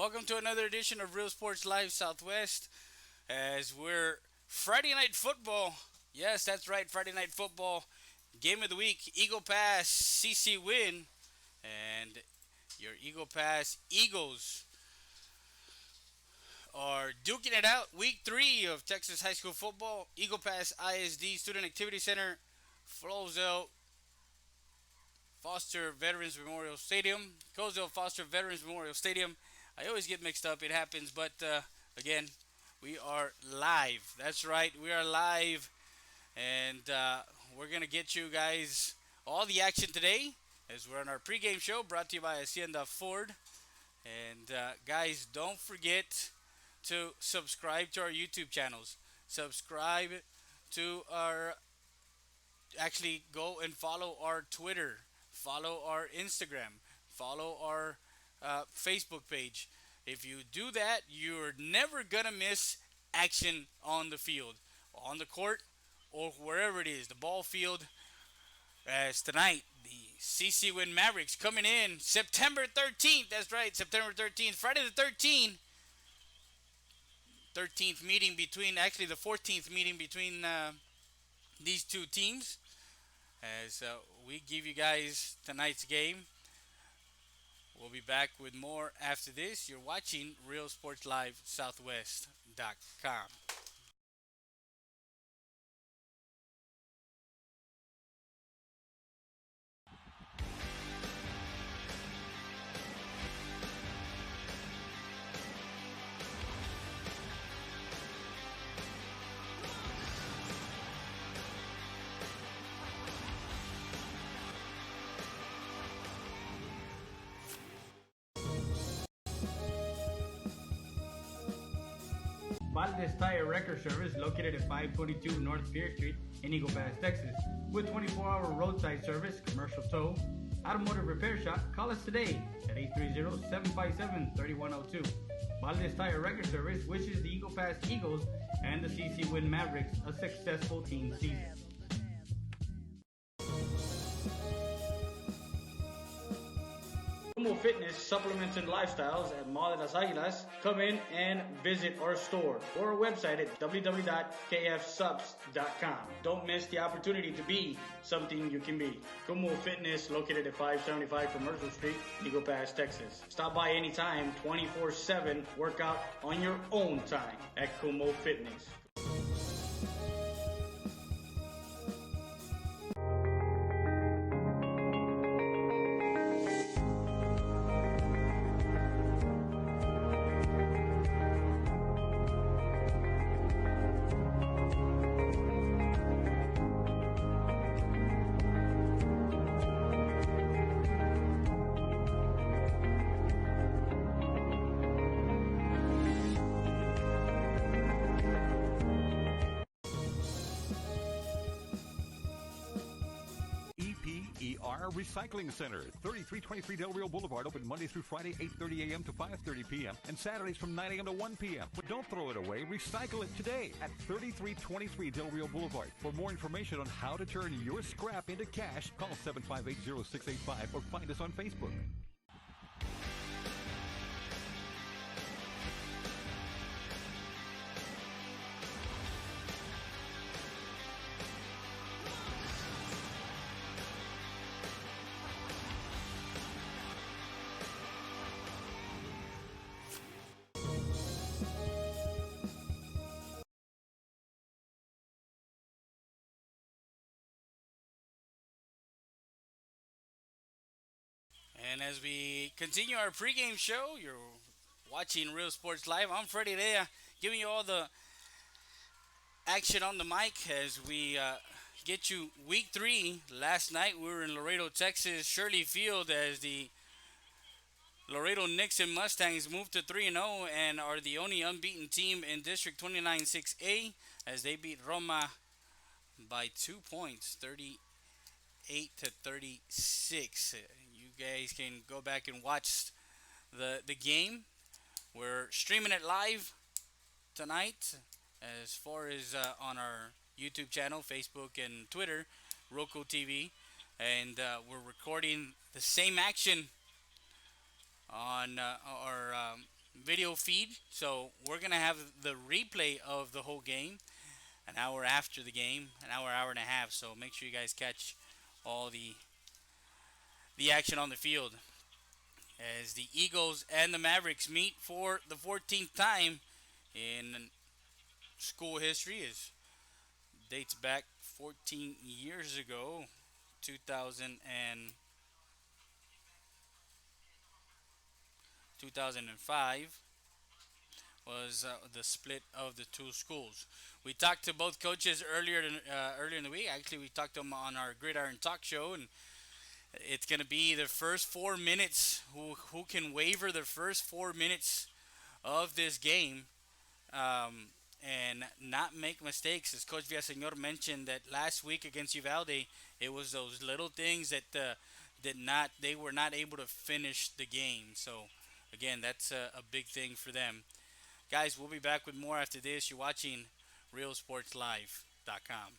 Welcome to another edition of Real Sports Live Southwest. As we're Friday Night Football. Yes, that's right, Friday Night Football. Game of the week, Eagle Pass, CC Winn, and your Eagle Pass Eagles are duking it out. Week 3 of Texas High School Football. Eagle Pass ISD Student Activity Center, Flozell Foster Veterans Memorial Stadium, Cozell Foster Veterans Memorial Stadium. I always get mixed up. It happens, but again, we are live. That's right, we are live, and we're gonna get you guys all the action today as we're on our pregame show brought to you by Hacienda Ford. And guys, don't forget to subscribe to our YouTube channels. Subscribe to our actually go and follow our Twitter, follow our Instagram, follow our Facebook page. If you do that, you're never gonna miss action on the field, on the court, or wherever it is, the ball field. As tonight, the CC Win Mavericks coming in September 13th. That's right, September 13th, Friday the 13th. 13th meeting between, actually the 14th meeting between these two teams. As we give you guys tonight's game. We'll be back with more after this. You're watching Real Sports Live Southwest.com. Valdez Tire Record Service located at 522 North Pierce Street in Eagle Pass, Texas. With 24-hour roadside service, commercial tow, automotive repair shop, call us today at 830-757-3102. Valdez Tire Record Service wishes the Eagle Pass Eagles and the CC Win Mavericks a successful team season. Fitness, supplements, and lifestyles at Mall de las Águilas. Come in and visit our store or our website at www.kfsubs.com. Don't miss the opportunity to be something you can be. Como Fitness, located at 575 Commercial Street, Eagle Pass, Texas. Stop by anytime, 24/7. Work out on your own time at Como Fitness. Recycling Center, 3323 Del Rio Boulevard, open Monday through Friday, 8:30 a.m. to 5:30 p.m. and Saturdays from 9 a.m. to 1 p.m. But don't throw it away. Recycle it today at 3323 Del Rio Boulevard. For more information on how to turn your scrap into cash, call 758-0685 or find us on Facebook. And as we continue our pregame show, you're watching Real Sports Live. I'm Freddie Rea, giving you all the action on the mic as we get you week 3. Last night we were in Laredo, Texas, Shirley Field, as the Laredo Nixon Mustangs moved to 3-0 and are the only unbeaten team in District 29-6A as they beat Roma by 2 points, 38-36. You guys can go back and watch the game. We're streaming it live tonight as far as on our YouTube channel, Facebook, and Twitter, Roku TV. And we're recording the same action on our video feed. So we're gonna have the replay of the whole game an hour after the game, an hour, hour and a half. So make sure you guys catch all the action on the field as the Eagles and the Mavericks meet for the 14th time in school history. Is dates back 14 years ago, 2000 and 2005 was the split of the two schools. We talked to both coaches earlier in the week. Actually, we talked to them on our Gridiron Talk show, and it's going to be the first 4 minutes. Who can waver the first 4 minutes of this game and not make mistakes? As Coach Villaseñor mentioned that last week against Uvalde, it was those little things that they were not able to finish the game. So again, that's a big thing for them. Guys, we'll be back with more after this. You're watching RealSportsLive.com.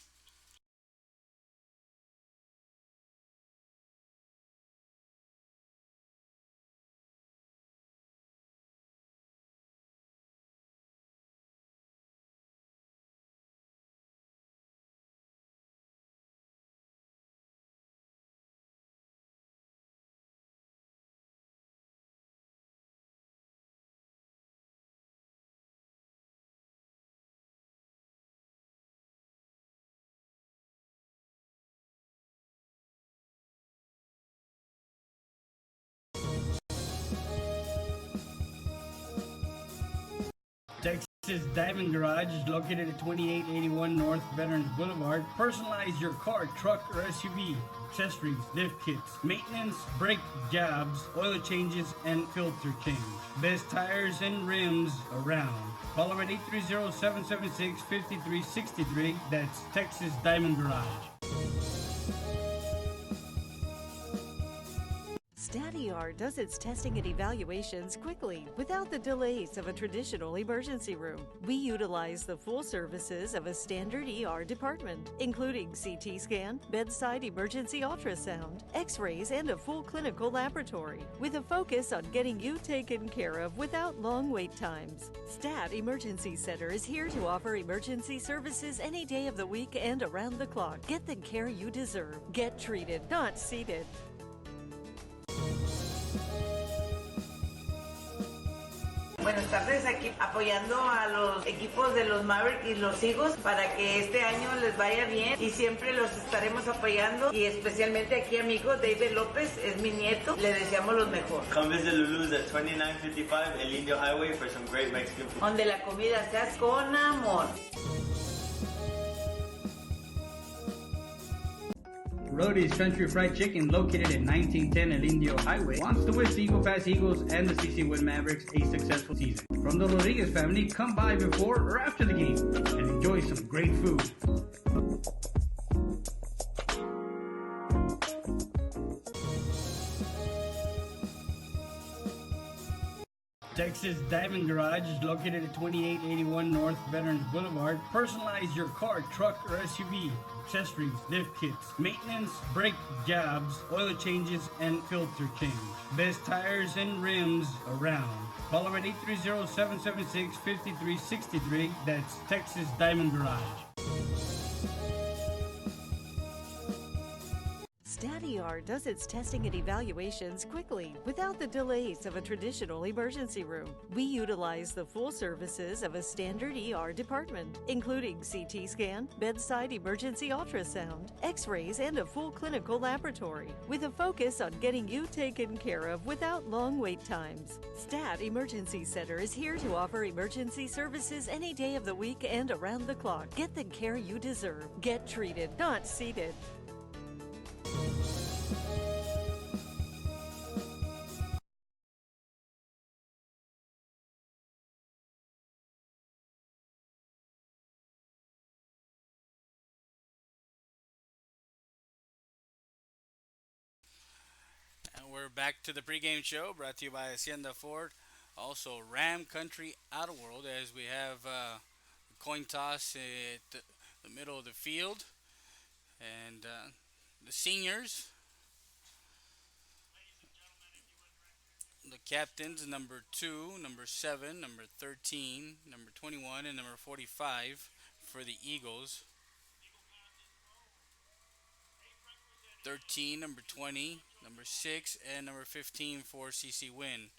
Texas Diamond Garage is located at 2881 North Veterans Boulevard. Personalize your car, truck, or SUV. Accessories, lift kits, maintenance, brake jobs, oil changes, and filter change. Best tires and rims around. Call them at 830-776-5363. That's Texas Diamond Garage. StatER does its testing and evaluations quickly without the delays of a traditional emergency room. We utilize the full services of a standard ER department, including CT scan, bedside emergency ultrasound, x-rays, and a full clinical laboratory, with a focus on getting you taken care of without long wait times. Stat Emergency Center is here to offer emergency services any day of the week and around the clock. Get the care you deserve. Get treated, not seated. Buenas tardes, aquí apoyando a los equipos de los Mavericks y los Eagles para que este año les vaya bien y siempre los estaremos apoyando y especialmente aquí a mi hijo David López, es mi nieto, le deseamos lo mejor. Come visit Lulu's at 2955 El Indio Highway for some great Mexican food. Donde la comida se hace con amor. Rody's Country Fried Chicken, located at 1910 El Indio Highway, wants to wish the Eagle Pass Eagles and the CC Winn Mavericks a successful season. From the Rodriguez family, come by before or after the game and enjoy some great food. Texas Diamond Garage is located at 2881 North Veterans Boulevard. Personalize your car, truck, or SUV. Accessories, lift kits, maintenance, brake jobs, oil changes, and filter change. Best tires and rims around. Call them at 830-776-5363. That's Texas Diamond Garage. StatER does its testing and evaluations quickly without the delays of a traditional emergency room. We utilize the full services of a standard ER department, including CT scan, bedside emergency ultrasound, x-rays, and a full clinical laboratory, with a focus on getting you taken care of without long wait times. Stat Emergency Center is here to offer emergency services any day of the week and around the clock. Get the care you deserve. Get treated, not seated. And we're back to the pregame show brought to you by Hacienda Ford. Also, Ram Country Auto World as we have coin toss at the middle of the field. And the seniors the captains: number 2, number 7, number 13, number 21, and number 45 for the Eagles. 13, number 20, number 6, and number 15 for CC Winn.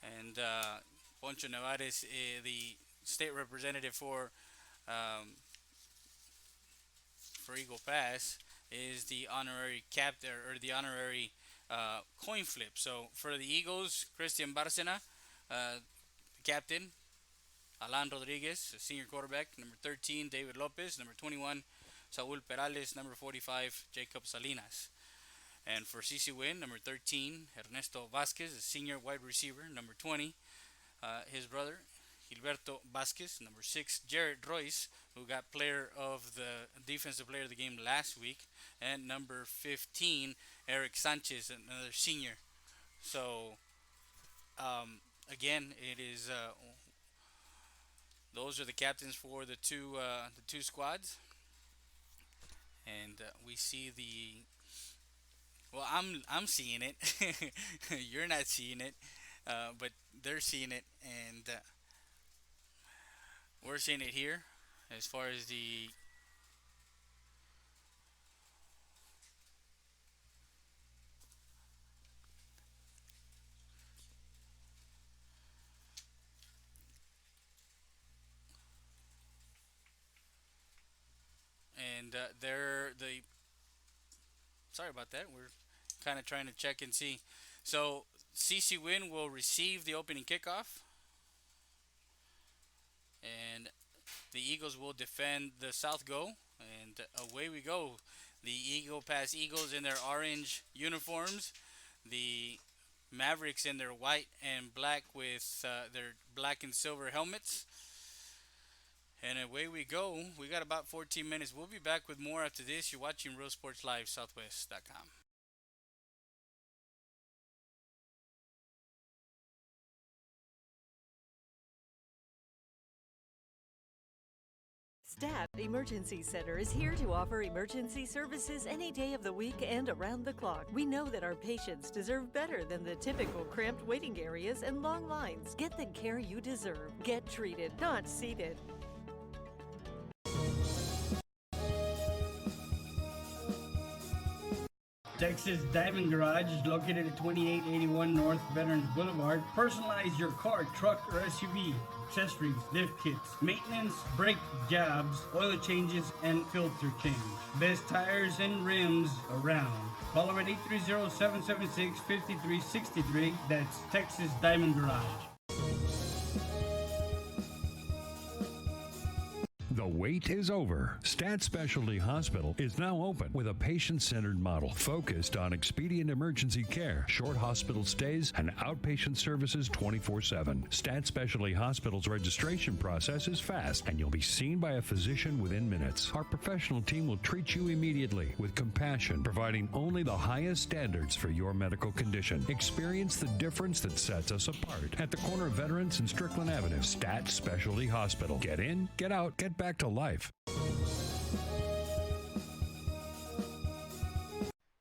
And Poncho Nevares, the state representative um, for Eagle Pass, is the honorary captain or the honorary coin flip. So for the Eagles, Christian Barcena, captain. Alan Rodriguez, senior quarterback. Number 13, David Lopez. Number 21, Saul Perales. Number 45, Jacob Salinas. And for CC Win, number 13, Ernesto Vasquez, a senior wide receiver. Number 20, his brother, Gilberto Vasquez. Number 6, Jared Royce, who got defensive player of the game last week. And number 15, Eric Sanchez, another senior. So, again, it is those are the captains for the two squads, and we see the. Well, I'm seeing it. You're not seeing it, but they're seeing it, and we're seeing it here. As far as the and they're the. Sorry about that. We're kind of trying to check and see. So CC Win will receive the opening kickoff, and the Eagles will defend the South Go, and away we go. The Eagle Pass Eagles in their orange uniforms, the Mavericks in their white and black with their black and silver helmets. And away we go. We got about 14 minutes. We'll be back with more after this. You're watching Real Sports Live, Southwest.com. Stat Emergency Center is here to offer emergency services any day of the week and around the clock. We know that our patients deserve better than the typical cramped waiting areas and long lines. Get the care you deserve. Get treated, not seated. Texas Diamond Garage is located at 2881 North Veterans Boulevard. Personalize your car, truck, or SUV. Accessories, lift kits, maintenance, brake jobs, oil changes, and filter change. Best tires and rims around. Call them at 830-776-5363. That's Texas Diamond Garage. The wait is over. Stat Specialty Hospital is now open with a patient-centered model focused on expedient emergency care, short hospital stays, and outpatient services 24/7. Stat Specialty Hospital's registration process is fast, and you'll be seen by a physician within minutes. Our professional team will treat you immediately with compassion, providing only the highest standards for your medical condition. Experience the difference that sets us apart at the corner of Veterans and Strickland Avenue. Stat Specialty Hospital. Get in, get out, get back to life.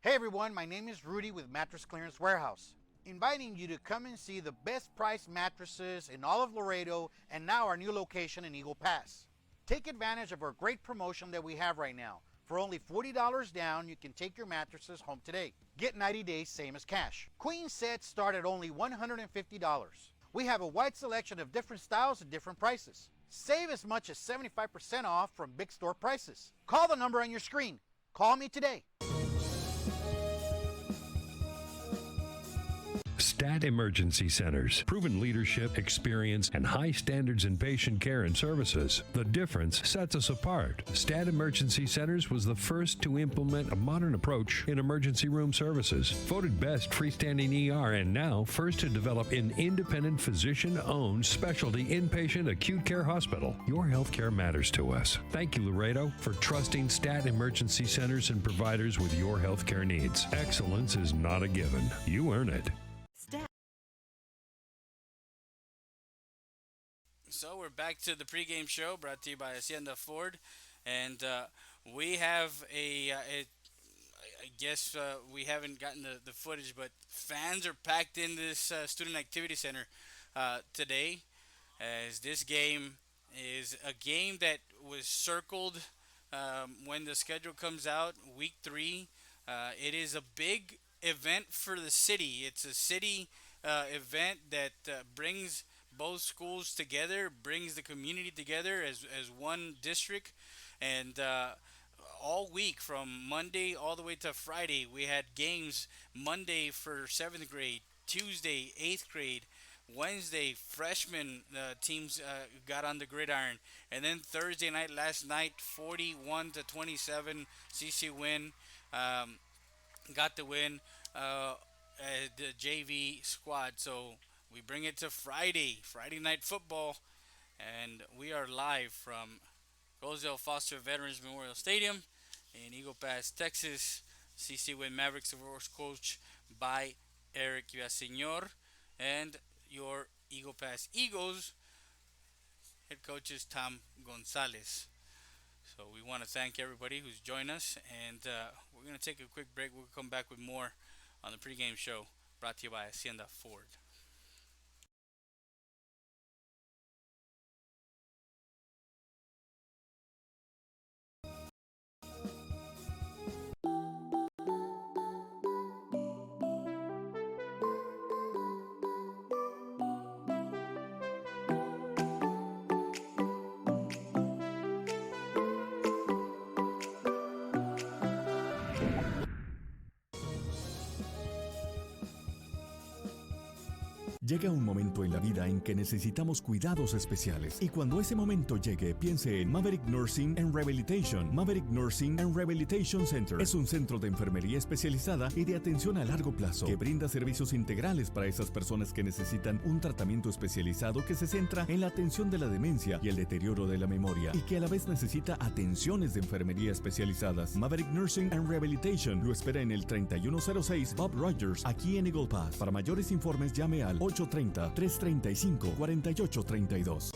Hey everyone, my name is Rudy with Mattress Clearance Warehouse, inviting you to come and see the best price mattresses in all of Laredo and now our new location in Eagle Pass. Take advantage of our great promotion that we have right now. For only $40 down, you can take your mattresses home today. Get 90 days same as cash. Queen sets start at only $150. We have a wide selection of different styles at different prices. Save as much as 75% off from big store prices. Call the number on your screen. Call me today. Stat Emergency Centers. Proven leadership, experience, and high standards in patient care and services. The difference sets us apart. Stat Emergency Centers was the first to implement a modern approach in emergency room services. Voted best freestanding ER and now first to develop an independent physician-owned specialty inpatient acute care hospital. Your healthcare matters to us. Thank you, Laredo, for trusting Stat Emergency Centers and providers with your healthcare needs. Excellence is not a given. You earn it. So we're back to the pregame show brought to you by Hacienda Ford, and we have I guess we haven't gotten the footage, but fans are packed in this student activity center today, as this game is a game that was circled when the schedule comes out, week 3. It is a big event for the city. It's a city event that brings both schools together, brings the community together as one district, and all week from Monday all the way to Friday, we had games. Monday for 7th grade, Tuesday 8th grade, Wednesday freshman teams got on the gridiron, and then Thursday night last night 41-27 CC Winn got the win, the JV squad. So we bring it to Friday night football, and we are live from Roseville Foster Veterans Memorial Stadium in Eagle Pass, Texas. CC Win Mavericks, of course, coached by Eric Villaseñor, and your Eagle Pass Eagles head coach is Tom Gonzalez. So we want to thank everybody who's joined us, and we're going to take a quick break. We'll come back with more on the pregame show brought to you by Hacienda Ford. Llega un momento en la vida en que necesitamos cuidados especiales. Y cuando ese momento llegue, piense en Maverick Nursing and Rehabilitation. Maverick Nursing and Rehabilitation Center es un centro de enfermería especializada y de atención a largo plazo que brinda servicios integrales para esas personas que necesitan un tratamiento especializado que se centra en la atención de la demencia y el deterioro de la memoria, y que a la vez necesita atenciones de enfermería especializadas. Maverick Nursing and Rehabilitation lo espera en el 3106 Bob Rogers, aquí en Eagle Pass. Para mayores informes, llame al 830-335-4832.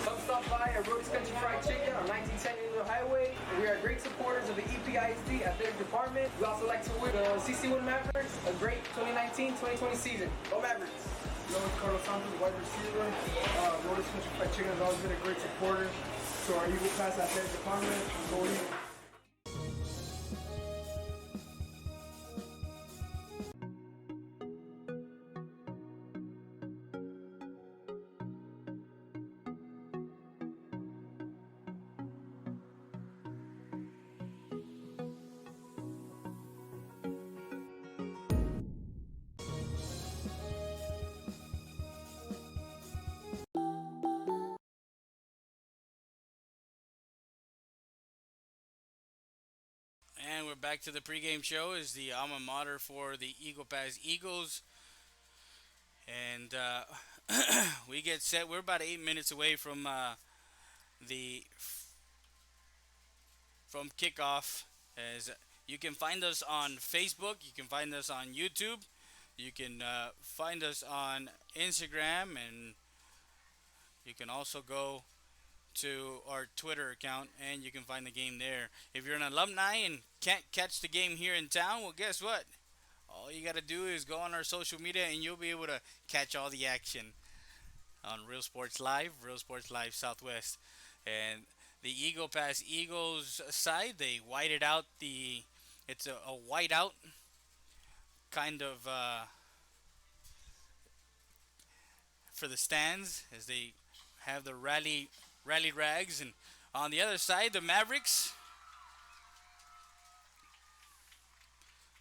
Come stop by at Rody's Country Fried Chicken on 1910 Inland Highway. We are great supporters of the EPISD athletic department. We also like to wish the CC Win Mavericks a great 2019-2020 season. Go Mavericks! Yo, it's Carlos Santos, wide receiver. Rody's Country Fried Chicken has always been a great supporter to our Eagle Pass athletic department. Go Eagles! And we're back to the pregame show. Is the alma mater for the Eagle Pass Eagles, and we get set. We're about 8 minutes away the from kickoff. As you can find us on Facebook, you can find us on YouTube, you can find us on Instagram, and you can also go to our Twitter account, and you can find the game there. If you're an alumni and can't catch the game here in town, well, guess what? All you got to do is go on our social media, and you'll be able to catch all the action on Real Sports Live Southwest. And the Eagle Pass Eagles side, they whited out it's a whiteout kind of for the stands, as they have the rally rags. And on the other side, the Mavericks,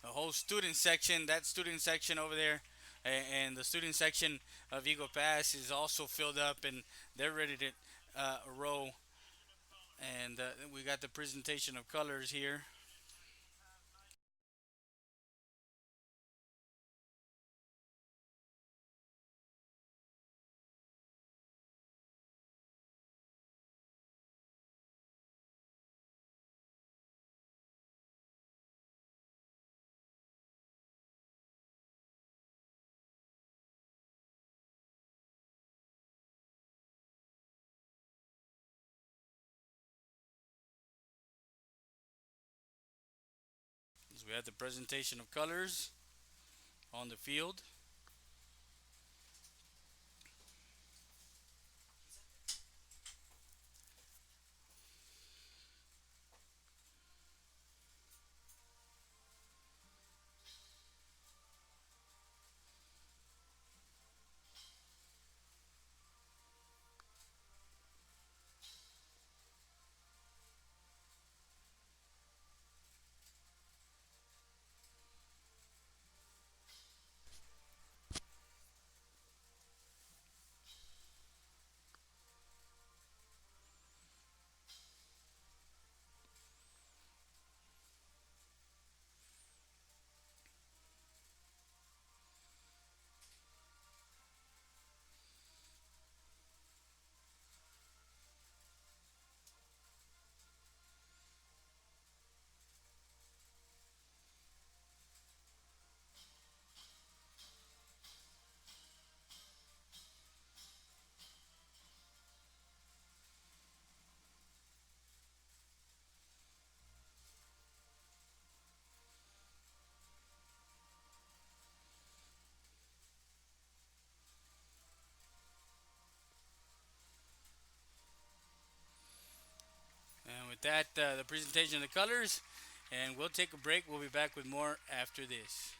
the whole student section, that student section over there, and the student section of Eagle Pass is also filled up, and they're ready to row. And we got the presentation of colors here. As we have the presentation of colors on the field. And with that, the presentation of the colors, and we'll take a break. We'll be back with more after this.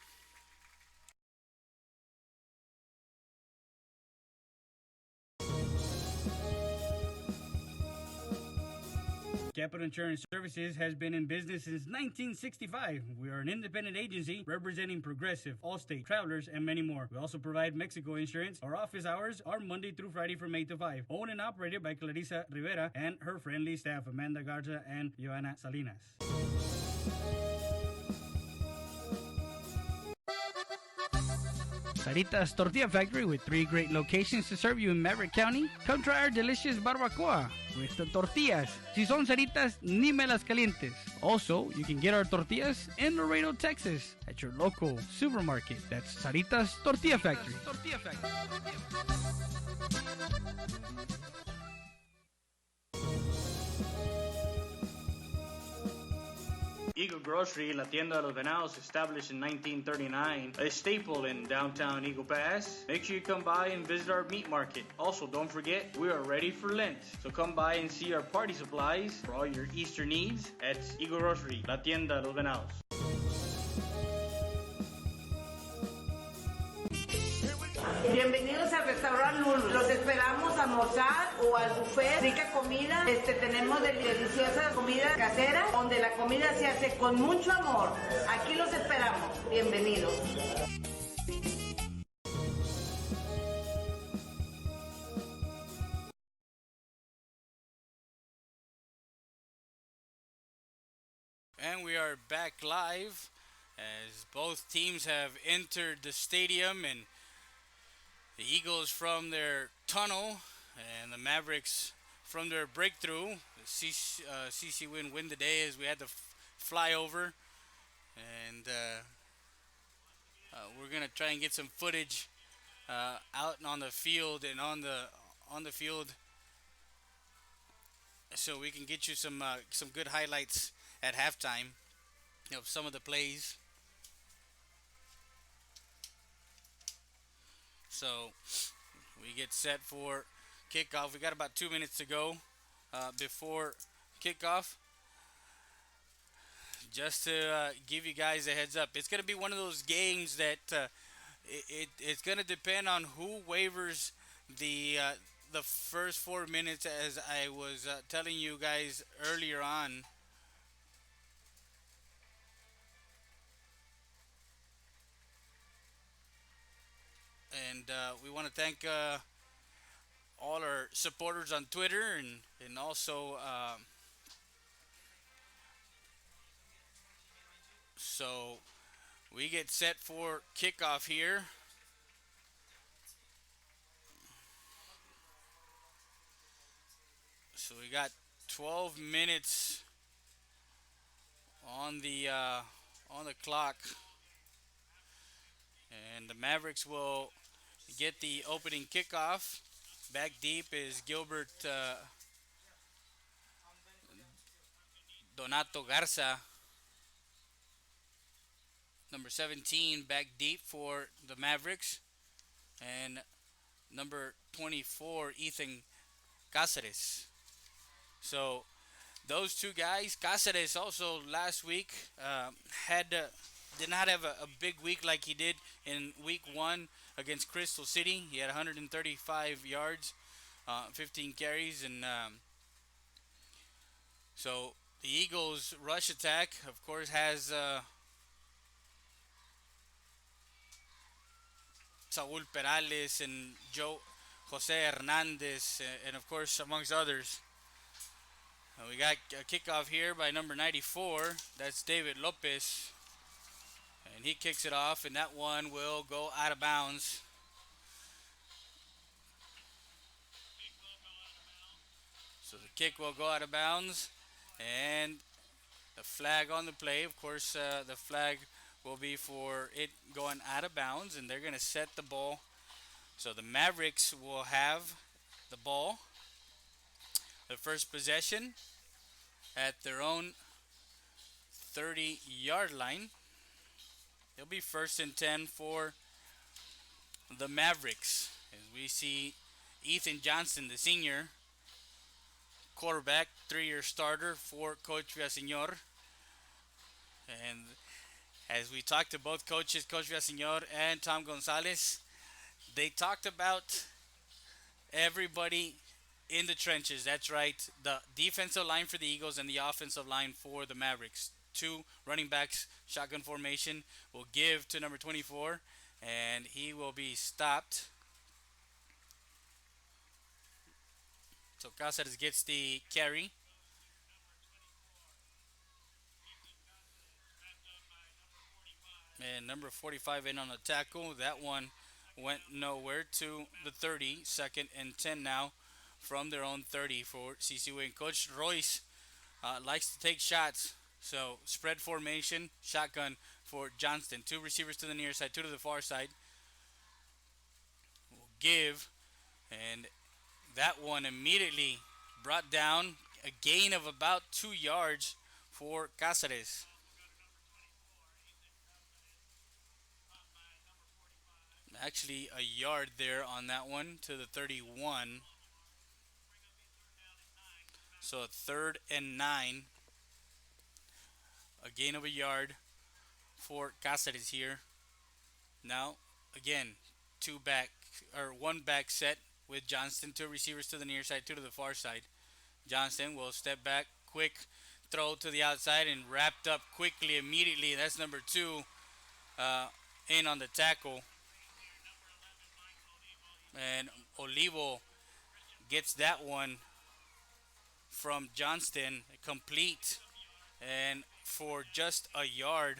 Capital Insurance Services has been in business since 1965. We are an independent agency representing Progressive, Allstate, Travelers, and many more. We also provide Mexico insurance. Our office hours are Monday through Friday from 8 to 5. Owned and operated by Clarissa Rivera and her friendly staff, Amanda Garza and Joanna Salinas. Sarita's Tortilla Factory with 3 great locations to serve you in Maverick County. Come try our delicious barbacoa with the tortillas. Si son Saritas, ni me las calientes. Also, you can get our tortillas in Laredo, Texas at your local supermarket. That's Sarita's Tortilla Factory. Eagle Grocery, La Tienda de los Venados, established in 1939, a staple in downtown Eagle Pass. Make sure you come by and visit our meat market. Also, don't forget, we are ready for Lent. So come by and see our party supplies for all your Easter needs at Eagle Grocery, La Tienda de los Venados. Bienvenidos al restaurante Lulu. Los esperamos a almorzar o al buffet. Rica comida. Tenemos deliciosa comida casera, donde la comida se hace con mucho amor. Aquí los esperamos. Bienvenidos. And we are back live as both teams have entered the stadium, and the Eagles from their tunnel and the Mavericks from their breakthrough. The CC win the day as we had to fly over, and we're gonna try and get some footage out on the field and on the field, so we can get you some good highlights at halftime of some of the plays. So we get set for kickoff. We got about 2 minutes to go before kickoff. Just to give you guys a heads up, it's going to be one of those games that it's going to depend on who wavers the first 4 minutes, as I was telling you guys earlier on. And we want to thank all our supporters on Twitter, and also so we get set for kickoff here. So we got 12 minutes on the clock, and the Mavericks will get the opening kickoff. Back deep is Gilbert Donato Garza. Number 17 back deep for the Mavericks. And number 24, Ethan Cáceres. So those two guys, Cáceres also last week had did not have a big week like he did in week one against Crystal City. He had 135 yards, 15 carries, and so the Eagles' rush attack, of course, has Saul Perales and Joe Jose Hernandez, and of course, amongst others. We got a kickoff here by number 94. That's David Lopez. And he kicks it off, and that one will go out of bounds. So the kick will go out of bounds. And the flag on the play, of course, the flag will be for it going out of bounds, and they're going to set the ball. So the Mavericks will have the ball, the first possession, at their own 30-yard line. It'll be 1st and 10 for the Mavericks. As we see Ethan Johnson, the senior quarterback, 3-year starter for Coach Villaseñor. And as we talked to both coaches, Coach Villaseñor and Tom Gonzalez, they talked about everybody in the trenches. That's right. The defensive line for the Eagles and the offensive line for the Mavericks. Two running backs, shotgun formation, will give to number 24, and he will be stopped. So Cáceres gets the carry. And number 45 in on the tackle. That one went nowhere to the 30. 2nd and 10 now from their own 30 for CC Winn. Coach Royce likes to take shots. So spread formation, shotgun for Johnston. 2 receivers to the near side, 2 to the far side. Will give, and that one immediately brought down, a gain of about 2 yards for Cáceres. Actually, a yard there on that one to the 31. So 3rd and 9. A gain of a yard for Cáceres here. Now, again, one back set with Johnston, 2 receivers to the near side, 2 to the far side. Johnston will step back, quick throw to the outside, and wrapped up quickly immediately. That's number 2 in on the tackle. And Olivo gets that one from Johnston complete, and for just a yard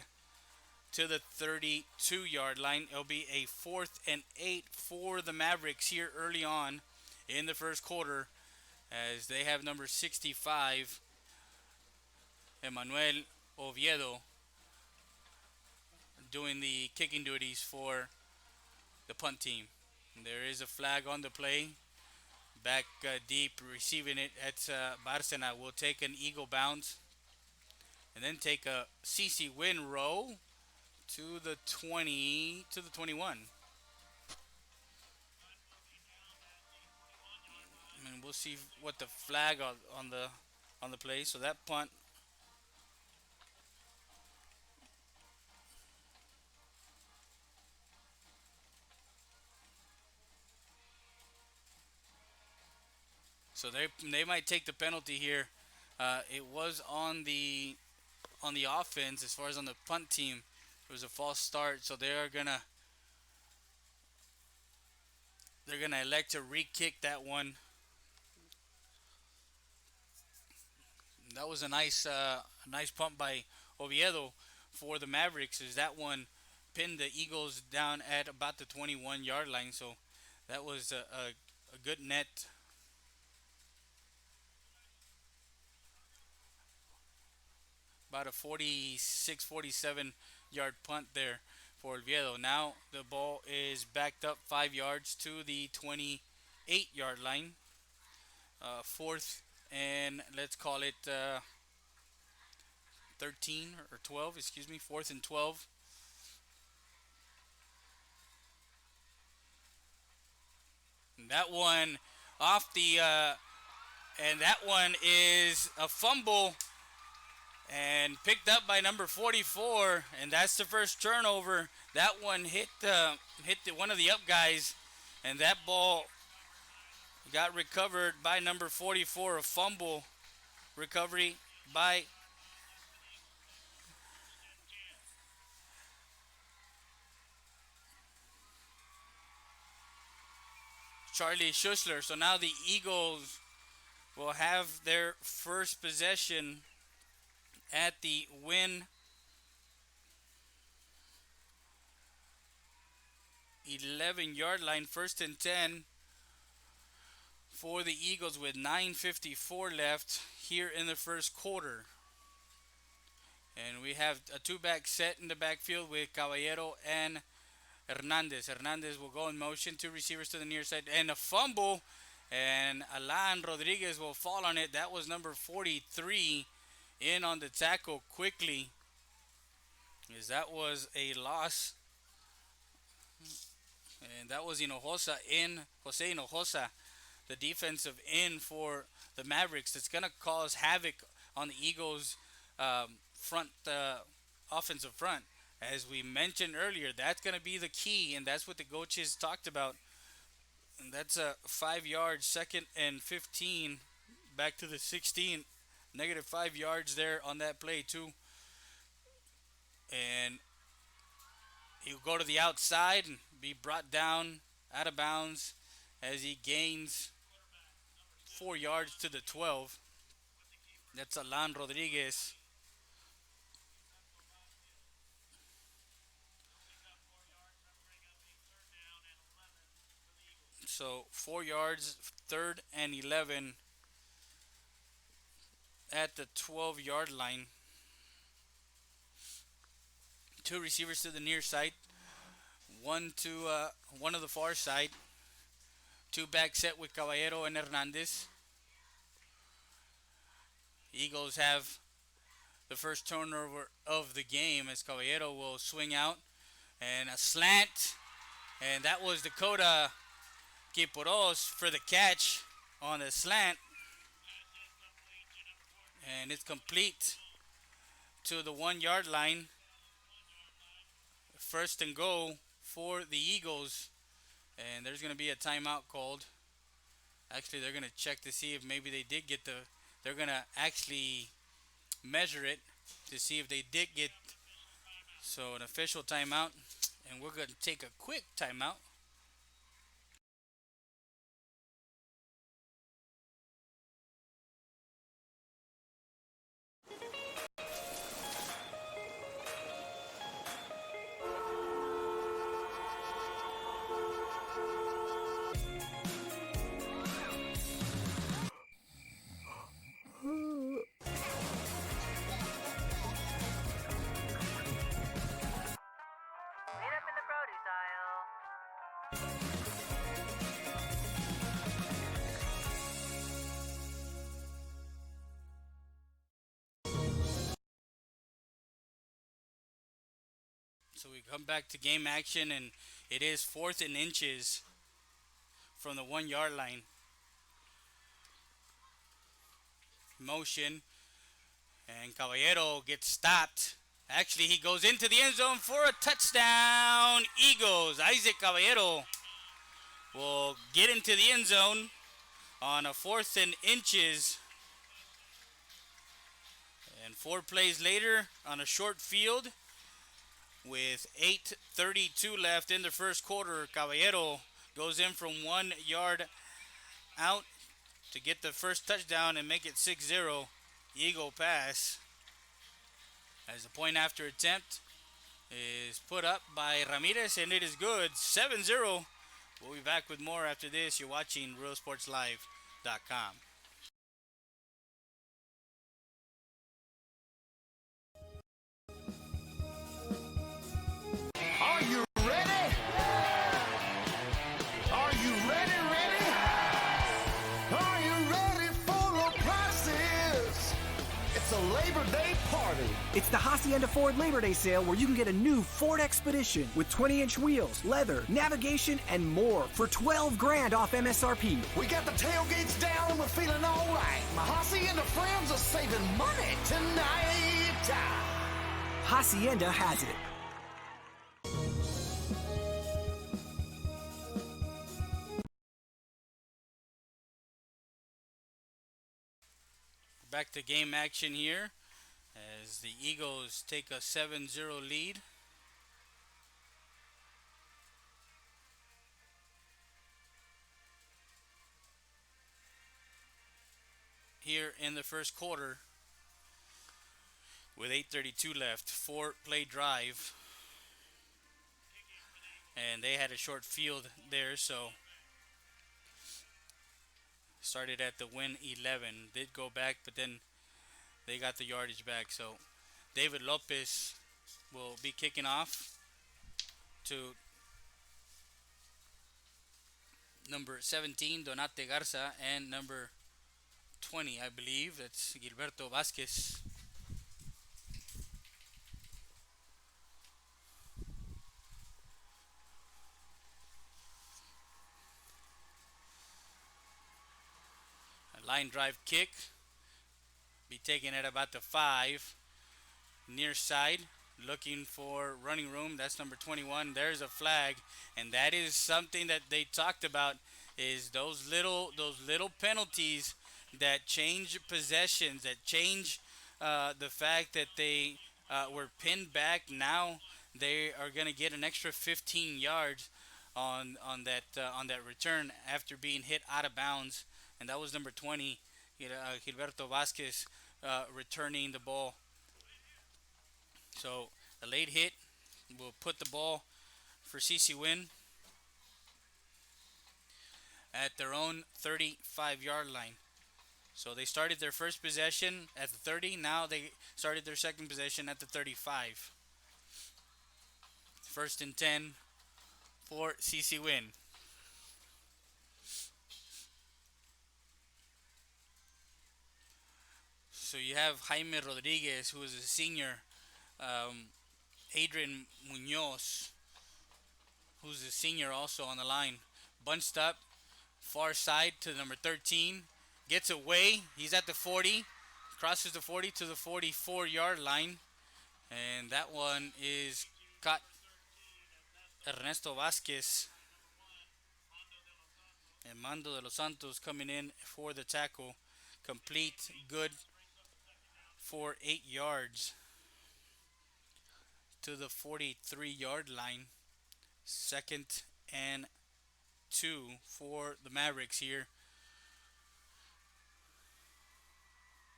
to the 32-yard line. It'll be a 4th and 8 for the Mavericks here early on in the first quarter, as they have number 65, Emmanuel Oviedo, doing the kicking duties for the punt team. And there is a flag on the play. Back deep, receiving it at Bárcena will take an eagle bounce, and then take a CC Winn row to the 20, to the 21. And we'll see what the flag on the play. So that punt. So they might take the penalty here. It was on the offense. As far as on the punt team, it was a false start. So they're gonna elect to re-kick that one. That was a nice pump by Oviedo for the Mavericks, as that one pinned the Eagles down at about the 21-yard line. So that was a good net. About a 46, 47 yard punt there for Oviedo. Now the ball is backed up 5 yards to the 28-yard line. 4th and let's call it 13 or 12, excuse me, 4th and 12. That one off the, and that one is a fumble and picked up by number 44, and that's the first turnover. That one hit one of the up guys, and that ball got recovered by number 44, a fumble recovery by Charlie Schussler. So now the Eagles will have their first possession at the Winn 11-yard line, 1st and 10 for the Eagles with 9:54 left here in the first quarter. And we have a two-back set in the backfield with Caballero and Hernandez. Hernandez will go in motion, two receivers to the near side, and a fumble, and Alan Rodriguez will fall on it. That was number 43 in on the tackle quickly, as that was a loss. And that was Hinojosa Jose Hinojosa, the defensive end for the Mavericks. That's going to cause havoc on the Eagles' offensive front. As we mentioned earlier, that's going to be the key, and that's what the coaches talked about. And that's a 5 yards, 2nd and 15, back to the 16. Negative 5 yards there on that play, too. And he'll go to the outside and be brought down out of bounds as he gains 4 yards to the 12. That's Alan Rodriguez. So 4 yards, 3rd and 11 at the 12-yard line. Two receivers to the near side, one of the far side. Two back set with Caballero and Hernandez. Eagles have the first turnover of the game as Caballero will swing out, and a slant, and that was Dakota Quiporos for the catch on the slant, and it's complete to the 1 yard line. 1st and goal for the Eagles, and there's going to be a timeout called. Actually, they're going to check to see if maybe they did get they're going to actually measure it to see if they did get, so an official timeout, and we're going to take a quick timeout. So we come back to game action, and it is 4th and inches from the 1 yard line. Motion, and Caballero gets stopped. Actually, he goes into the end zone for a touchdown. Eagles. Isaac Caballero will get into the end zone on a 4th and inches. And 4 plays later on a short field, with 8:32 left in the first quarter, Caballero goes in from 1 yard out to get the first touchdown and make it 6-0. Eagle pass, as the point after attempt is put up by Ramirez, and it is good. 7-0. We'll be back with more after this. You're watching RealSportsLive.com. Are you ready? Are you ready? Are you ready for low prices? It's a Labor Day party started. It's the Hacienda Ford Labor Day sale where you can get a new Ford Expedition with 20-inch wheels, leather, navigation, and more for $12 grand off MSRP. We got the tailgates down and we're feeling all right. My Hacienda friends are saving money tonight. Hacienda has it. Back to game action here as the Eagles take a 7-0 lead. Here in the first quarter with 8:32 left, 4-play drive. And they had a short field there, so started at the Winn 11. Did go back, but then they got the yardage back. So David Lopez will be kicking off to number 17, Donate Garza, and number 20, I believe, that's Gilberto Vasquez. A line drive kick. Be taken at about the 5. Near side. Looking for running room. That's number 21. There's a flag. And that is something that they talked about, is those little penalties that change possessions, that change the fact that they were pinned back. Now they are going to get an extra 15 yards on that return after being hit out of bounds. And that was number 20, Gilberto Vasquez, returning the ball. So a late hit will put the ball for CC Winn at their own 35-yard line. So they started their first possession at the 30. Now they started their second possession at the 35. First and 10 for CC Winn. So you have Jaime Rodriguez, who is a senior, Adrian Munoz, who's a senior also on the line. Bunched up, far side to number 13. Gets away. He's at the 40. Crosses the 40 to the 44-yard line. And that one is caught. Ernesto Vasquez. And Mando de los Santos coming in for the tackle. Complete, good for 8 yards to the 43-yard line. Second and 2 for the Mavericks here.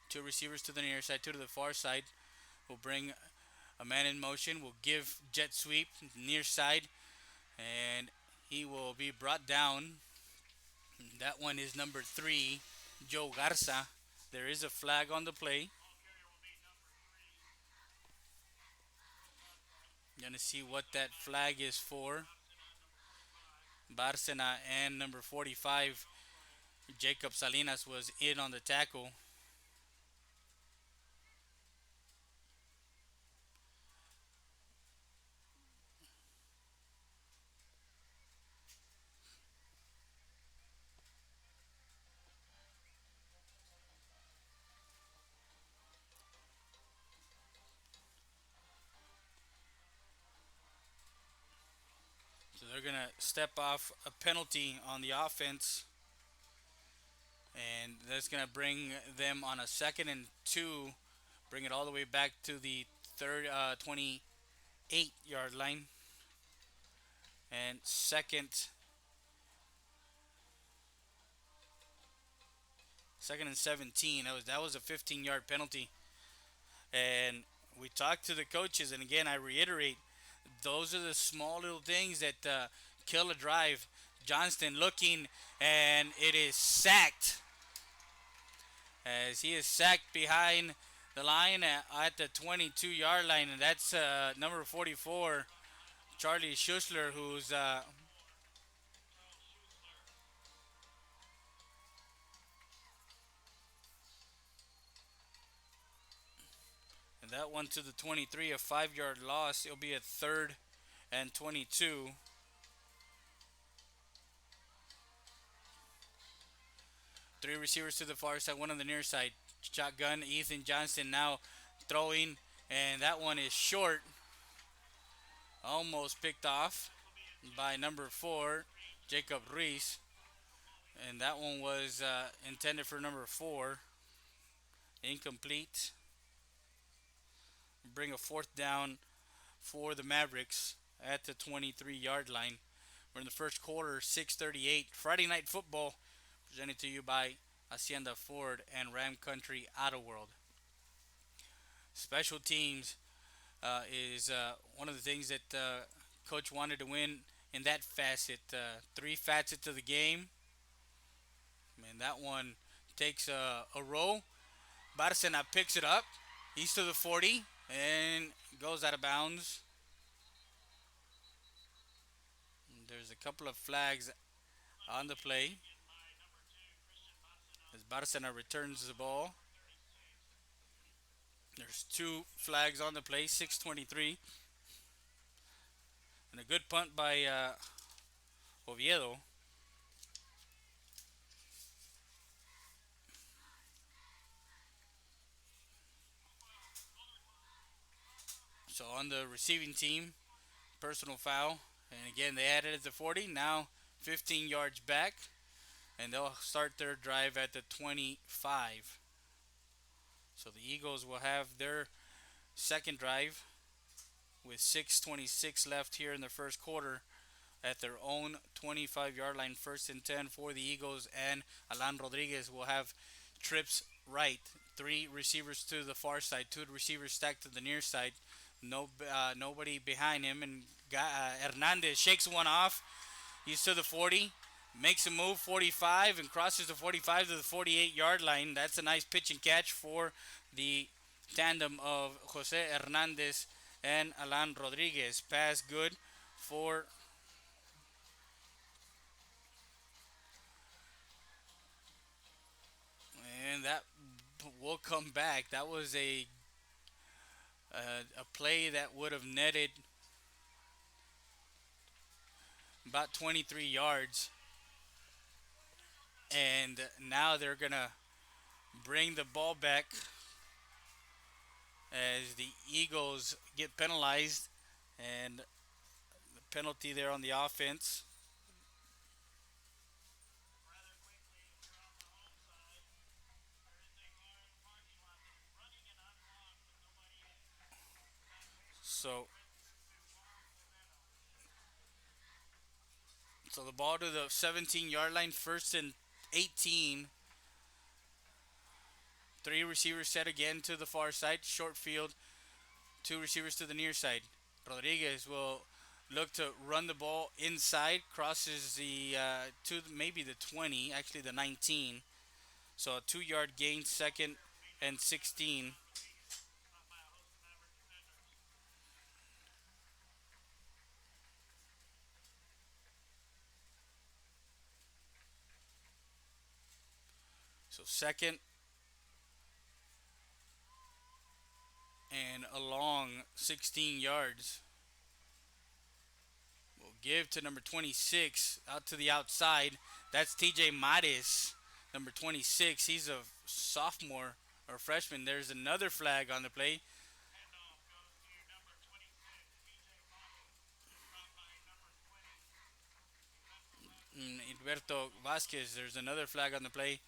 2 receivers to the near side, 2 to the far side. Will bring a man in motion. Will give jet sweep near side, and he will be brought down. That one is number 3, Joe Garza. There is a flag on the play. Gonna see what that flag is for. Barcena and number 45, Jacob Salinas, was in on the tackle. So they're going to step off a penalty on the offense. And that's going to bring them on a second and 2. Bring it all the way back to the 28-yard line. And second and 17. That was a 15-yard penalty. And we talked to the coaches, and again, I reiterate, those are the small little things that kill a drive. Johnston looking, and it is sacked. As he is sacked behind the line at the 22-yard line, and that's number 44, Charlie Schussler, who's And that one to the 23, a 5 yard loss. It'll be a 3rd and 22. Three receivers to the far side, one on the near side. Shotgun, Ethan Johnson now throwing, and that one is short. Almost picked off by number 4, Jacob Reese. And that one was intended for number 4. Incomplete. Bring a 4th down for the Mavericks at the 23-yard line. We're in the first quarter, 6:38. Friday Night Football, presented to you by Hacienda Ford and Ram Country Auto World. Special teams is one of the things that Coach wanted to win in that facet. 3 facets of the game. And that one takes a roll. Barcena picks it up. He's to the 40 and goes out of bounds. And there's a couple of flags on the play as Barcena returns the ball. There's 2 flags on the play, 6:23. And a good punt by Oviedo. So on the receiving team, personal foul. And again, they added it to 40. Now 15 yards back. And they'll start their drive at the 25. So the Eagles will have their second drive with 6:26 left here in the first quarter at their own 25-yard line. 1st and 10 for the Eagles, and Alan Rodriguez will have trips right. 3 receivers to the far side, 2 receivers stacked to the near side. Nobody behind him, and Hernandez shakes one off. He's to the 40, makes a move, 45, and crosses the 45 to the 48-yard line. That's a nice pitch and catch for the tandem of Jose Hernandez and Alan Rodriguez. Pass good for and that will come back. That was a play that would have netted about 23 yards. And now they're going to bring the ball back as the Eagles get penalized. And the penalty there on the offense. So the ball to the 17-yard line, 1st and 18. 3 receivers set again to the far side, short field. 2 receivers to the near side. Rodriguez will look to run the ball inside, crosses the to maybe the 20, actually the 19. So a 2-yard gain, 2nd and 16. So 2nd and a long 16 yards. We'll give to number 26 out to the outside. That's TJ Mares, number 26. He's a sophomore or freshman. There's another flag on the play. Alberto Vasquez, there's another flag on the play.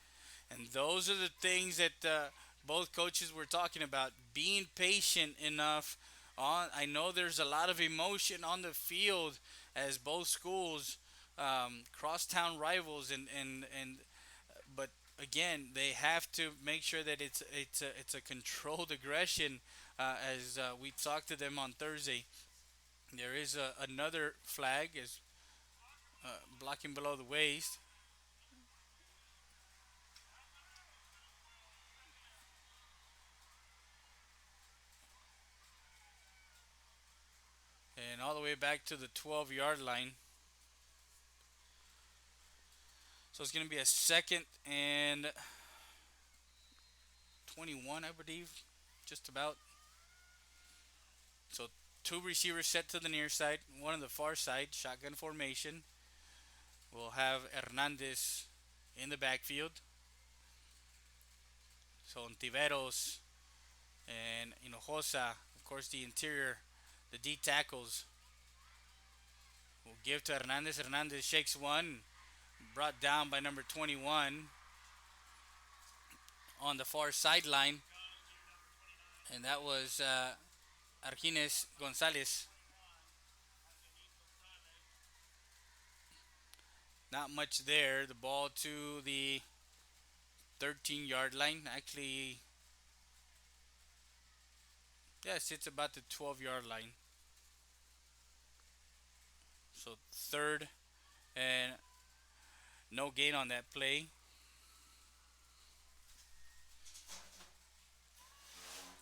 And those are the things that both coaches were talking about. Being patient enough. I know there's a lot of emotion on the field as both schools, crosstown rivals, but again, they have to make sure that it's a controlled aggression. As we talked to them on Thursday, there is another flag is blocking below the waist. And all the way back to the 12-yard line. So it's going to be a 2nd and 21, I believe. Just about. So two receivers set to the near side, one on the far side, shotgun formation. We'll have Hernandez in the backfield. So Ontiveros and Hinojosa, of course, the interior, the D tackles. Will give to Hernandez. Hernandez shakes one, brought down by number 21 on the far sideline. And that was Argines Gonzalez. Not much there. The ball to the 13-yard line. Actually, yes, it's about the 12-yard line. So third and no gain on that play.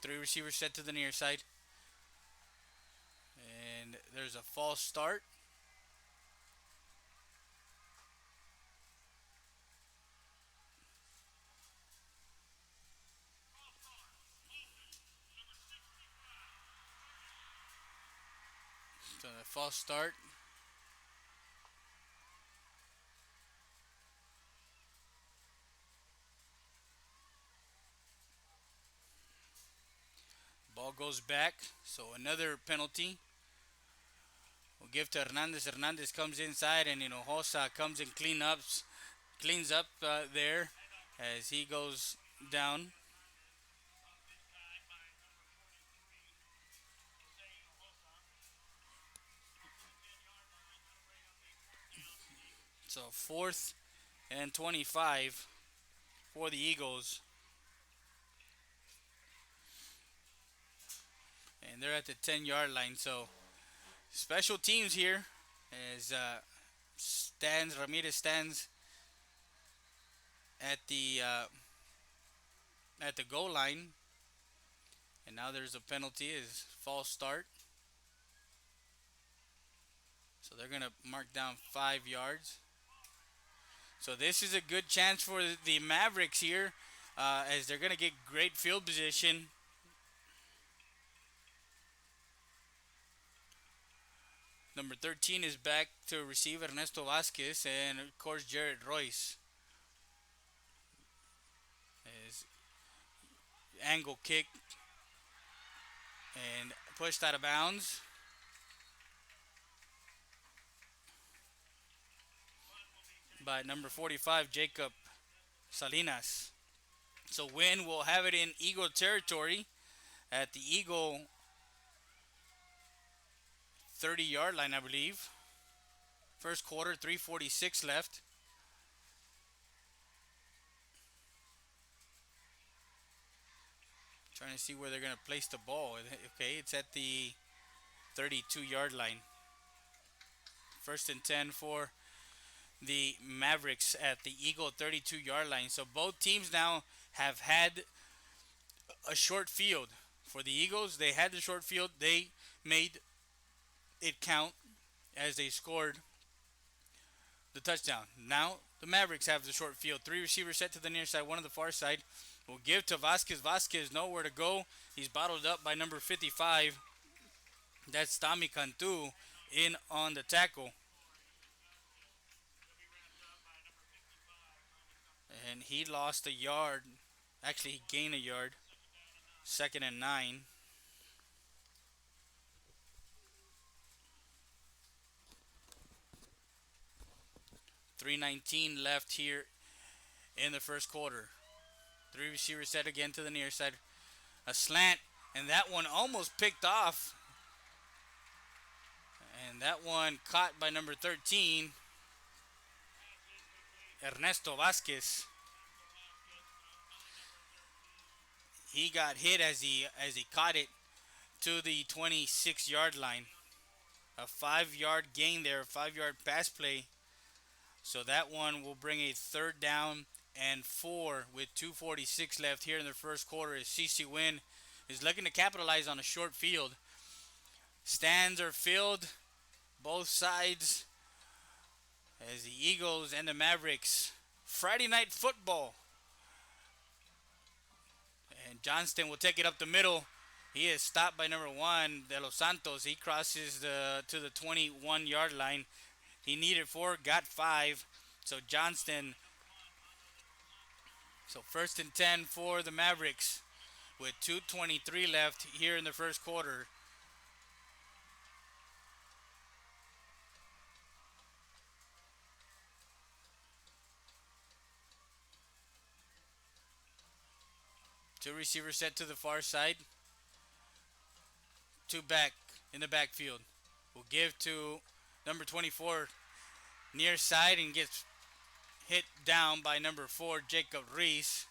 Three receivers set to the near side. And there's a false start. So a false start. Ball goes back. So another penalty. We'll give to Hernandez. Hernandez comes inside, and Hinojosa comes and cleans up there as he goes down. So 4th and 25 for the Eagles. And they're at the 10-yard line. So special teams here as Ramirez stands at the goal line. And now there's a penalty, is false start. So they're going to mark down 5 yards. So this is a good chance for the Mavericks here as they're going to get great field position. Number 13 is back to receive Ernesto Vasquez, and of course Jared Royce. His angle kick and pushed out of bounds. By number 45, Jacob Salinas. So Winn will have it in Eagle territory at the Eagle 30-yard line, I believe. First quarter, 3:46 left. Trying to see where they're going to place the ball. Okay, it's at the 32-yard line. 1st and 10 for the Mavericks at the Eagle 32-yard line. So both teams now have had a short field. For the Eagles, they had the short field. They made it count as they scored the touchdown. Now the Mavericks have the short field. 3 receivers set to the near side, one on the far side. Will give to Vasquez. Vasquez nowhere to go. He's bottled up by number 55. That's Tommy Cantu in on the tackle. And he lost a yard. Actually, he gained a yard. 2nd and 9. $3:19 left here in the first quarter. 3 receivers set again to the near side. A slant, and that one almost picked off. And that one caught by number 13, Ernesto Vasquez. He got hit as he caught it to the 26-yard line. A 5-yard gain there, a 5-yard pass play. So that one will bring a 3rd down and 4 with 2:46 left here in the first quarter as CC Winn is looking to capitalize on a short field. Stands are filled both sides as the Eagles and the Mavericks. Friday night football. And Johnston will take it up the middle. He is stopped by number 1, De Los Santos. He crosses to the 21-yard line. He needed 4, got 5. So Johnston. So first and 10 for the Mavericks with 2:23 left here in the first quarter. Two receivers set to the far side. Two back in the backfield. Will give to number 24 near side and gets hit down by number 4, Jacob Reese.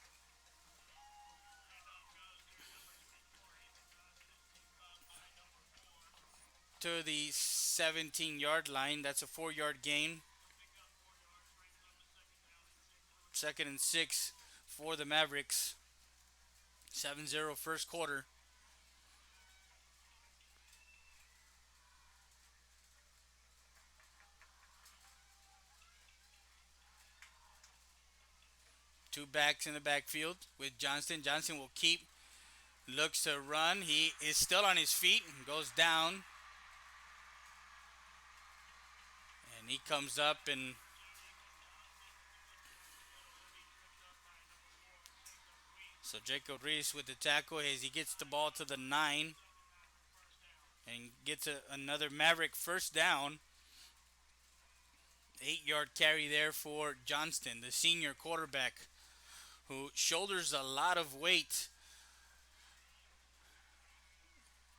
To the 17-yard line. That's a 4-yard gain. Second and 6 for the Mavericks. 7-0 first quarter. Two backs in the backfield with Johnston. Johnston will keep, looks to run. He is still on his feet and goes down. And he comes up and so Jacob Reese with the tackle as he gets the ball to the 9 and gets another Maverick first down. 8-yard carry there for Johnston, the senior quarterback who shoulders a lot of weight.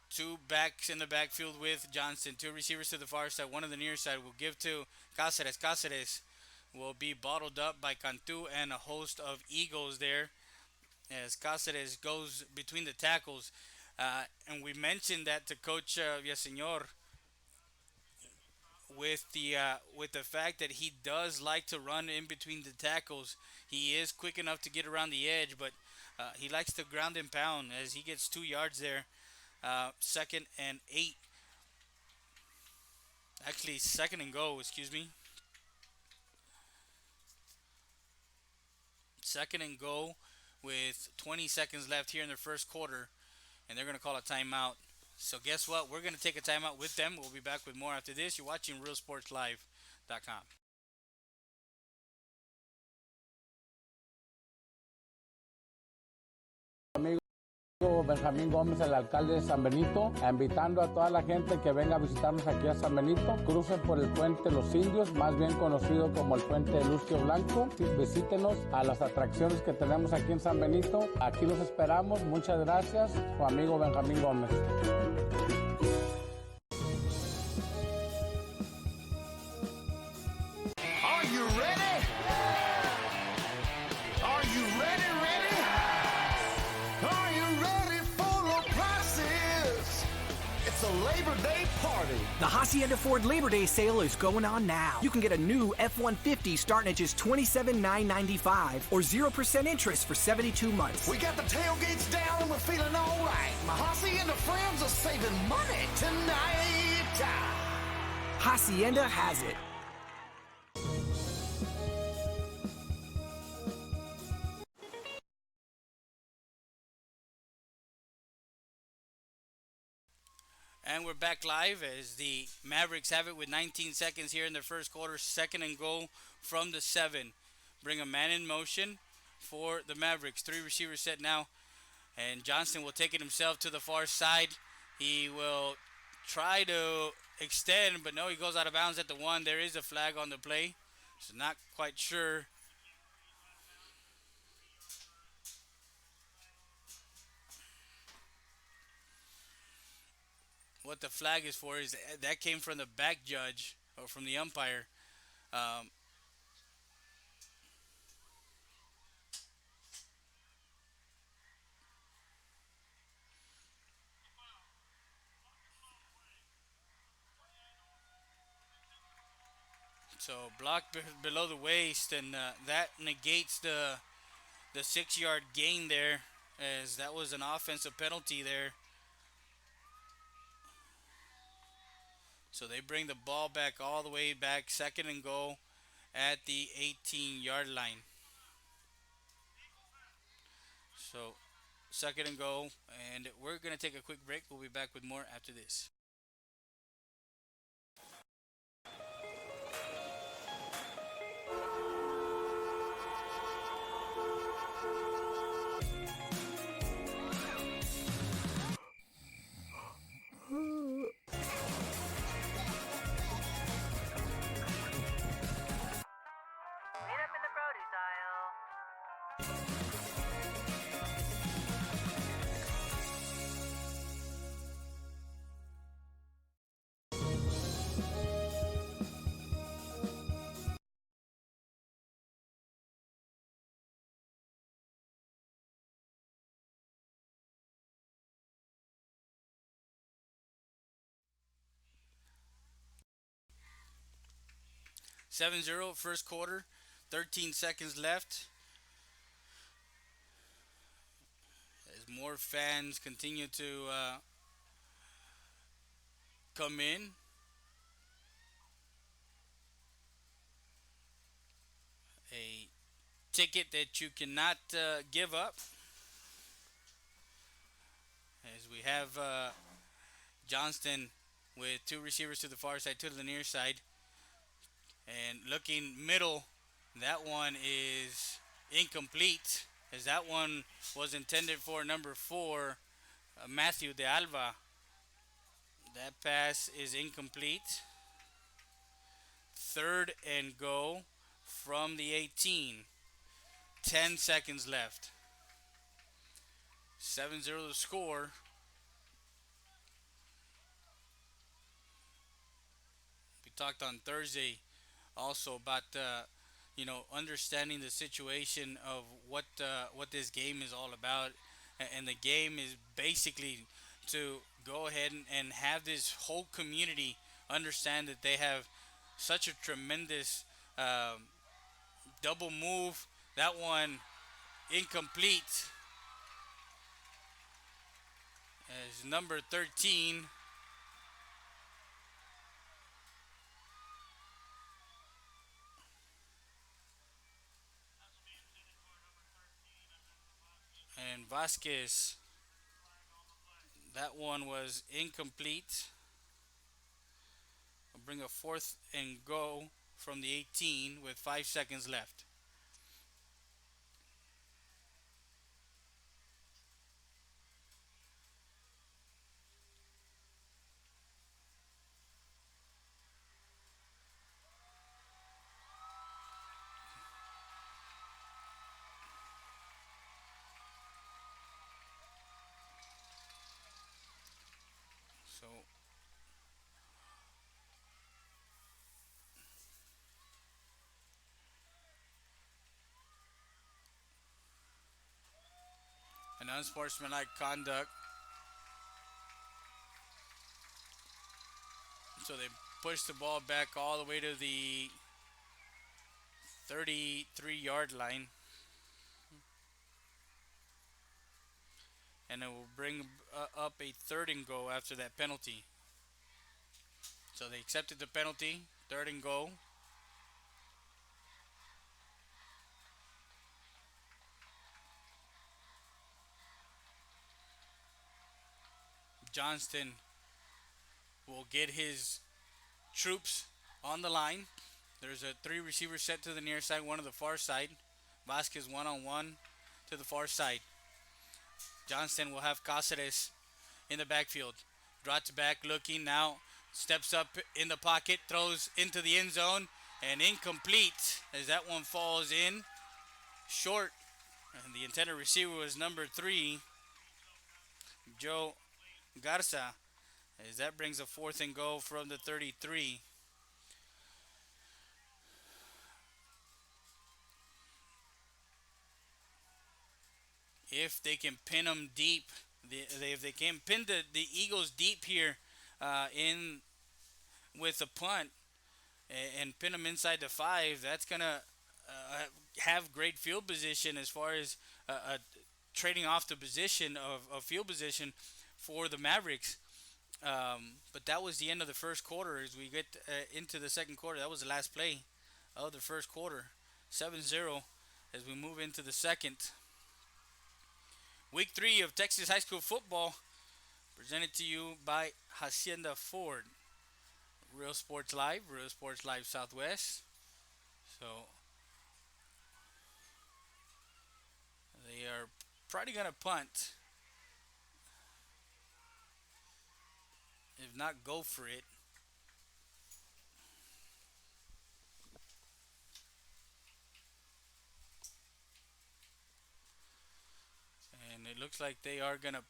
Two backs in the backfield with Johnston. Two receivers to the far side. One on the near side will give to Cáceres. Cáceres will be bottled up by Cantu and a host of Eagles there as Cáceres goes between the tackles. And we mentioned that to Coach Villaseñor with the fact that he does like to run in between the tackles. He is quick enough to get around the edge, but he likes to ground and pound as he gets 2 yards there. Second and 8. Actually, second and go, excuse me. Second and go with 20 seconds left here in the first quarter, and they're going to call a timeout. So guess what? We're going to take a timeout with them. We'll be back with more after this. You're watching RealSportsLive.com. Benjamín Gómez, el alcalde de San Benito, invitando a toda la gente que venga a visitarnos aquí a San Benito. Crucen por el puente Los Indios, más bien conocido como el puente de Lucio Blanco. Visítenos a las atracciones que tenemos aquí en San Benito. Aquí los esperamos. Muchas gracias. Su amigo Benjamín Gómez. Are you ready? Are you ready, ready? Are you ready for low prices? It's a Labor Day party. The Hacienda Ford Labor Day sale is going on now. You can get a new F-150 starting at just $27,995 or 0% interest for 72 months. We got the tailgates down and we're feeling all right. My Hacienda friends are saving money tonight. Hacienda has it. And we're back live as the Mavericks have it with 19 seconds here in the first quarter. Second and goal from the 7. Bring a man in motion for the Mavericks. 3 receivers set now. And Johnston will take it himself to the far side. He will try to extend, but no, he goes out of bounds at the 1. There is a flag on the play. So not quite sure what the flag is for. Is that came from the back judge or from the umpire. So blocked below the waist, and that negates the 6-yard gain there, as that was an offensive penalty there. So they bring the ball back all the way back, second and goal at the 18-yard line. So second and goal. And we're going to take a quick break. We'll be back with more after this. Seven zero, first quarter, 13 seconds left. As more fans continue to come in. A ticket that you cannot give up. As we have Johnston with two receivers to the far side, two to the near side. And looking middle, that one is incomplete, as that one was intended for number 4, Matthew De Alva. That pass is incomplete. Third and go from the 18. 10 seconds left. 7-0 the score. We talked on Thursday also about understanding the situation of what this game is all about, and the game is basically to go ahead and have this whole community understand that they have such a tremendous double move. That one incomplete, as number 13 and Vasquez, that one was incomplete. We'll bring a fourth and go from the 18 with 5 seconds left. So an unsportsmanlike conduct. So they push the ball back all the way to the 33-yard line. And it will bring up a third and go after that penalty. So they accepted the penalty, third and go. Johnston will get his troops on the line. There's a 3 receiver set to the near side, 1 to the far side. Vasquez one-on-one to the far side. Johnston will have Cáceres in the backfield. Drops back, looking now. Steps up in the pocket, throws into the end zone, and incomplete as that one falls in short. And the intended receiver was number 3, Joe Garza, as that brings a fourth and go from the 33. If they can pin them deep, if they can pin the Eagles deep here in with a punt and pin them inside the 5, that's going to have great field position as far as trading off the position of field position for the Mavericks. But that was the end of the first quarter. As we get into the second quarter, that was the last play of the first quarter. 7-0 as we move into the second. Week 3 of Texas high school football, presented to you by Hacienda Ford. Real Sports Live Southwest. So they are probably going to punt, if not go for it. And it looks like they are going to.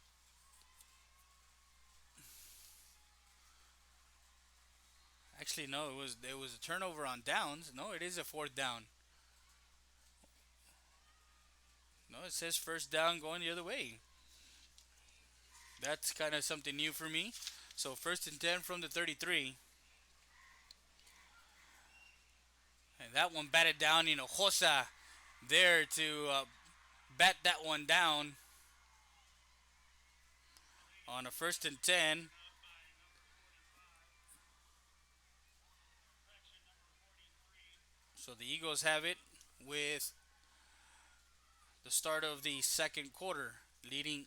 Actually, no, it was a turnover on downs. No, it is a fourth down. No, it says first down going the other way. That's kind of something new for me. So first and 10 from the 33. And that one batted down, Hosa there to bat that one down on a first and 10. So the Eagles have it with the start of the second quarter, leading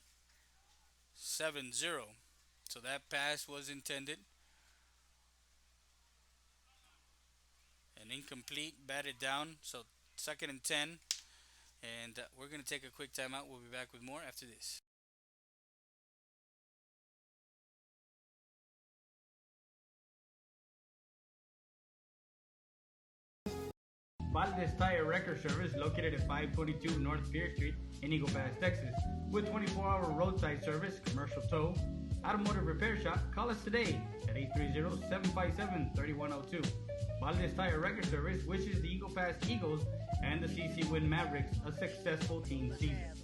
7-0. So that pass was intended. An incomplete, batted down. So second and 10. And we're going to take a quick timeout. We'll be back with more after this. Valdez Tire Record Service, located at 522 North Pierce Street in Eagle Pass, Texas. With 24-hour roadside service, commercial tow, automotive repair shop, call us today at 830-757-3102. Valdez Tire Record Service wishes the Eagle Pass Eagles and the CC Winn Mavericks a successful team season.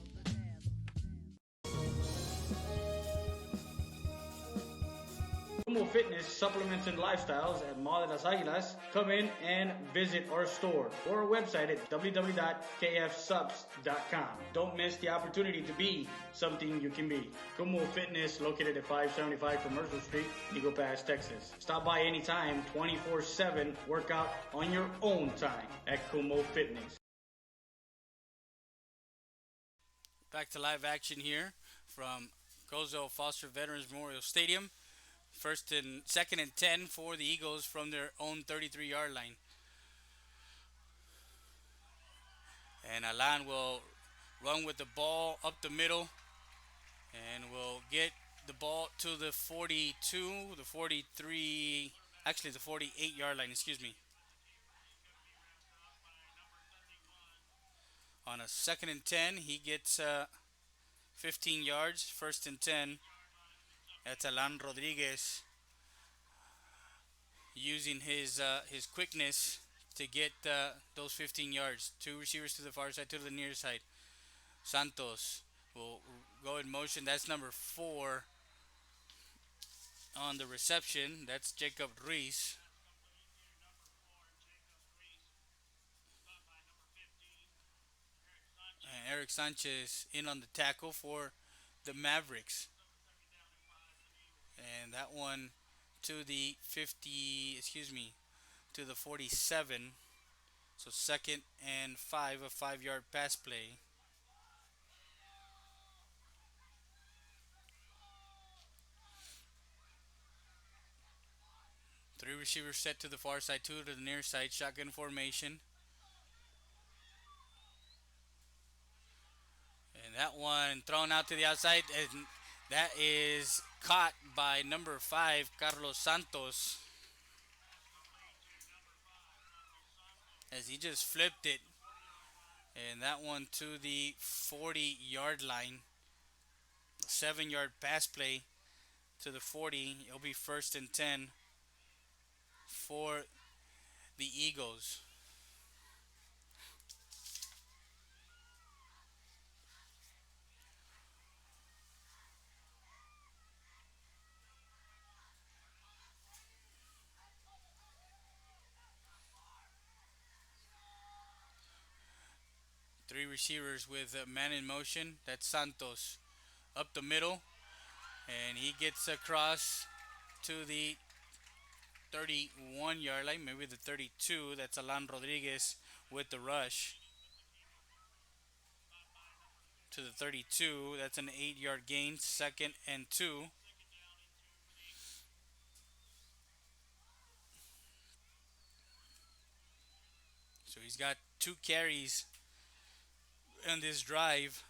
Como Fitness, Supplements, and Lifestyles at Mall de las Águilas. Come in and visit our store or our website at www.kfsubs.com. Don't miss the opportunity to be something you can be. Como Fitness, located at 575 Commercial Street, Eagle Pass, Texas. Stop by anytime, 24/7. Work out on your own time at Como Fitness. Back to live action here from Kozel Foster Veterans Memorial Stadium. Second and 10 for the Eagles from their own 33-yard line. And Alan will run with the ball up the middle and will get the ball to the 42, the 43, actually the 48-yard line, excuse me. On a second and 10, he gets 15 yards, first and 10. That's Alan Rodriguez using his quickness to get those 15 yards. Two receivers to the far side, to the near side. Santos will go in motion. That's number 4 on the reception. That's Jacob Reese. And Eric Sanchez in on the tackle for the Mavericks. And that one to the 47. So second and 5, a 5-yard pass play. Three receivers set to the far side, 2 to the near side, shotgun formation. And that one thrown out to the outside, and that is caught by number 5, Carlos Santos, as he just flipped it. And that one to the 40-yard line. 7-yard pass play to the 40. It'll be first and 10 for the Eagles. Three receivers with a man in motion. That's Santos up the middle. And he gets across to the 31-yard line, maybe the 32. That's Alan Rodriguez with the rush. to the 32. That's an 8-yard gain. 2nd and 2. So he's got 2 carries in this drive,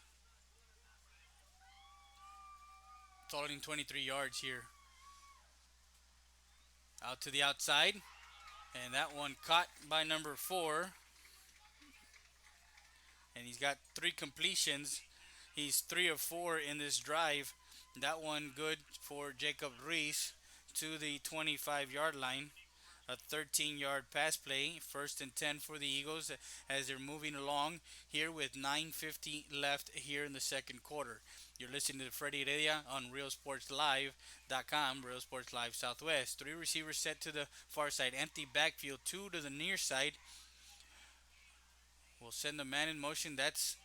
totaling 23 yards here. Out to the outside. And that one caught by number 4. And he's got 3 completions. He's 3 of 4 in this drive. That one good for Jacob Reese to the 25-yard line. A 13-yard pass play. 1st and 10 for the Eagles as they're moving along here with 9:50 left here in the second quarter. You're listening to Freddie Heredia on RealSportsLive.com, Real Sports Live Southwest. 3 receivers set to the far side. Empty backfield. 2 to the near side. We'll send the man in motion. That's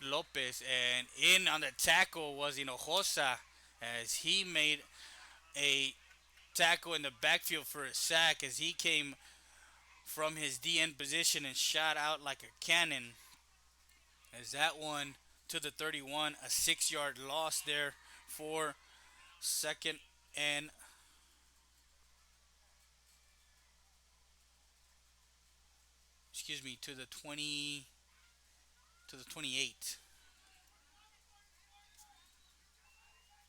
Lopez. And in on the tackle was Hinojosa as he made a tackle in the backfield for a sack as he came from his DN position and shot out like a cannon. As that one to the 31, a 6-yard loss there for second and to the 28.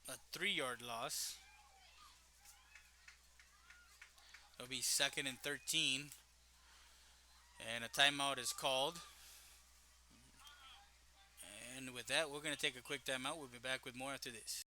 A 3-yard loss. It'll be 2nd and 13. And a timeout is called. And with that, we're going to take a quick timeout. We'll be back with more after this.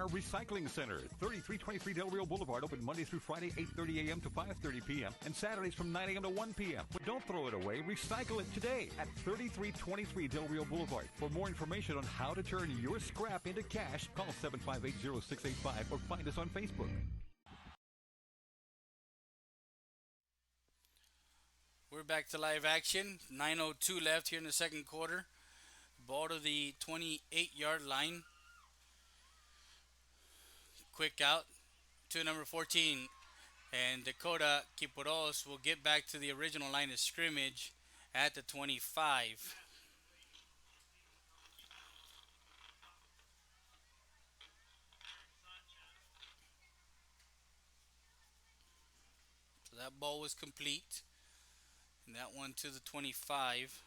Recycling Center, 3323 Del Rio Boulevard, open Monday through Friday, 8:30 a.m. to 5:30 p.m. and Saturdays from 9 a.m. to 1 p.m. But don't throw it away. Recycle it today at 3323 Del Rio Boulevard. For more information on how to turn your scrap into cash, call 758-0685 or find us on Facebook. We're back to live action. 9:02 left here in the second quarter. Ball to the 28-yard line. Quick out to number 14. And Dakota Kiporos will get back to the original line of scrimmage at the 25. So that ball was complete. And that one to the 25.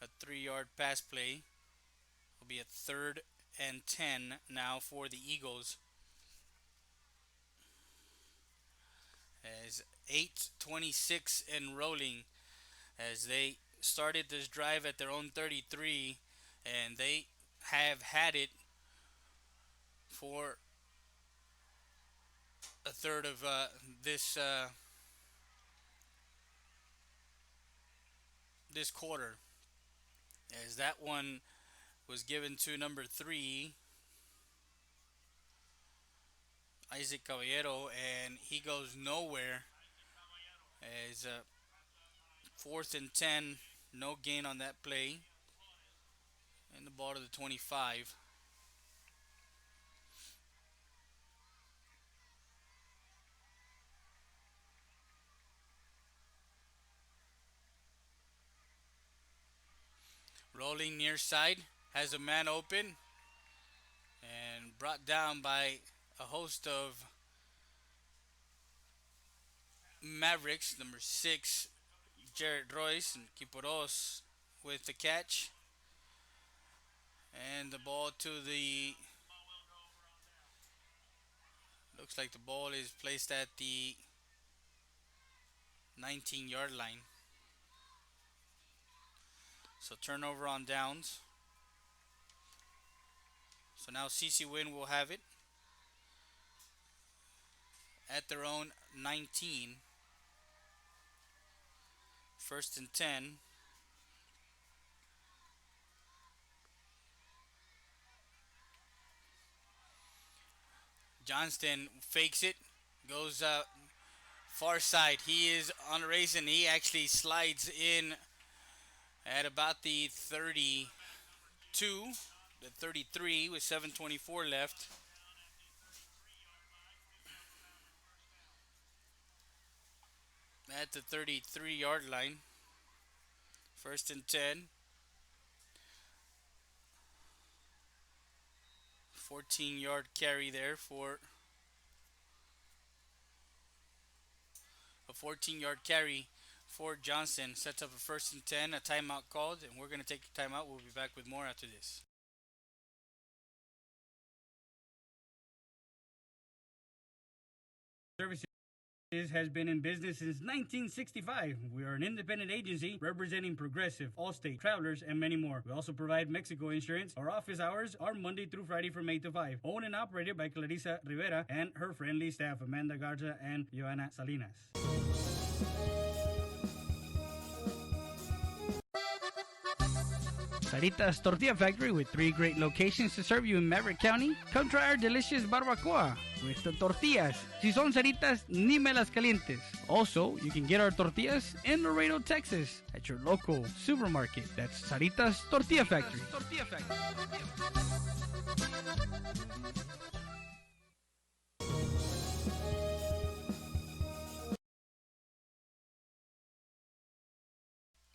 A 3-yard pass play. Will be a 3rd and 10 now for the Eagles. As 8:26 and rolling as they started this drive at their own 33 and they have had it for a third of this quarter as that one was given to number 3 Isaac Caballero, and he goes nowhere as 4th and 10, no gain on that play, and the ball to the 25. Rolling near side, has a man open and brought down by a host of Mavericks. Number 6, Jared Royce, and Kiporos with the catch. And the ball to the... Looks like the ball is placed at the 19-yard line. So turnover on downs. So now CC Winn will have it at their own 19. First and 10. Johnston fakes it, goes far side. He is on a race and he actually slides in at about the 32, the 33 with 7:24 left. At the 33-yard line. First and 10. 14-yard carry there for a 14-yard carry for Johnson. Sets up a first and 10, a timeout called, and we're going to take a timeout. We'll be back with more after this. Services has been in business since 1965. We are an independent agency representing Progressive, Allstate, Travelers, and many more. We also provide Mexico insurance. Our office hours are Monday through Friday from 8 to 5. Owned and operated by Clarissa Rivera and her friendly staff, Amanda Garza and Joanna Salinas. Sarita's Tortilla Factory with 3 great locations to serve you in Maverick County. Come try our delicious barbacoa with the tortillas. Si son Saritas, ni me las calientes. Also, you can get our tortillas in Laredo, Texas at your local supermarket. That's Sarita's Tortilla Factory.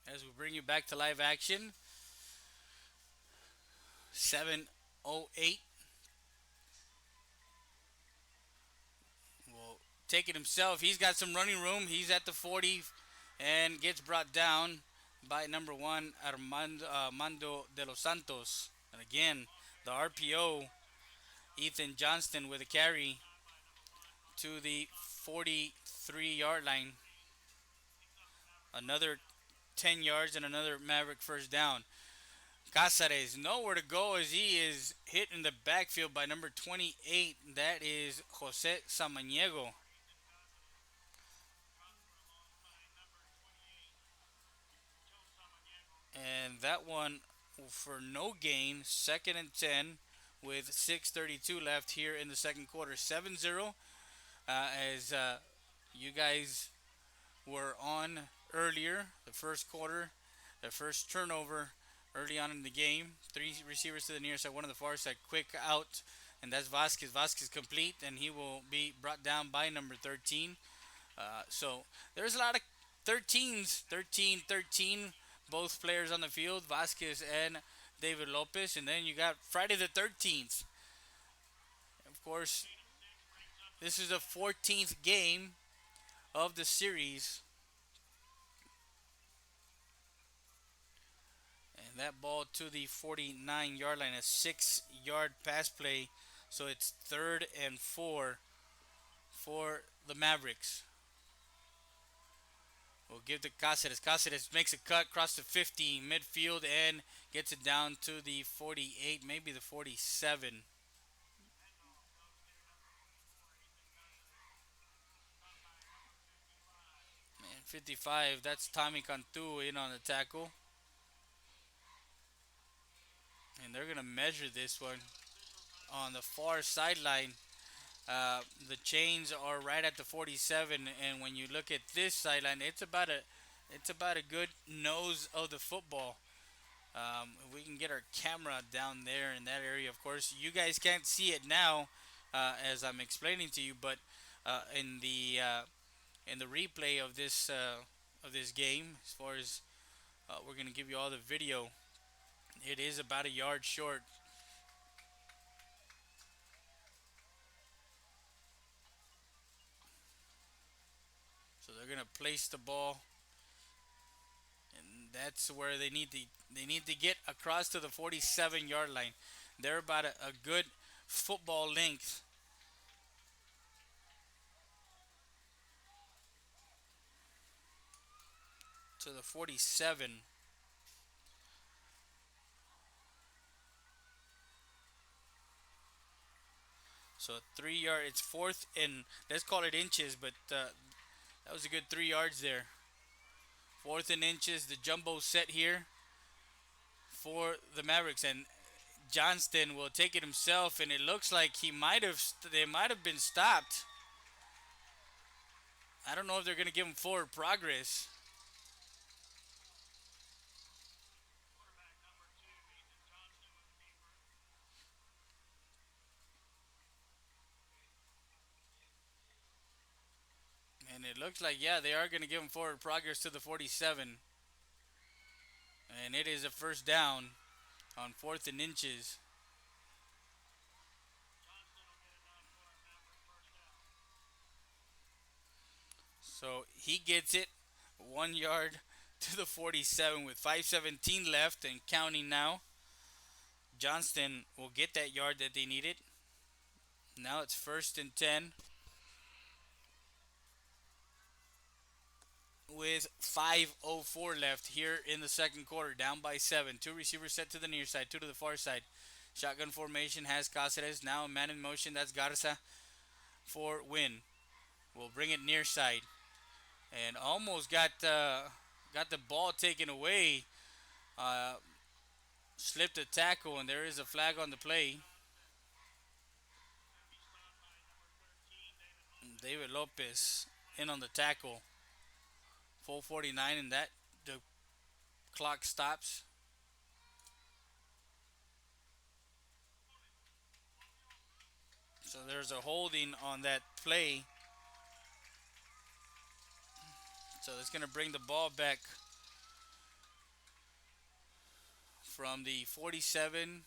As we bring you back to live action, 7:08. Will take it himself. He's got some running room. He's at the 40 and gets brought down by number 1, Armando de los Santos. And again, the RPO, Ethan Johnston with a carry to the 43-yard line. Another 10 yards and another Maverick first down. Cáceres nowhere to go as he is hit in the backfield by number 28. That is Jose Samaniego. And that one for no gain. Second and 10 with 6:32 left here in the second quarter. 7-0 as you guys were on earlier. The first quarter, the first turnover early on in the game. 3 receivers to the near side, 1 on the far side. Quick out, and that's Vasquez. Vasquez complete, and he will be brought down by number 13. So there's a lot of 13s. 13, both players on the field, Vasquez and David Lopez. And then you got Friday the 13th. Of course, this is the 14th game of the series. And that ball to the 49-yard line, a 6-yard pass play. So it's 3rd and 4 for the Mavericks. We'll give to Cáceres. Cáceres makes a cut across the 50 midfield and gets it down to the 48, maybe the 47. And 55, that's Tommy Cantu in on the tackle. And they're going to measure this one on the far sideline. The chains are right at the 47, and when you look at this sideline, it's about a good nose of the football. If we can get our camera down there in that area, of course, you guys can't see it now as I'm explaining to you, but in the replay of this game, as far as we're going to give you all the video, it is about a yard short. So they're going to place the ball, and that's where they need to get across to the 47-yard line. They're about a good football length. To the 47. So 3 yard. It's fourth and let's call it inches, but that was a good 3 yards there. Fourth and inches. The jumbo set here for the Mavericks, and Johnston will take it himself, and it looks like they might have been stopped. I don't know if they're going to give him forward progress. And it looks like, yeah, they are going to give him forward progress to the 47. And it is a first down on fourth and inches. So he gets it 1 yard to the 47 with 5:17 left and counting now. Johnston will get that yard that they needed. Now it's first and 10 with 5:04 left here in the second quarter. Down by 7. Two receivers set to the near side, two to the far side. Shotgun formation has Cáceres. Now a man in motion. That's Garza for Winn. We'll bring it near side. And almost got the ball taken away. Slipped a tackle, and there is a flag on the play. David Lopez in on the tackle. Full 49, and that the clock stops. So there's a holding on that play. So it's going to bring the ball back from the 47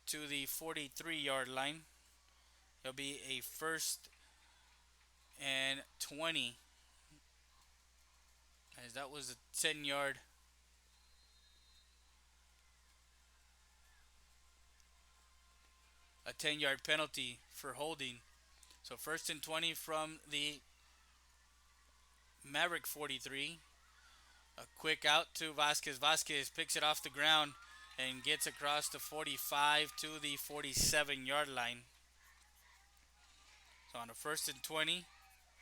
to the 43-yard line. It'll be a first and 20, as that was a 10-yard. A 10-yard penalty for holding. So first and 20 from the Maverick 43. A quick out to Vasquez. Vasquez picks it off the ground and gets across the 45 to the 47-yard line. So on a first and 20,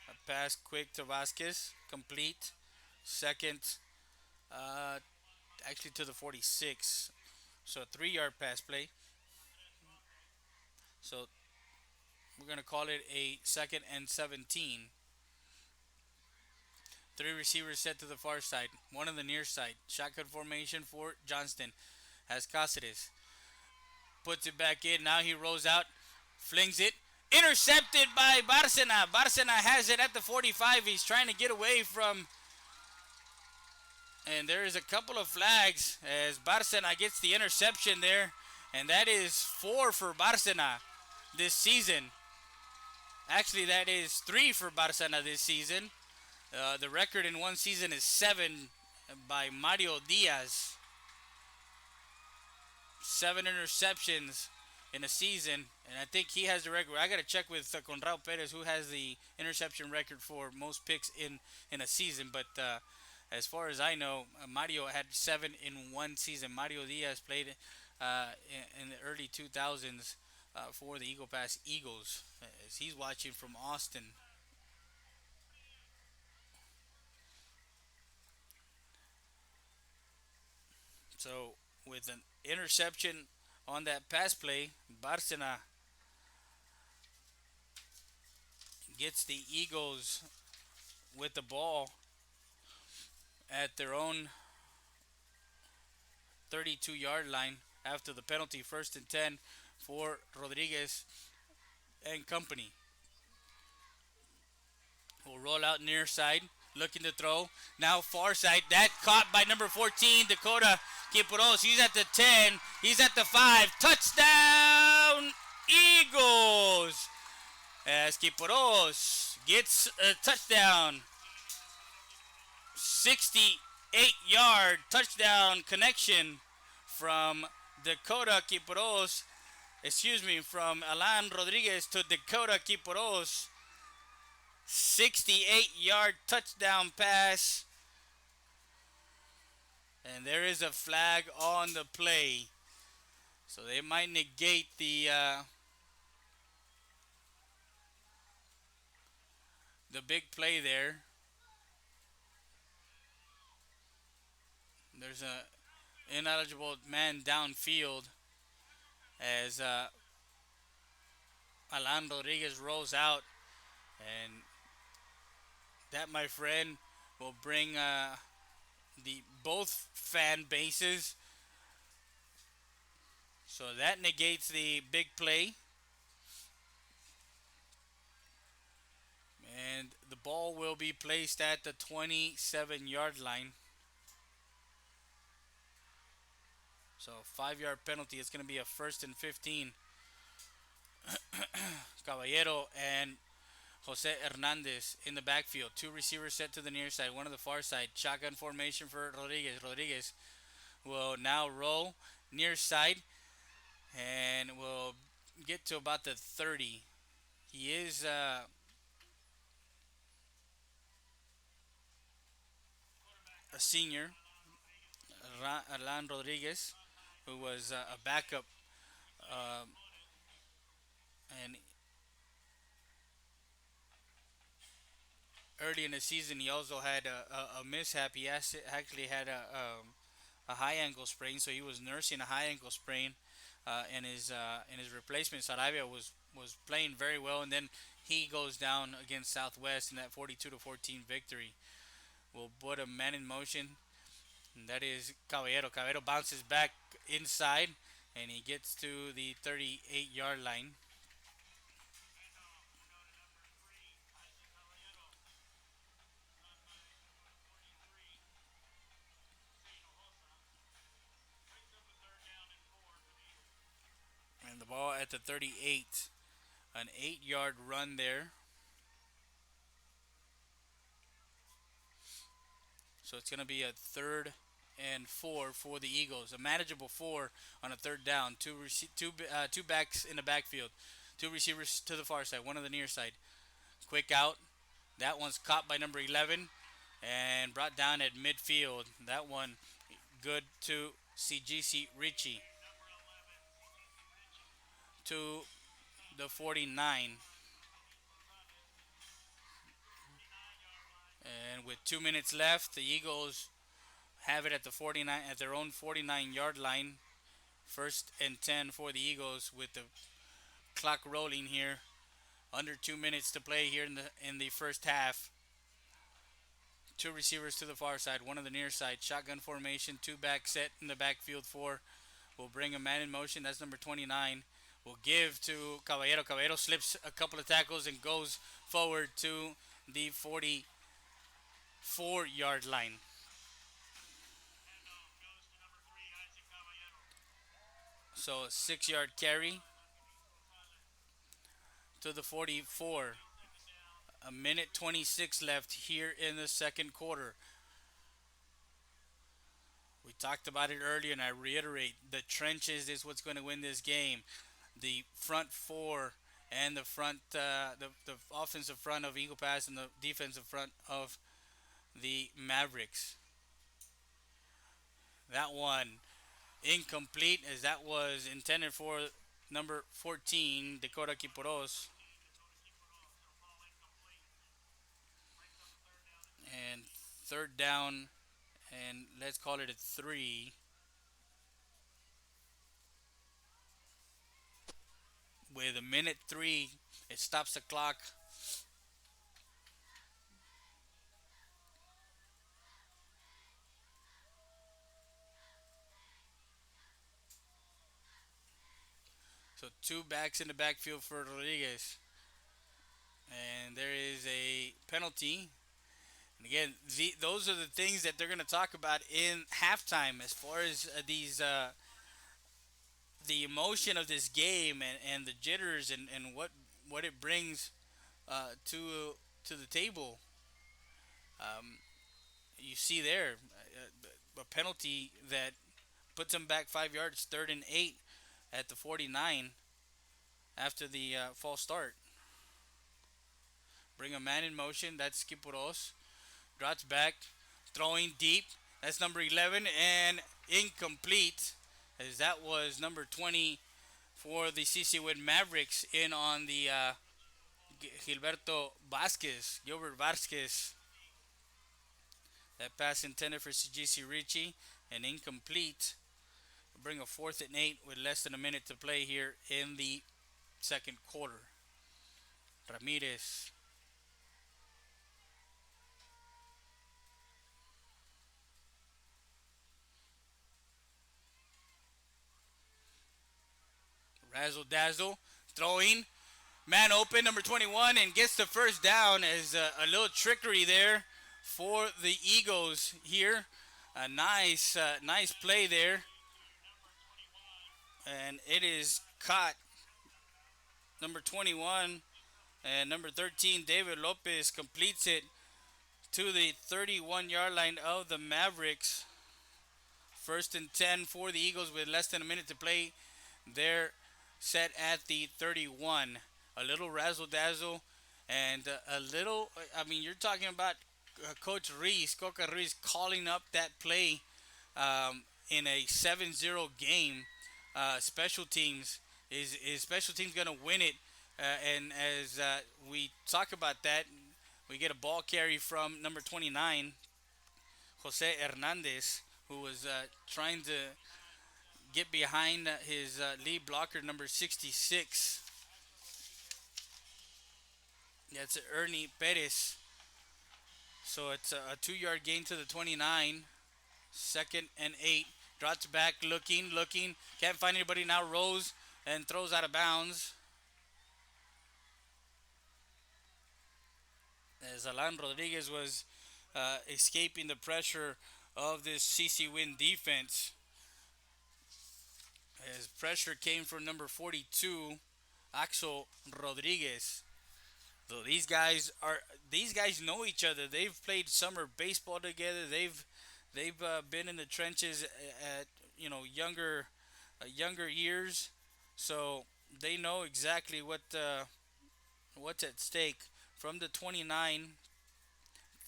a pass quick to Vasquez, complete. Second, actually to the 46. So a 3-yard pass play. So we're going to call it a second and 17. Three receivers set to the far side, one on the near side. Shotgun formation for Johnston. Has Cáceres. Puts it back in. Now he rolls out. Flings it. Intercepted by Bárcena. Bárcena has it at the 45. He's trying to get away from. And there is a couple of flags as Bárcena gets the interception there. And that is 4 for Bárcena this season. Actually, that is 3 for Bárcena this season. The record in one season is 7 by Mario Diaz. 7 interceptions in a season, and I think he has the record. I got to check with Conrado Perez, who has the interception record for most picks in a season. But as far as I know, Mario had 7 in one season. Mario Diaz played in the early 2000s for the Eagle Pass Eagles, as he's watching from Austin. So with an interception on that pass play, Bárcena gets the Eagles with the ball at their own 32-yard line after the penalty. First and 10 for Rodriguez and company. Will roll out near side, looking to throw. Now far side, that caught by number 14, Dakota Quiroz. He's at the 10, he's at the 5. Touchdown, Eagles! As Quiroz gets a touchdown. 68-yard touchdown connection from Dakota Quiroz. From Alan Rodriguez to Dakota Quiroz. 68-yard touchdown pass. And there is a flag on the play. So they might negate the the big play there. There's a ineligible man downfield as Alan Rodriguez rolls out, and that, my friend, will bring the both fan bases. So that negates the big play, and the ball will be placed at the 27-yard line. So 5-yard penalty. It's going to be a 1st and 15. Caballero and Jose Hernandez in the backfield. Two receivers set to the near side, one to the far side. Shotgun formation for Rodriguez. Rodriguez will now roll near side and will get to about the 30. He is a senior, Alan Rodriguez, who was a backup, um, and early in the season he also had a mishap. He actually had a high ankle sprain, so he was nursing a high ankle sprain. And his replacement Sarabia was playing very well, and then he goes down against Southwest in that 42-14 victory. We'll put a man in motion, and that is Caballero. Caballero bounces back inside, and he gets to the 38-yard line. And the ball at the 38. An 8-yard run there. So it's going to be a 3rd and 4 for the Eagles. A manageable 4 on a 3rd down. Two backs in the backfield. Two receivers to the far side, one on the near side. Quick out. That one's caught by number 11 and brought down at midfield. That one good to CGC Richie. To the 49. And with 2 minutes left, the Eagles have it at the 49, at their own 49-yard line. 1st and 10 for the Eagles with the clock rolling here. Under 2 minutes to play here in the first half. Two receivers to the far side, one on the near side. Shotgun formation, two back set in the backfield. 4 will bring a man in motion. That's number 29. Will give to Caballero. Caballero slips a couple of tackles and goes forward to the 44-yard line. So a 6-yard carry to the 44. A minute 26 left here in the second quarter. We talked about it earlier, and I reiterate, the trenches is what's going to win this game. The front 4 and the front, the offensive front of Eagle Pass and the defensive front of the Mavericks. That one incomplete, as that was intended for number 14, Dakota Kiporos. And 3rd down, and let's call it a 3. With a minute 3, it stops the clock. So two backs in the backfield for Rodriguez. And there is a penalty. And again, those are the things that they're going to talk about in halftime as far as the emotion of this game and the jitters and what it brings to the table. You see there a penalty that puts them back 5 yards, 3rd and 8 at the 49 after the false start. Bring a man in motion. That's Kipuros. Drops back, throwing deep. That's number 11 and incomplete, as that was number 20 for the CC Winn Mavericks in on the Gilbert Vasquez. That pass intended for CGC Ricci and incomplete. Bring a 4th and 8 with less than a minute to play here in the second quarter. Ramirez. Razzle dazzle. Throwing. Man open, number 21, and gets the first down as a little trickery there for the Eagles here. A nice play there. And it is caught. Number 21 and number 13, David Lopez, completes it to the 31-yard line of the Mavericks. 1st and 10 for the Eagles with less than a minute to play. They're set at the 31. A little razzle dazzle and a little, I mean, you're talking about Coach Reese, Coca Reese, calling up that play in a 7-0 game. Special teams is special teams going to win it, and as we talk about that, we get a ball carry from number 29, Jose Hernandez, who was trying to get behind his lead blocker, number 66. That's Ernie Perez. So it's a 2-yard gain to the 29. 2nd and 8. Drops back, looking. Can't find anybody now. Rose and throws out of bounds. As Alan Rodriguez was escaping the pressure of this CC Winn defense. As pressure came from number 42, Axel Rodriguez. So these guys know each other. They've played summer baseball together. They've been in the trenches at younger years, so they know exactly what's at stake. From the 29,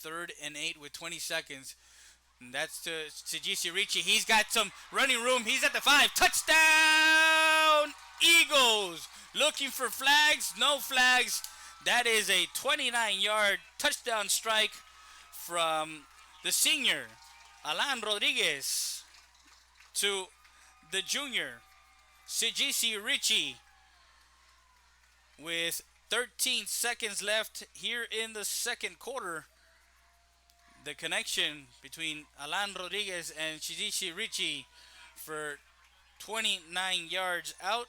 3rd and 8 with 20 seconds. And that's to CGC Ricci. He's got some running room. He's at the 5. Touchdown, Eagles! Looking for flags. No flags. That is a 29-yard touchdown strike from the senior, Alan Rodriguez, to the junior, CGC Ricci, with 13 seconds left here in the second quarter. The connection between Alan Rodriguez and CGC Ricci for 29 yards out.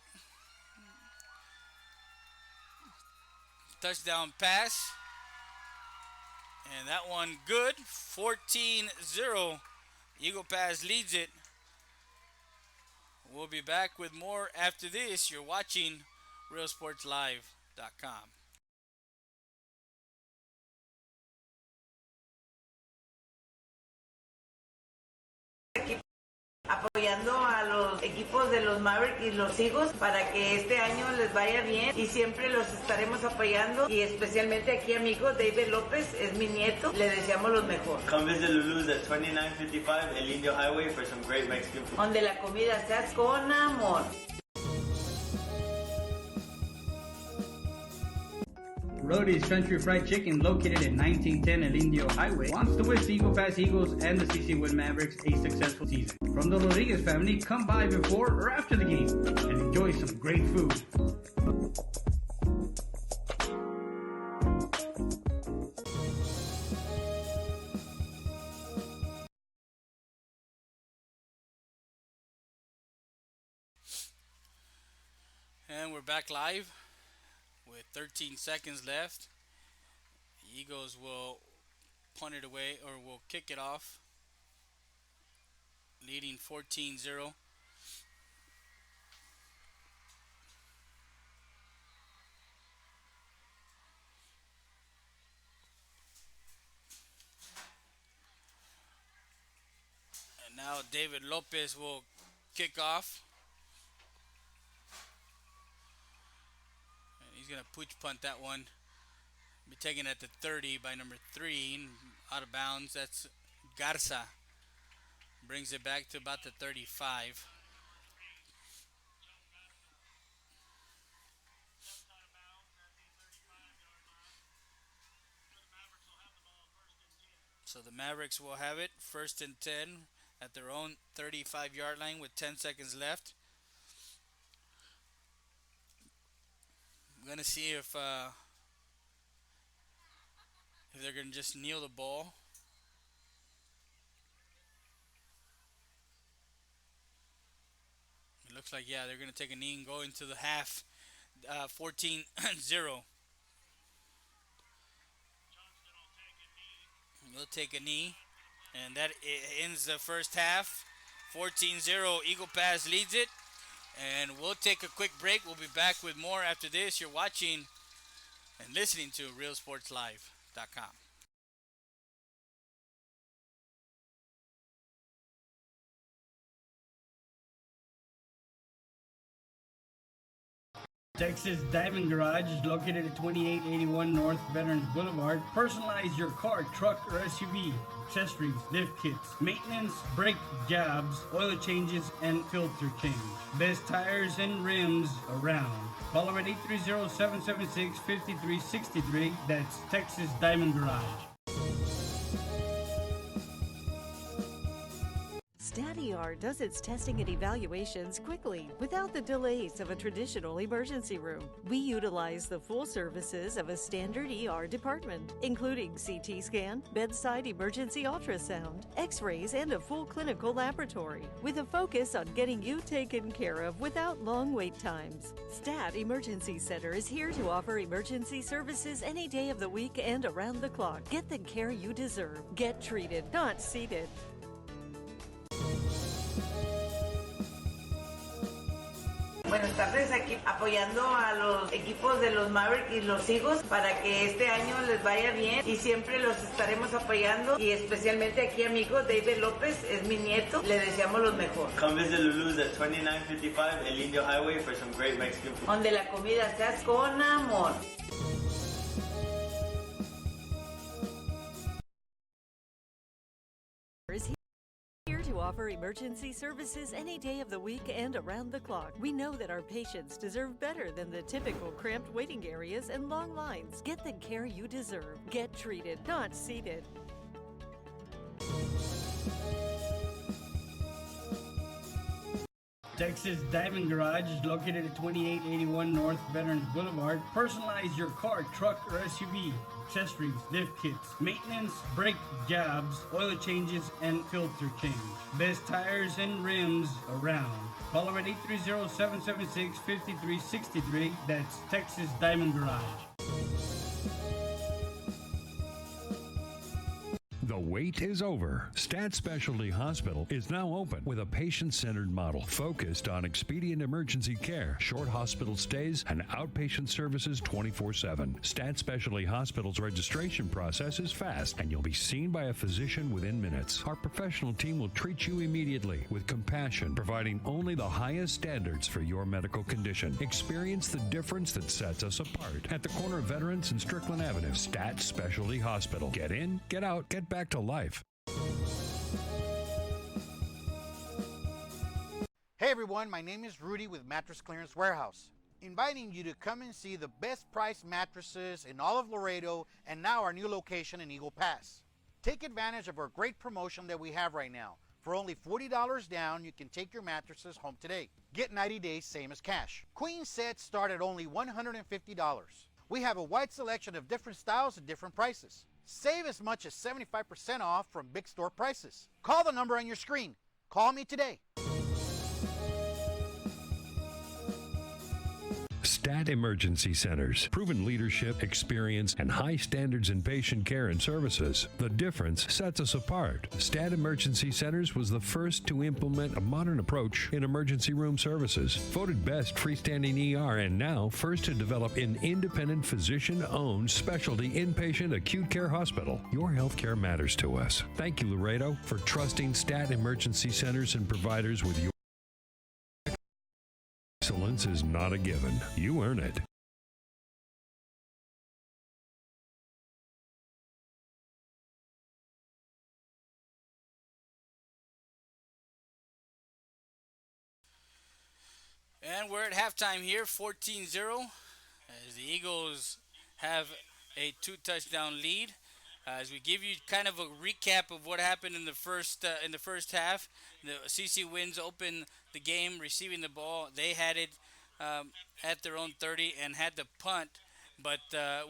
Touchdown pass. And that one good. 14-0. Eagle Pass leads it. We'll be back with more after this. You're watching RealSportsLive.com. Apoyando a los equipos de los Mavericks y los Eagles para que este año les vaya bien y siempre los estaremos apoyando y especialmente aquí a mi hijo David López, es mi nieto, le deseamos lo mejor. Come visit Lulu's at 2955 El Indio Highway for some great Mexican food. Donde la comida se hace con amor. Rody's Country Fried Chicken, located at 1910 El Indio Highway, wants to wish the Eagle Pass Eagles and the CC Winn Mavericks a successful season. From the Rodriguez family, come by before or after the game and enjoy some great food. And we're back live with 13 seconds left. The Eagles will punt it away, or will kick it off, leading 14-0. And now David Lopez will kick off. And he's going to pooch punt that one. Be taken at the 30 by number 3, out of bounds. That's Garza. Brings it back to about the 35. So the Mavericks will have it first and 10 at their own 35-yard line with 10 seconds left. I'm going to see if they're going to just kneel the ball. It looks like, yeah, they're going to take a knee and go into the half 14-0. He'll take a knee, and that ends the first half. 14-0, Eagle Pass leads it. And we'll take a quick break. We'll be back with more after this. You're watching and listening to RealSportsLive.com. Texas Diamond Garage is located at 2881 North Veterans Boulevard. Personalize your car, truck, or SUV. Accessories, lift kits, maintenance, brake jobs, oil changes, and filter change. Best tires and rims around. Call them at 830-776-5363. That's Texas Diamond Garage. StatER does its testing and evaluations quickly without the delays of a traditional emergency room. We utilize the full services of a standard ER department, including CT scan, bedside emergency ultrasound, x-rays, and a full clinical laboratory, with a focus on getting you taken care of without long wait times. Stat Emergency Center is here to offer emergency services any day of the week and around the clock. Get the care you deserve. Get treated, not seated. Buenas tardes, aquí apoyando a los equipos de los Mavericks y los Eagles para que este año les vaya bien y siempre los estaremos apoyando y especialmente aquí a mi hijo David López, es mi nieto, le deseamos lo mejor. Come visit Lulu's at 2955 El Indio Highway for some great Mexican food. Donde la comida se hace con amor. To offer emergency services any day of the week and around the clock. We know that our patients deserve better than the typical cramped waiting areas and long lines. Get the care you deserve. Get treated, not seated. Texas Diamond Garage is located at 2881 North Veterans Boulevard. Personalize your car, truck, or SUV. Accessories, lift kits, maintenance, brake jobs, oil changes, and filter change. Best tires and rims around. Call them at 830-776-5363. That's Texas Diamond Garage. The wait is over. Stat Specialty Hospital is now open with a patient-centered model focused on expedient emergency care, short hospital stays, and outpatient services 24/7. Stat Specialty Hospital's registration process is fast, and you'll be seen by a physician within minutes. Our professional team will treat you immediately with compassion, providing only the highest standards for your medical condition. Experience the difference that sets us apart. At the corner of Veterans and Strickland Avenue, Stat Specialty Hospital. Get in, get out, get back to life. Hey everyone, my name is Rudy with Mattress Clearance Warehouse, inviting you to come and see the best price mattresses in all of Laredo and now our new location in Eagle Pass. Take advantage of our great promotion that we have right now. For only $40 down, you can take your mattresses home today. Get 90 days same as cash. Queen sets start at only $150. We have a wide selection of different styles at different prices. Save as much as 75% off from big store prices. Call the number on your screen. Call me today. Stat Emergency Centers. Proven leadership, experience, and high standards in patient care and services. The difference sets us apart. Stat Emergency Centers was the first to implement a modern approach in emergency room services. Voted best freestanding ER and now first to develop an independent physician-owned specialty inpatient acute care hospital. Your healthcare matters to us. Thank you, Laredo, for trusting Stat Emergency Centers and providers with your excellence is not a given. You earn it. And we're at halftime here, 14-0, as the Eagles have a 2-touchdown lead. As we give you kind of a recap of what happened in the first half, the CC Winds opened the game receiving the ball. They had it at their own 30 and had the punt, but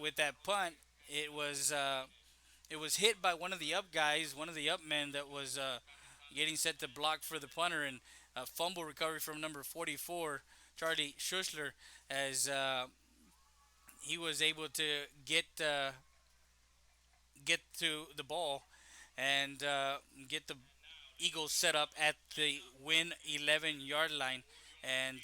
with that punt, it was it was hit by one of the up guys, one of the up men that was getting set to block for the punter, and a fumble recovery from number 44, Charlie Schussler, as he was able to get to the ball and get the Eagles set up at the Winn 11-yard line. And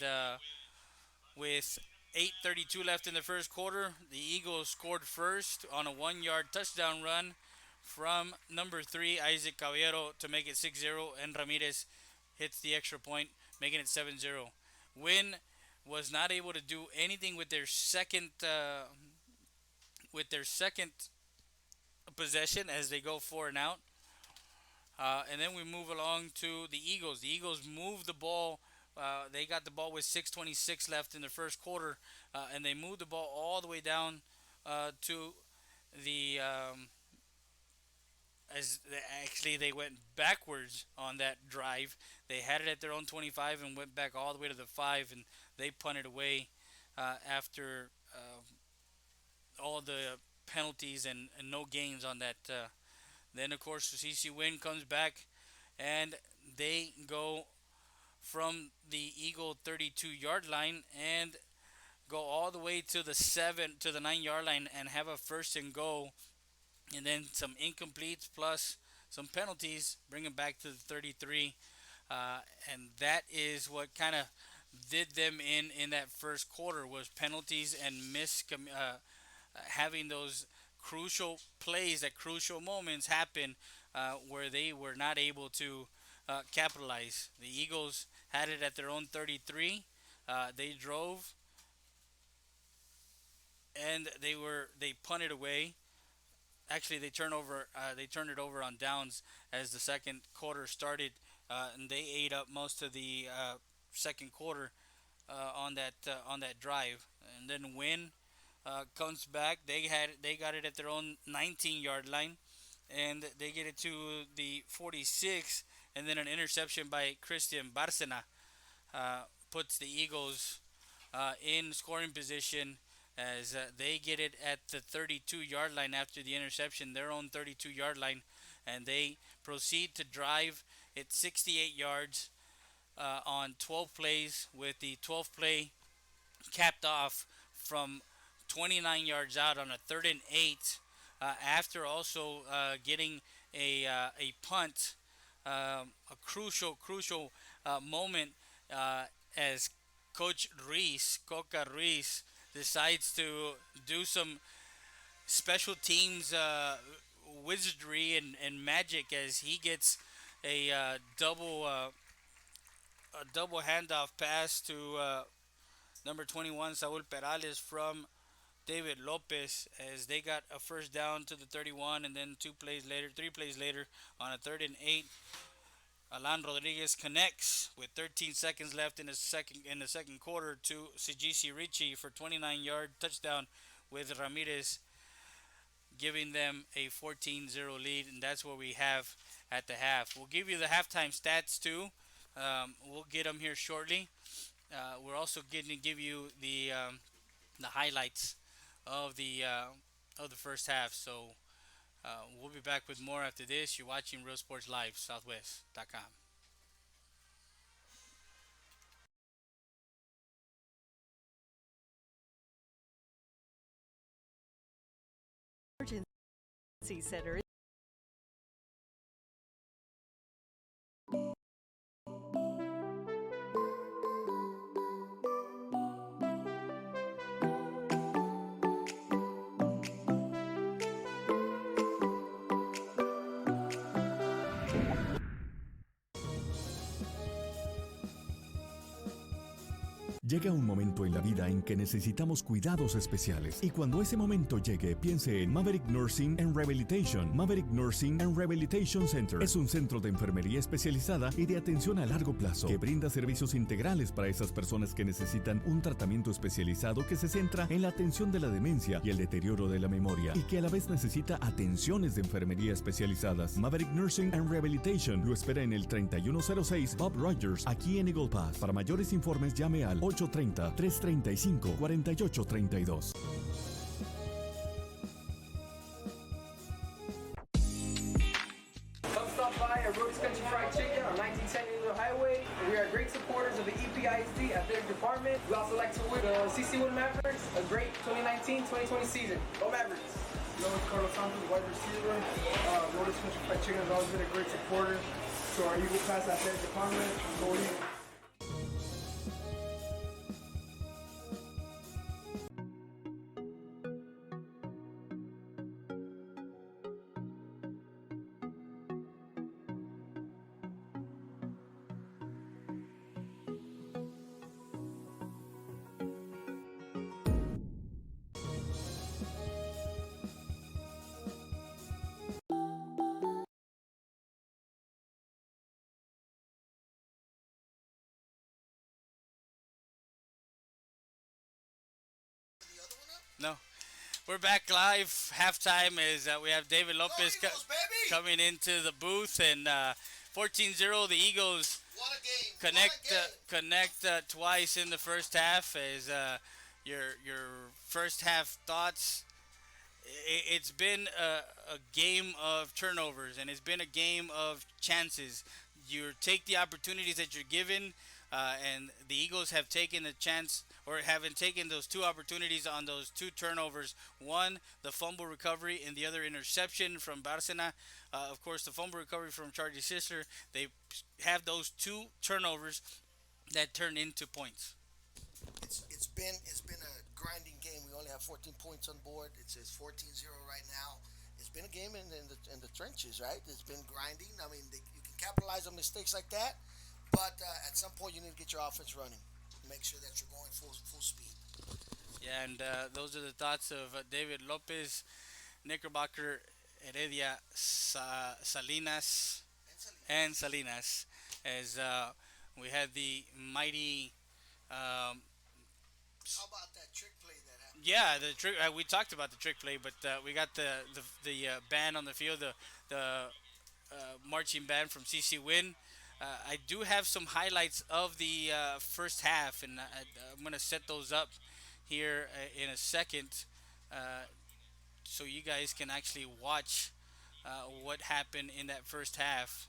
with 8:32 left in the first quarter, the Eagles scored first on a 1-yard touchdown run from number 3, Isaac Caballero, to make it 6-0, and Ramirez hits the extra point, making it 7-0. Winn was not able to do anything with their second possession as they go 4 and out. And then we move along to the Eagles. The Eagles moved the ball. They got the ball with 6:26 left in the first quarter, and they moved the ball all the way down to the actually they went backwards on that drive. They had it at their own 25 and went back all the way to the 5, and they punted away after all the penalties and no gains on that. Then, of course, the CC Winn comes back, and they go from the Eagle 32-yard line and go all the way to the 9-yard line and have a first and goal, and then some incompletes plus some penalties bring them back to the 33, and that is what kind of did them in that first quarter, was penalties and having those crucial plays at crucial moments happen where they were not able to capitalize. The Eagles had it at their own 33. They drove and they punted away. Actually, they turned it over on downs as the second quarter started, and they ate up most of the second quarter on that drive. And then Winn comes back. They got it at their own 19-yard line, and they get it to the 46, and then an interception by Christian Barcena puts the Eagles in scoring position as they get it at the 32-yard line after the interception, their own 32-yard line, and they proceed to drive it 68 yards on 12 plays, with the 12th play capped off from 29 yards out on a 3rd and 8, after also getting a punt, a crucial moment as Coach Coca Ruiz, decides to do some special teams wizardry and magic as he gets a double handoff pass to number 21 Saul Perales from David Lopez, as they got a first down to the 31, and then 3 plays later on a 3rd and 8, Alan Rodriguez connects with 13 seconds left in the second quarter to Sigisi Ricci for 29-yard touchdown, with Ramirez giving them a 14-0 lead, and that's what we have at the half. We'll give you the halftime stats too. We'll get them here shortly. We're also going to give you the highlights of the first half. So we'll be back with more after this. You're watching Real Sports Live, Southwest.com. Emergency Center. Llega un momento en la vida en que necesitamos cuidados especiales y cuando ese momento llegue, piense en Maverick Nursing and Rehabilitation. Maverick Nursing and Rehabilitation Center es un centro de enfermería especializada y de atención a largo plazo que brinda servicios integrales para esas personas que necesitan un tratamiento especializado que se centra en la atención de la demencia y el deterioro de la memoria y que a la vez necesita atenciones de enfermería especializadas. Maverick Nursing and Rehabilitation lo espera en el 3106 Bob Rogers, aquí en Eagle Pass. Para mayores informes llame al 830-335-4832. Come stop by at Rody's Country Fried Chicken on 1910 Indian Highway. We are great supporters of the EPISD athletic department. We also like to wish the CC Winn Mavericks a great 2019-2020 season. Go Mavericks! Hello, it's Carlos Santos, wide receiver. Rody's Country Fried Chicken has always been a great supporter to our Eagle Pass athletic department. Go Eagles! No. We're back live. Halftime is we have David Lopez coming into the booth, and 14-0 the Eagles connect twice in the first half. As your first half thoughts? It's been a game of turnovers, and it's been a game of chances. You take the opportunities that you're given, and the Eagles have taken the chance, or haven't taken those two opportunities on those two turnovers. One, the fumble recovery, and the other interception from Barcena. Of course, the fumble recovery from Charlie's sister. They have those two turnovers that turn into points. It's been a grinding game. We only have 14 points on board. It says 14-0 right now. It's been a game in the trenches, right? It's been grinding. I mean, you can capitalize on mistakes like that, but at some point you need to get your offense running. Make sure that you're going full speed. Yeah, and those are the thoughts of David Lopez, Knickerbocker, Heredia, Salinas, and Salinas, as we had the mighty. How about that trick play that happened? Yeah, the trick. We talked about the trick play, but we got the band on the field, the marching band from CC Winn. I do have some highlights of the first half, and I'm gonna set those up here in a second, so you guys can actually watch what happened in that first half.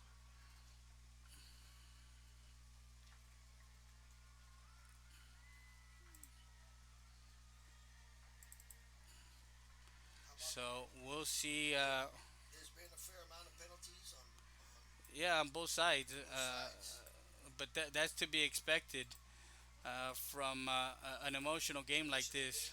So we'll see. There's been a fair amount of penalties on Yeah, on both sides. sides. But that's to be expected from an emotional game like this.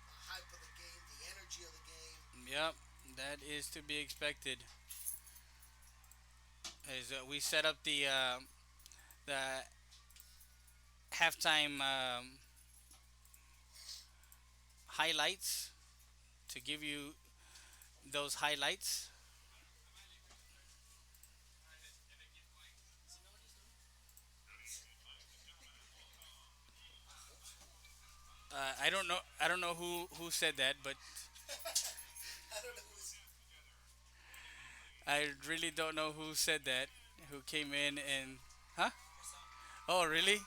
The hype of the game, the energy of the game. Yep, that is to be expected. As we set up the halftime highlights to give you those highlights. I don't know. I don't know who said that, but I don't know who's. I really don't know who said that. Who came in and huh? Oh, really?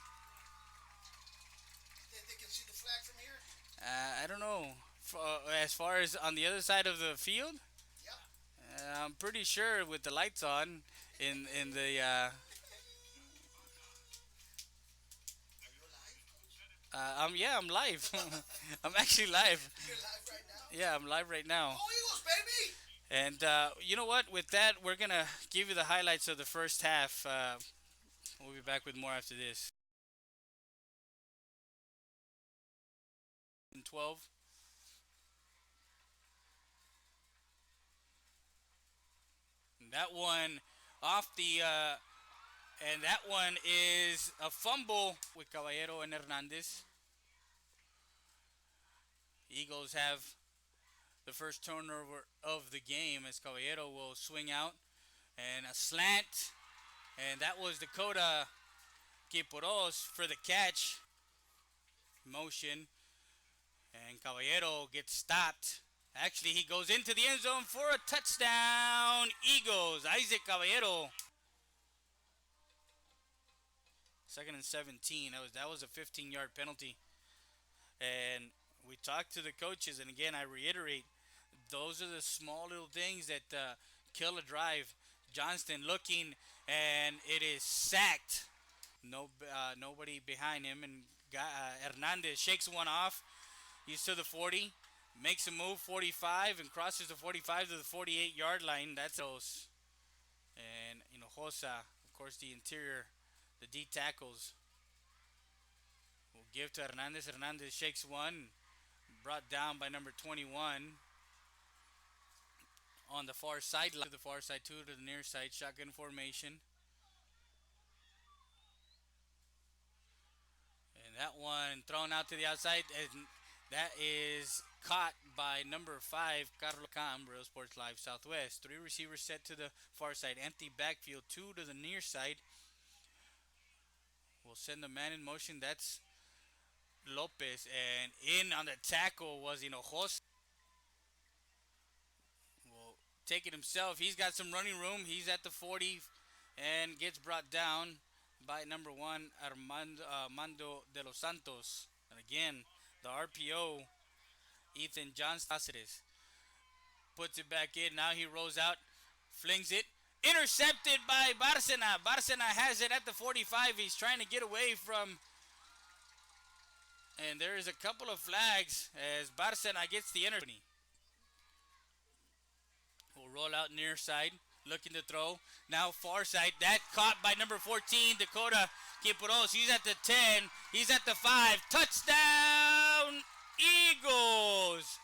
They can see the flag from here. I don't know. As far as on the other side of the field, Yep. I'm pretty sure with the lights on in the. I'm live. I'm actually live. You're live right now. Yeah, I'm live right now. Go Eagles, baby! And you know what? With that, we're gonna give you the highlights of the first half. We'll be back with more after this. 12. And that one off the And that one is a fumble with Caballero and Hernandez. Eagles have the first turnover of the game as Caballero will swing out and a slant. And that was Dakota Quiporos for the catch. Motion. And Caballero gets stopped. Actually, he goes into the end zone for a touchdown. Eagles. Isaac Caballero. 2nd and 17. That was a 15-yard penalty. And we talked to the coaches, and again, I reiterate, those are the small little things that kill a drive. Johnston looking, and it is sacked. Nobody behind him, and Hernandez shakes one off. He's to the 40, makes a move, 45, and crosses the 45 to the 48-yard line. That's those. And Hinojosa, of course, the interior, the D tackles, will give to Hernandez. Hernandez shakes one, brought down by number 21 on the far sideline. To the far side, two to the near side, shotgun formation. And that one thrown out to the outside, and that is caught by number 5, Carlos Cam, Real Sports Live Southwest. 3 receivers set to the far side, empty backfield, 2 to the near side. We'll send the man in motion. That's Lopez, and in on the tackle was Hinojosa. Will take it himself. He's got some running room. He's at the 40 and gets brought down by number 1, Armando de los Santos. And again, the RPO, Ethan Johnston, puts it back in. Now he rolls out, flings it. Intercepted by Barcena. Barcena has it at the 45. He's trying to get away from. And there is a couple of flags as Barcena gets the interception. Will roll out near side, looking to throw. Now far side. That caught by number 14, Dakota Quiporos. He's at the 10. He's at the 5. Touchdown, Eagles.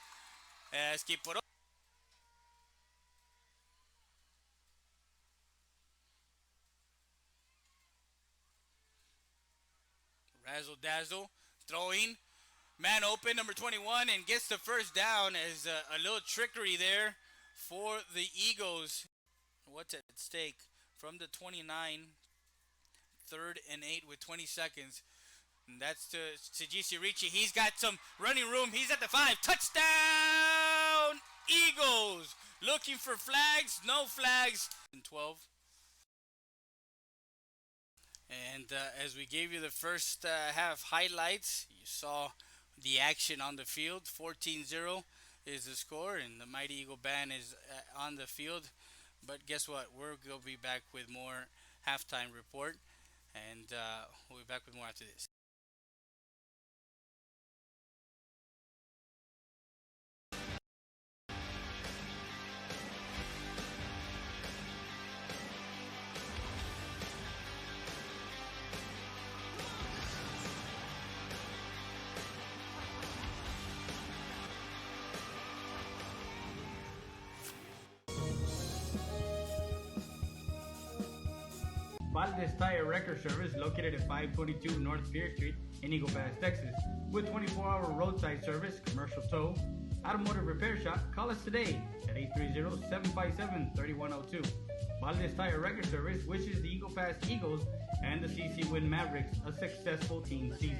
As Quiporos. Razzle dazzle, throwing, man open, number 21, and gets the first down as a little trickery there for the Eagles. What's at stake from the 29, 3rd and 8 with 20 seconds. And that's to Sajisi Ricci. He's got some running room. He's at the 5. Touchdown, Eagles. Looking for flags, no flags. 12. And as we gave you the first half highlights, you saw the action on the field. 14-0 is the score, and the Mighty Eagle Band is on the field. But guess what? We're going to be back with more halftime report, and we'll be back with more after this. Valdez Tire Record Service, located at 522 North Pierce Street in Eagle Pass, Texas. With 24-hour roadside service, commercial tow, automotive repair shop, call us today at 830-757-3102. Valdez Tire Record Service wishes the Eagle Pass Eagles and the CC Winn Mavericks a successful team season.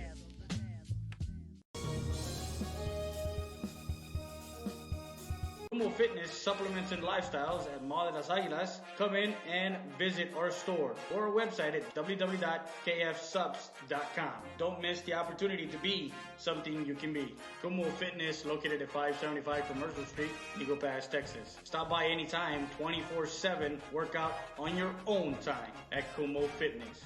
Como Fitness, Supplements, and Lifestyles at Mall de las Águilas. Come in and visit our store or our website at www.kfsubs.com. Don't miss the opportunity to be something you can be. Como Fitness, located at 575 Commercial Street, Eagle Pass, Texas. Stop by anytime, 24/7. Work out on your own time at Como Fitness.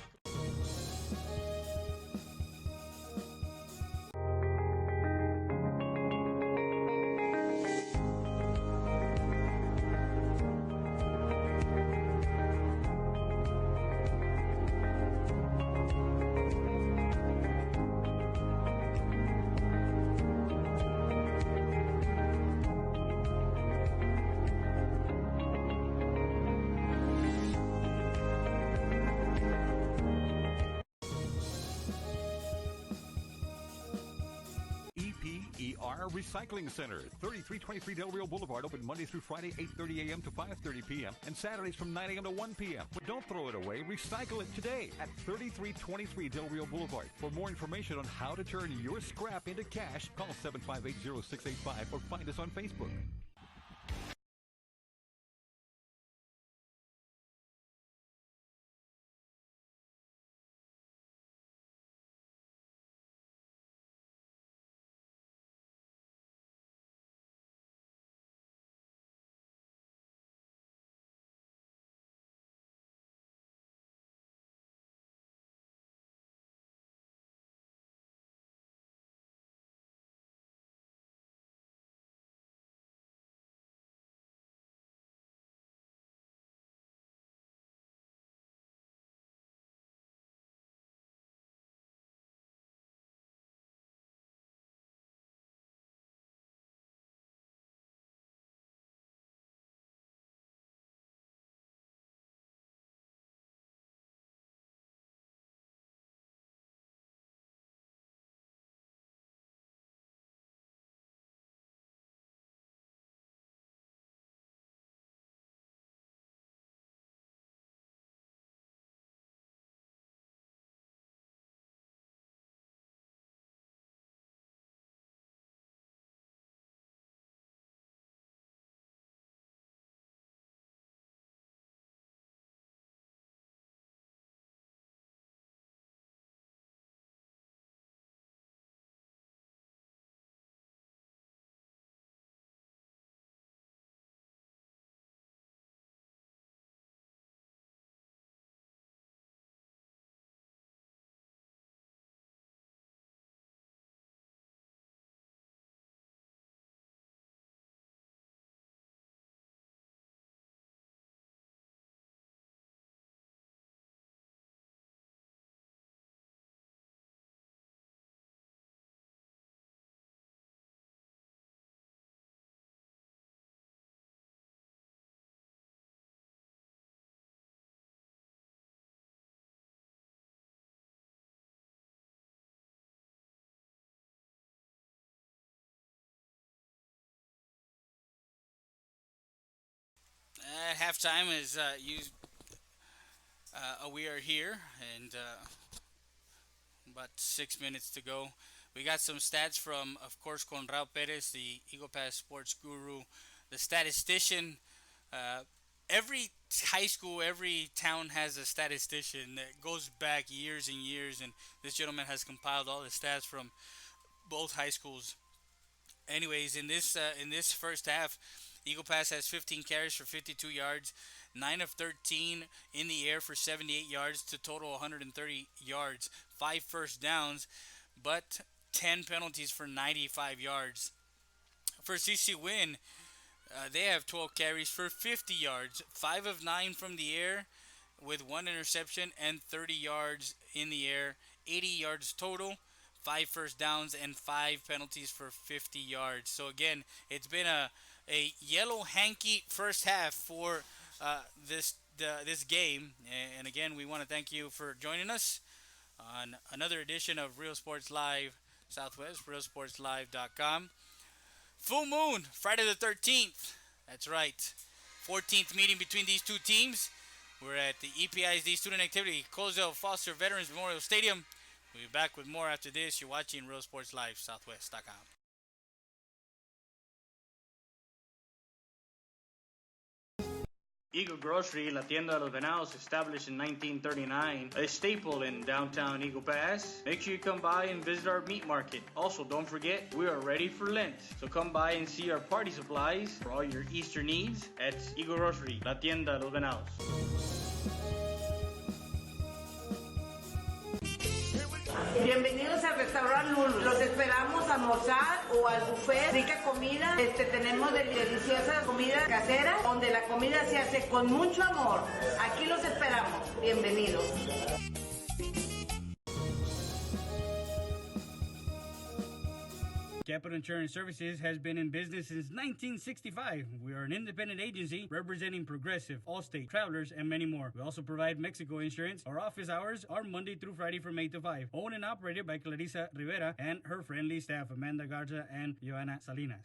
Recycling Center, 3323 Del Rio Boulevard, open Monday through Friday, 8:30 a.m. to 5:30 p.m. and Saturdays from 9 a.m. to 1 p.m. But don't throw it away. Recycle it today at 3323 Del Rio Boulevard. For more information on how to turn your scrap into cash, call 758-0685 or find us on Facebook. At halftime, as we are here, and about 6 minutes to go. We got some stats from, of course, Conrado Perez, the Eagle Pass sports guru, the statistician. Every high school, every town has a statistician that goes back years and years, and this gentleman has compiled all the stats from both high schools. Anyways, in this first half, Eagle Pass has 15 carries for 52 yards, 9 of 13 in the air for 78 yards to total 130 yards, 5 first downs, but 10 penalties for 95 yards. For CC Winn, they have 12 carries for 50 yards, 5 of 9 from the air with 1 interception and 30 yards in the air, 80 yards total, 5 first downs and 5 penalties for 50 yards. So again, it's been a yellow hanky first half for this game. And again, we want to thank you for joining us on another edition of Real Sports Live Southwest, realsportslive.com. Full moon, Friday the 13th. That's right. 14th meeting between these two teams. We're at the EPISD Student Activity Cozell Foster Veterans Memorial Stadium. We'll be back with more after this. You're watching Real Sports Live Southwest.com. Eagle Grocery, La Tienda de los Venados, established in 1939, a staple in downtown Eagle Pass. Make sure you come by and visit our meat market. Also, don't forget, we are ready for Lent. So come by and see our party supplies for all your Easter needs at Eagle Grocery, La Tienda de los Venados. Bienvenidos al restaurante Lulu. Los esperamos a almorzar o al buffet. Rica comida. Tenemos deliciosa comida casera, donde la comida se hace con mucho amor. Aquí los esperamos. Bienvenidos. Capital Insurance Services has been in business since 1965. We are an independent agency representing Progressive, Allstate, Travelers, and many more. We also provide Mexico insurance. Our office hours are Monday through Friday from 8 to 5. Owned and operated by Clarissa Rivera and her friendly staff, Amanda Garza and Joanna Salinas.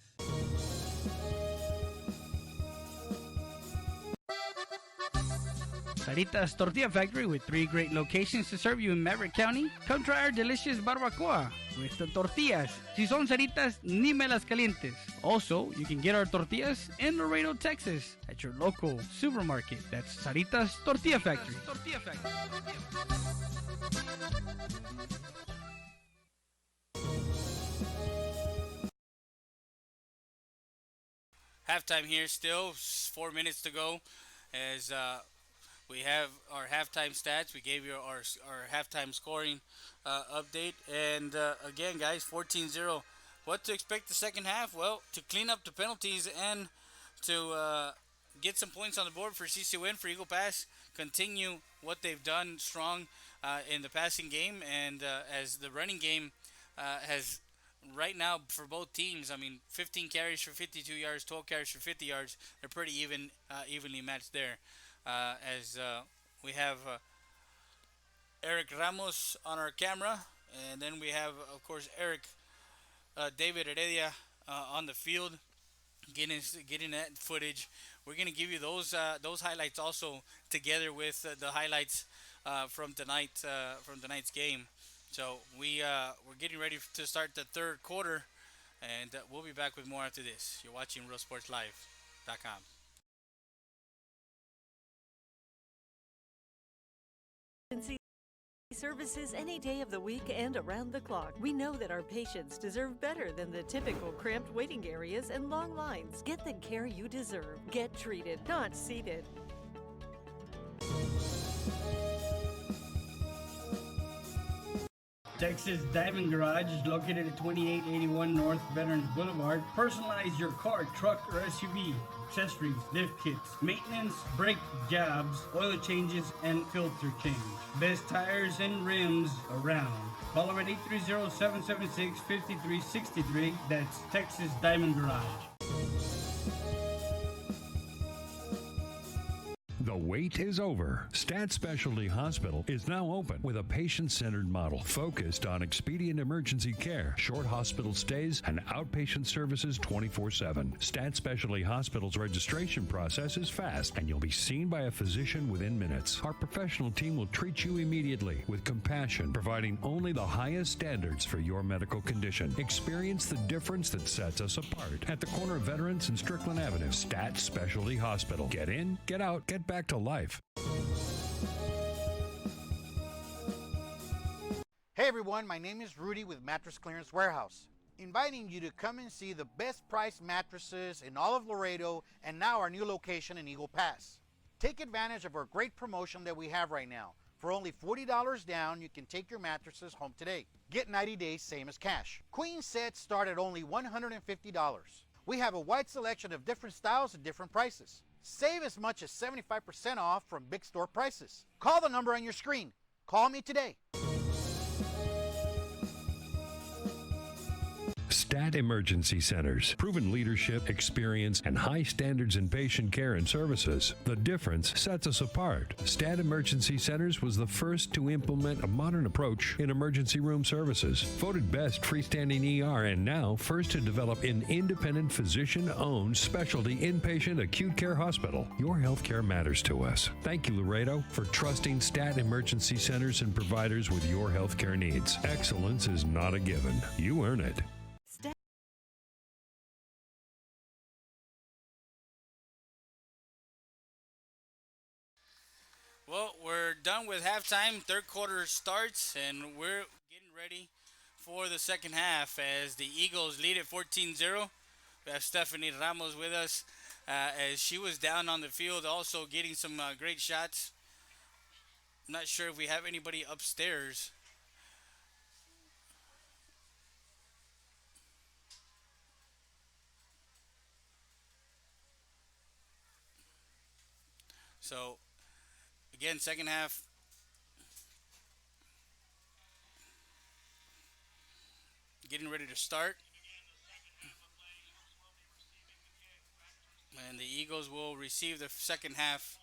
Sarita's Tortilla Factory, with 3 great locations to serve you in Maverick County. Come try our delicious barbacoa with the tortillas. Si son Saritas, ni me las calientes. Also, you can get our tortillas in Laredo, Texas at your local supermarket. That's Sarita's Tortilla Factory. Halftime here still, 4 minutes to go as we have our halftime stats. We gave you our halftime scoring update. And again, guys, 14-0. What to expect the second half? Well, to clean up the penalties and to get some points on the board for CC Winn, for Eagle Pass. Continue what they've done strong in the passing game. And as the running game has right now for both teams, I mean, 15 carries for 52 yards, 12 carries for 50 yards. They're pretty evenly matched there. As we have Eric Ramos on our camera, and then we have, of course, David Heredia on the field, getting that footage. We're gonna give you those highlights also together with the highlights from tonight's game. So we're getting ready to start the third quarter, and we'll be back with more after this. You're watching RealSportsLive.com. Services any day of the week and around the clock. We know that our patients deserve better than the typical cramped waiting areas and long lines. Get the care you deserve. Get treated, not seated. Texas Diamond Garage is located at 2881 North Veterans Boulevard. Personalize your car, truck, or SUV. Accessories, lift kits, maintenance, brake jobs, oil changes, and filter change. Best tires and rims around. Call them at 830-776-5363. That's Texas Diamond Garage. The wait is over. Stat Specialty Hospital is now open with a patient-centered model focused on expedient emergency care, short hospital stays, and outpatient services 24/7. Stat Specialty Hospital's registration process is fast, and you'll be seen by a physician within minutes. Our professional team will treat you immediately with compassion, providing only the highest standards for your medical condition. Experience the difference that sets us apart at the corner of Veterans and Strickland Avenue. Stat Specialty Hospital. Get in, get out, get back to life. Hey everyone, my name is Rudy with Mattress Clearance Warehouse, inviting you to come and see the best price mattresses in all of Laredo and now our new location in Eagle Pass. Take advantage of our great promotion that we have right now. For only $40 down, you can take your mattresses home today. Get 90 days, same as cash. Queen sets start at only $150. We have a wide selection of different styles at different prices. Save as much as 75% off from big store prices. Call the number on your screen. Call me today. Stat Emergency Centers. Proven leadership, experience, and high standards in patient care and services. The difference sets us apart. Stat Emergency Centers was the first to implement a modern approach in emergency room services. Voted best freestanding ER, and now first to develop an independent physician-owned specialty inpatient acute care hospital. Your healthcare matters to us. Thank you, Laredo, for trusting Stat Emergency Centers and providers with your healthcare needs. Excellence is not a given. You earn it. Well, we're done with halftime. Third quarter starts, and we're getting ready for the second half as the Eagles lead at 14-0. We have Stephanie Ramos with us as she was down on the field also getting some great shots. I'm not sure if we have anybody upstairs. So, again, second half. Getting ready to start. And the Eagles will receive the second half.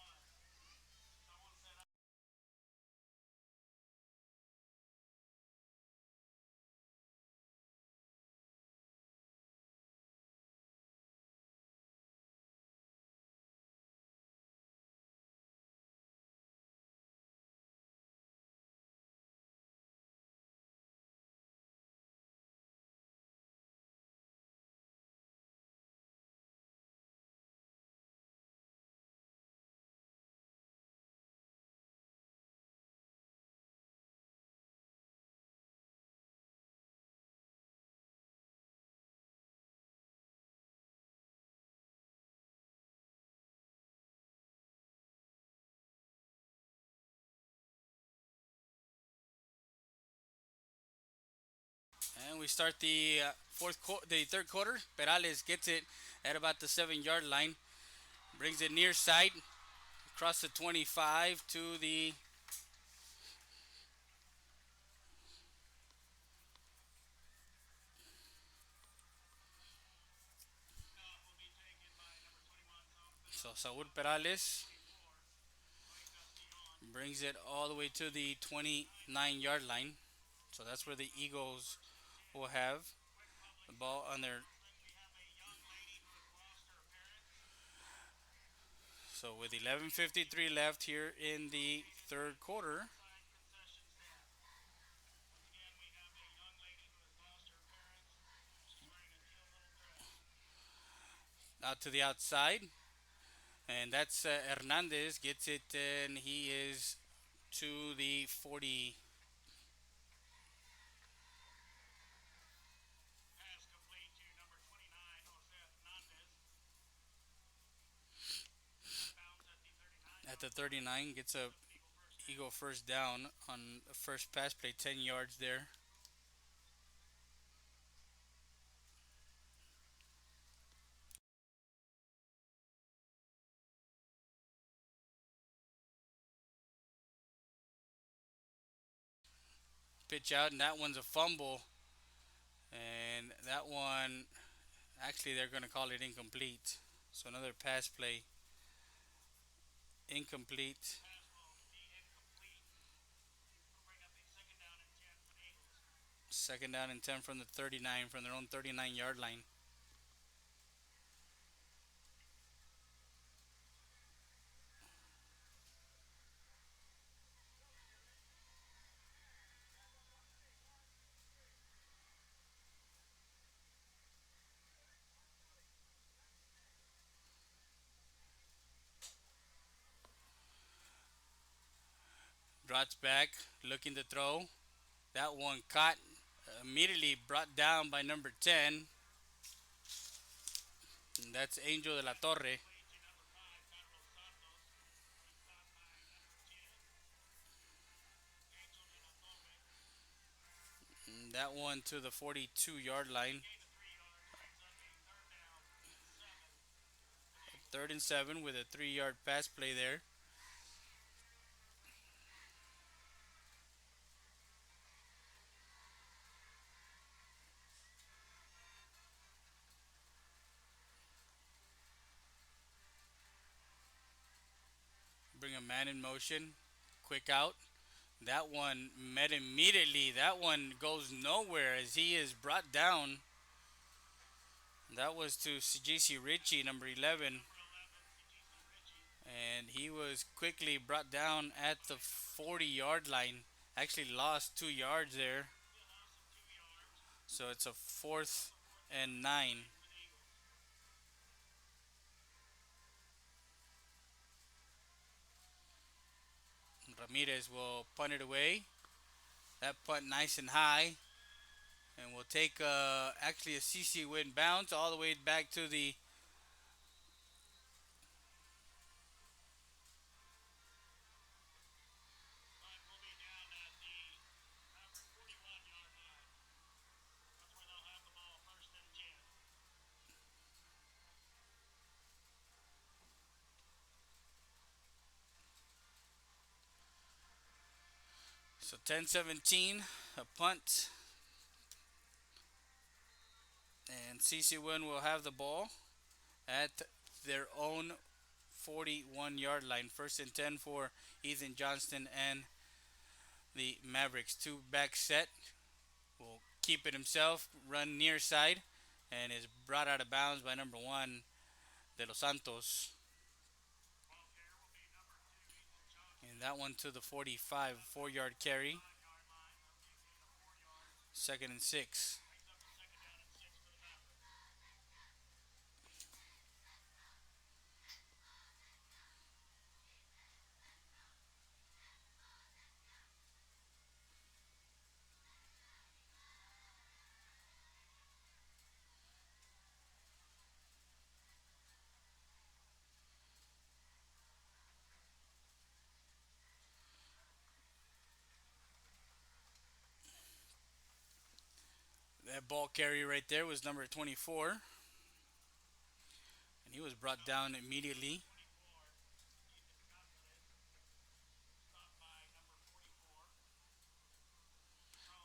And we start the the third quarter. Perales gets it at about the 7 yard line. Brings it near side across the 25 to the so Saul Perales brings it all the way to the 29 yard line. So that's where the Eagles will have the ball on their. So with 11:53 left here in the third quarter, out to the outside, and that's Hernandez gets it, and he is to the 40. At the 39, gets a Eagle first down on the first pass play, 10 yards there. Pitch out, and that one's a fumble. And that one, actually, they're going to call it incomplete. So another pass play, incomplete. Second down and 10 from the 39, from their own 39 yard line. Drops back, looking to throw. That one caught, immediately brought down by number 10. And that's Angel de la Torre. And that one to the 42 yard line. Third and 7 with a 3 yard pass play there. Bring a man in motion. Quick out. That one met immediately. That one goes nowhere as he is brought down. That was to CJC Ritchie, number 11. And he was quickly brought down at the 40 yard line. Actually lost 2 yards there. So it's a 4th and 9. Ramirez will punt it away. That punt nice and high. And we'll take actually a CC Winn bounce all the way back to the. So 10-17, a punt. And CC Winn will have the ball at their own 41-yard line. First and 10 for Ethan Johnston and the Mavericks. Two back set. Will keep it himself, run near side, and is brought out of bounds by number one, De Los Santos. And that one to the 45, 4-yard carry. Second and 6. That ball carrier right there was number 24. And he was brought down immediately.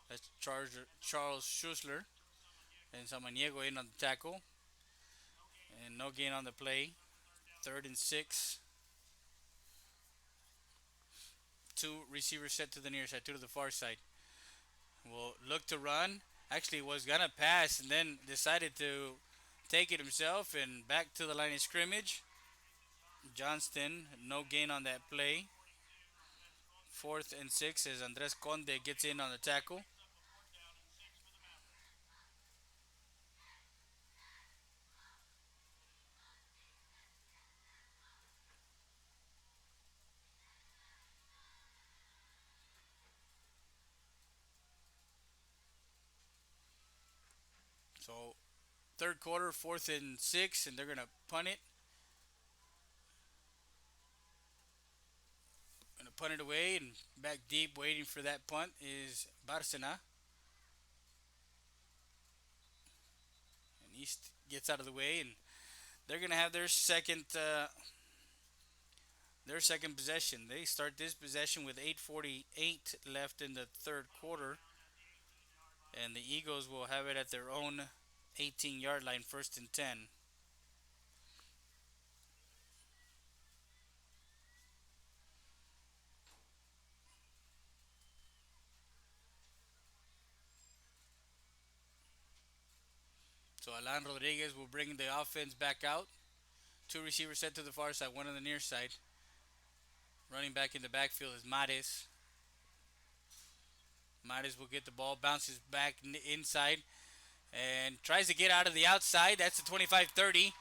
That's Charles Schussler. And Samaniego in on the tackle. And no gain on the play. Third and 6. Two receivers set to the near side, two to the far side. Will look to run. Actually was gonna pass and then decided to take it himself and back to the line of scrimmage. Johnston, no gain on that play. Fourth and 6 as Andres Conde gets in on the tackle. So third quarter, fourth and 6, and they're gonna punt it. Gonna punt it away, and back deep waiting for that punt is Barcena. And East gets out of the way, and they're gonna have their second possession. They start this possession with 8:48 left in the third quarter, and the Eagles will have it at their own 18-yard line, first and 10. So Alan Rodriguez will bring the offense back out. Two receivers set to the far side, one on the near side. Running back in the backfield is Mares. Mares will get the ball, bounces back inside, and tries to get out of the outside. That's the 25-30,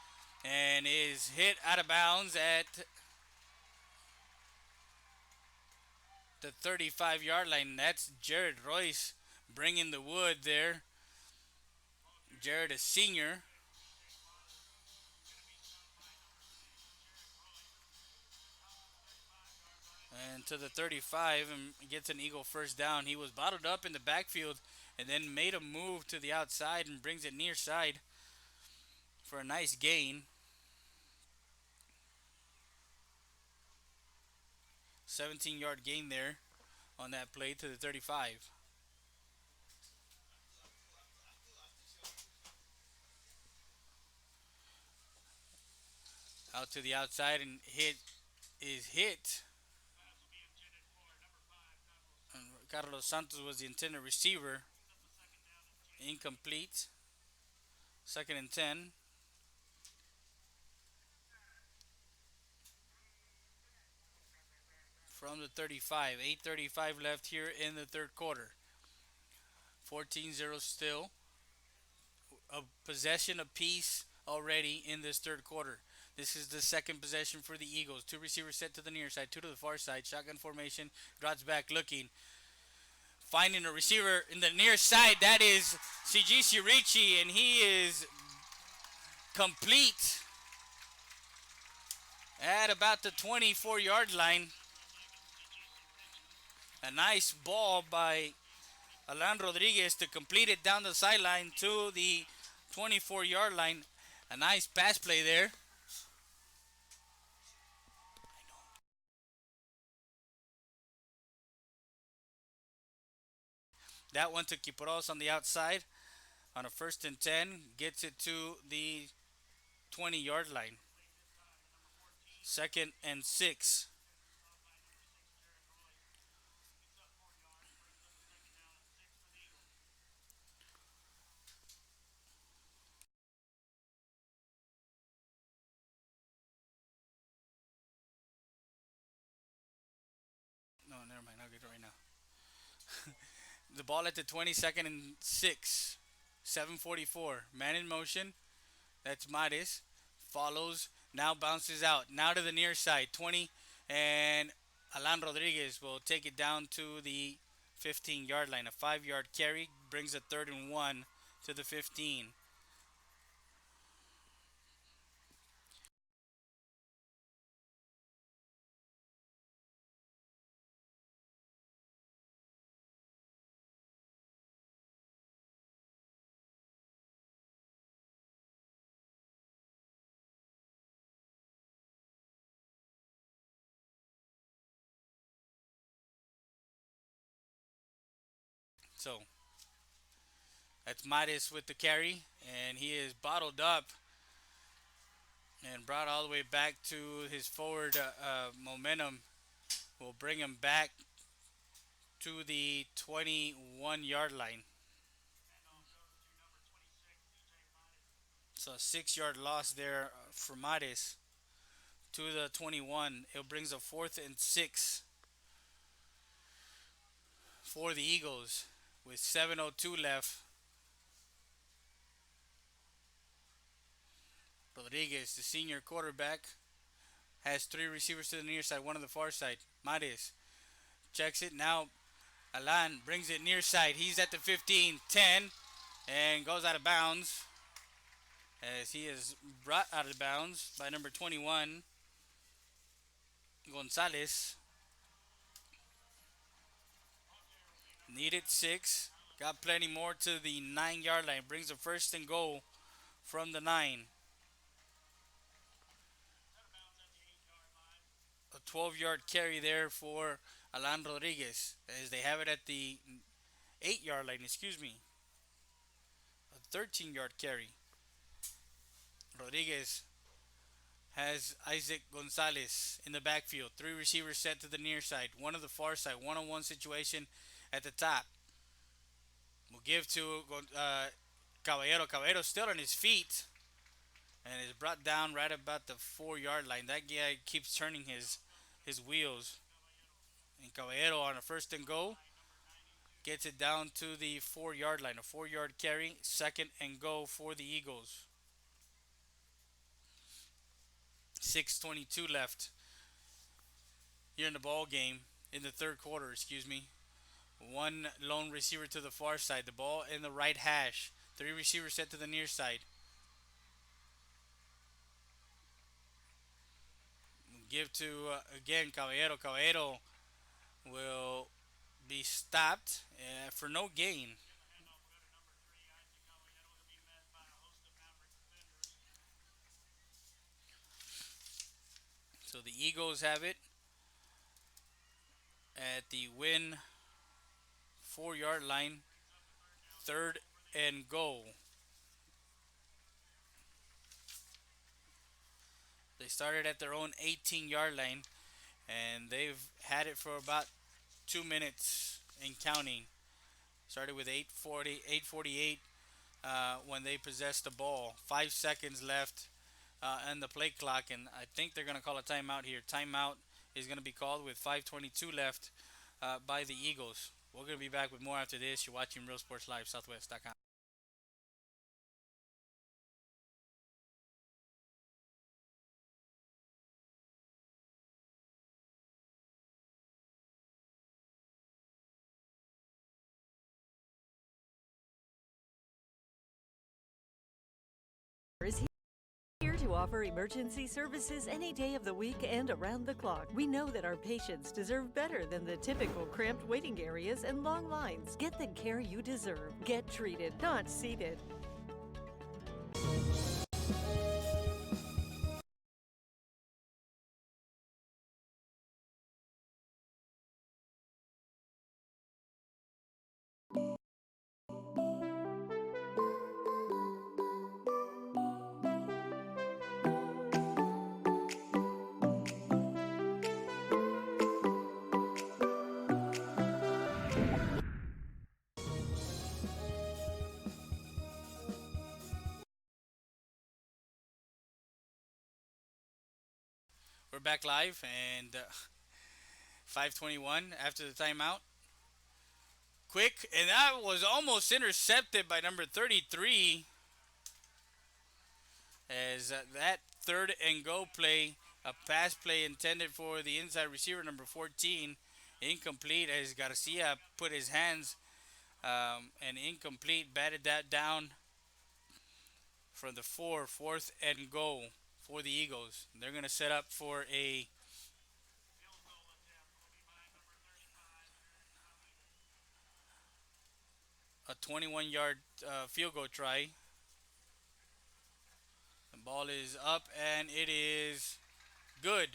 and is hit out of bounds at the 35-yard line. That's Jared Royce bringing the wood there. Jared, a senior. And to the 35 and gets an Eagle first down. He was bottled up in the backfield and then made a move to the outside and brings it near side for a nice gain. 17-yard gain there on that play to the 35. Out to the outside and hit. Carlos Santos was the intended receiver. Incomplete. Second and 10. From the 35. 8:35 left here in the third quarter. 14-0 still. A possession apiece already in this third quarter. This is the second possession for the Eagles. Two receivers set to the near side, two to the far side. Shotgun formation. Drops back looking. Finding a receiver in the near side. That is Sigisi Ricci, and he is complete at about the 24-yard line. A nice ball by Alan Rodriguez to complete it down the sideline to the 24-yard line. A nice pass play there. That one to Kiporos on the outside on a first and 10. Gets it to the 20-yard line. Second and 6. No, never mind. I'll get it right now. The ball at the 22nd and 6. 7:44. Man in motion. That's Mares. Follows. Now bounces out. Now to the near side. 20. And Alan Rodriguez will take it down to the 15-yard line. A 5-yard carry brings a 3rd and 1 to the 15. So that's Mares with the carry. And he is bottled up and brought all the way back to his forward momentum. Will bring him back to the 21-yard line. So a 6-yard loss there for Mares to the 21. It brings a 4th and 6 for the Eagles with 7:02 left. Rodriguez, the senior quarterback, has 3 receivers to the near side, 1 on the far side. Mares checks it. Now Alan brings it near side. He's at the 15, 10, and goes out of bounds as he is brought out of bounds by number 21, Gonzalez. Needed 6. Got plenty more to the 9-yard line. Brings a 1st and goal from the 9. A 12-yard carry there for Alan Rodriguez as they have it at the 8-yard line. Excuse me. A 13-yard carry. Rodriguez has Isaac Gonzalez in the backfield. 3 receivers set to the near side. 1 on the far side. One-on-one situation at the top. We'll give to Caballero. Caballero still on his feet and is brought down right about the 4-yard line. That guy keeps turning his wheels. And Caballero on a 1st and goal gets it down to the 4-yard line. A 4-yard carry. 2nd and goal for the Eagles. 6:22 left here in the ball game, in the 3rd quarter, excuse me. 1 lone receiver to the far side. The ball in the right hash. 3 receivers set to the near side. Give to, again, Caballero. Caballero will be stopped for no gain. So the Eagles have it at the Winn 4-yard line. 3rd and goal. They started at their own 18-yard line, and they've had it for about 2 minutes and counting. Started with 8:48 when they possessed the ball. 5 seconds left on the play clock, and I think they're going to call a timeout here. Timeout is going to be called with 5:22 left by the Eagles. We're going to be back with more after this. You're watching Real Sports Live, Southwest.com. Is here to offer emergency services any day of the week and around the clock. We know that our patients deserve better than the typical cramped waiting areas and long lines. Get the care you deserve. Get treated, not seated. We're back live and 5:21 after the timeout. Quick, and that was almost intercepted by number 33 as that third and go play, a pass play intended for the inside receiver number 14, incomplete as Garcia put his hands and incomplete, batted that down from the fourth and goal for the Eagles. They're going to set up for a 21-yard field goal try. The ball is up and it is good.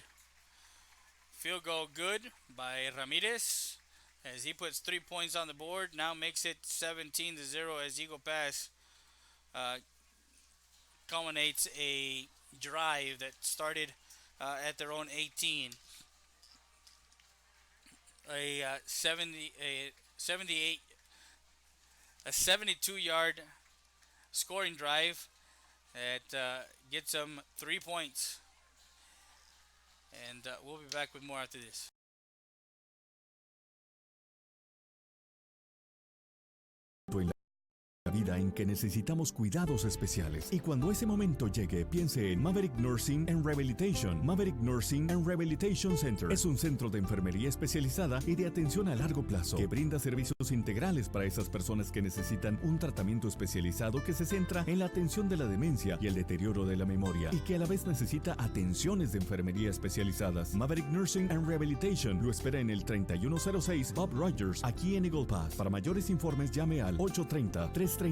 Field goal good by Ramirez as he puts 3 points on the board. Now makes it 17-0 as Eagle Pass uh, culminates a drive that started at their own 18. A 78 a 72-yard scoring drive that gets them 3 points. And we'll be back with more after this. Vida en que necesitamos cuidados especiales y cuando ese momento llegue piense en Maverick Nursing and Rehabilitation. Maverick Nursing and Rehabilitation Center es un centro de enfermería especializada y de atención a largo plazo que brinda servicios integrales para esas personas que necesitan un tratamiento especializado que se centra en la atención de la demencia y el deterioro de la memoria y que a la vez necesita atenciones de enfermería especializadas. Maverick Nursing and Rehabilitation lo espera en el 3106 Bob Rogers aquí en Eagle Pass. Para mayores informes llame al 830-335-4832.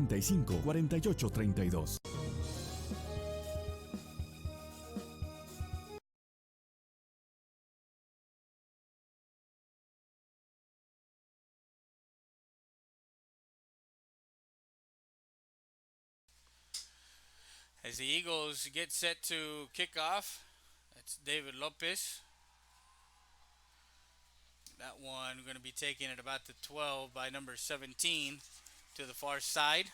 As the Eagles get set to kick off, that's David Lopez. That one going to be taken at about the 12 by number 17 to the far side.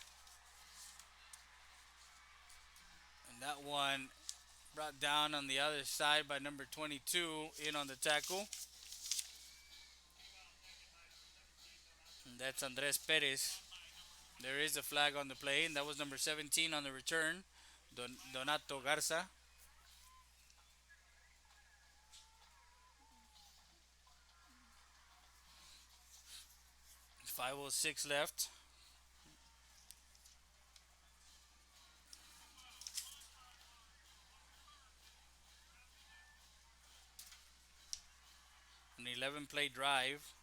And that one brought down on the other side by number 22 in on the tackle. And that's Andres Perez. There is a flag on the play, and that was number 17 on the return, Donato Garza. .506 left. An 11-play drive.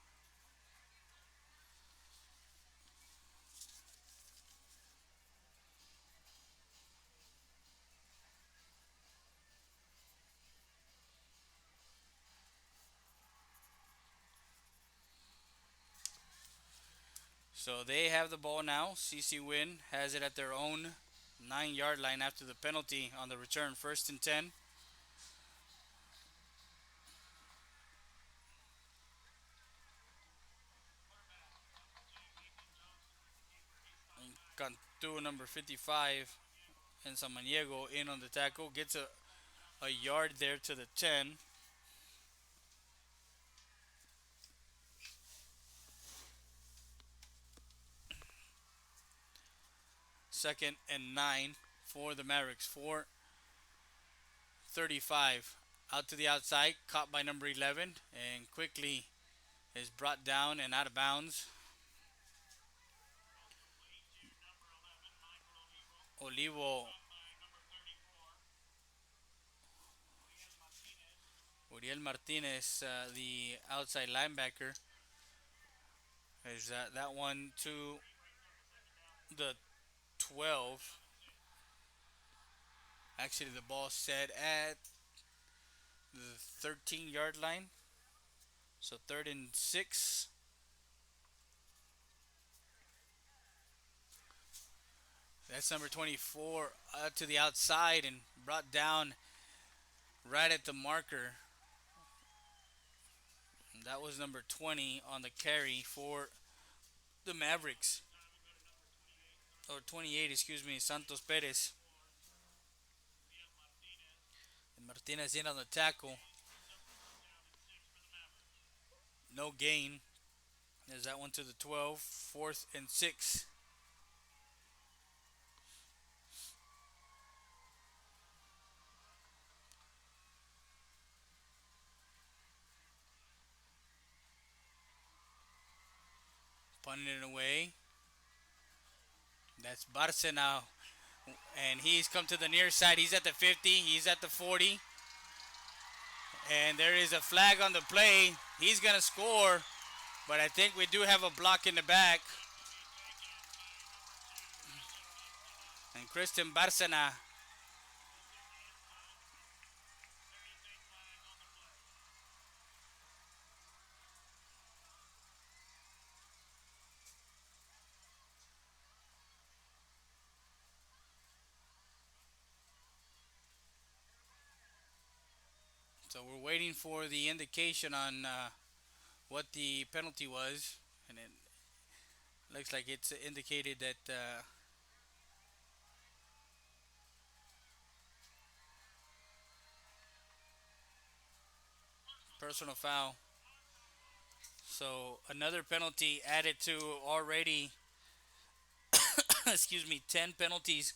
So they have the ball now. CC Winn has it at their own 9-yard line after the penalty on the return. 1st and 10. And Cantu, number 55, and Samaniego in on the tackle. Gets a yard there to the 10. Second and 9 for the Mavericks. 4:35 out to the outside, caught by number 11, and quickly is brought down and out of bounds. Olivo Uriel Martinez, the outside linebacker, is that one to the 12. Actually, the ball set at the 13-yard line. So 3rd and 6. That's number 24 to the outside and brought down right at the marker. And that was number 20 on the carry for the Mavericks. Or 28, excuse me, Santos Perez. And Martinez in on the tackle. no gain. There's that one to the 12. 4th and 6. Punting it away. That's Barca now. And he's come to the near side. He's at the 50. He's at the 40. And there is a flag on the play. He's going to score. But I think we do have a block in the back. And Christian Barcena. So we're waiting for the indication on what the penalty was. And it looks like it's indicated that personal foul. So another penalty added to already, excuse me, 10 penalties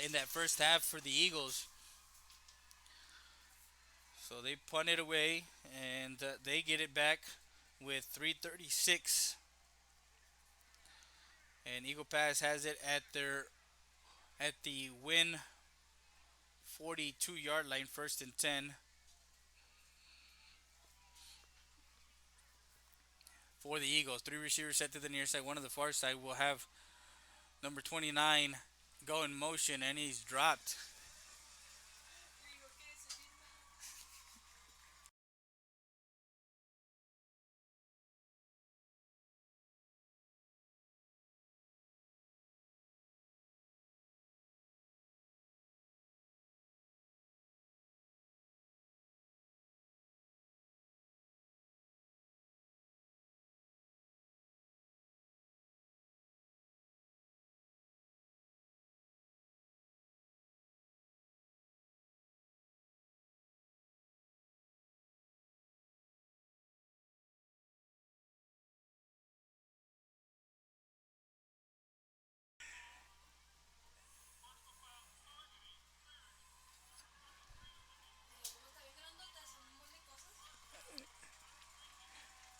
in that first half for the Eagles. So they punt it away and they get it back with 3:36. And Eagle Pass has it at the Winn 42-yard line, 1st and 10. For the Eagles, 3 receivers set to the near side, 1 to the far side. We'll have number 29 go in motion, and he's dropped.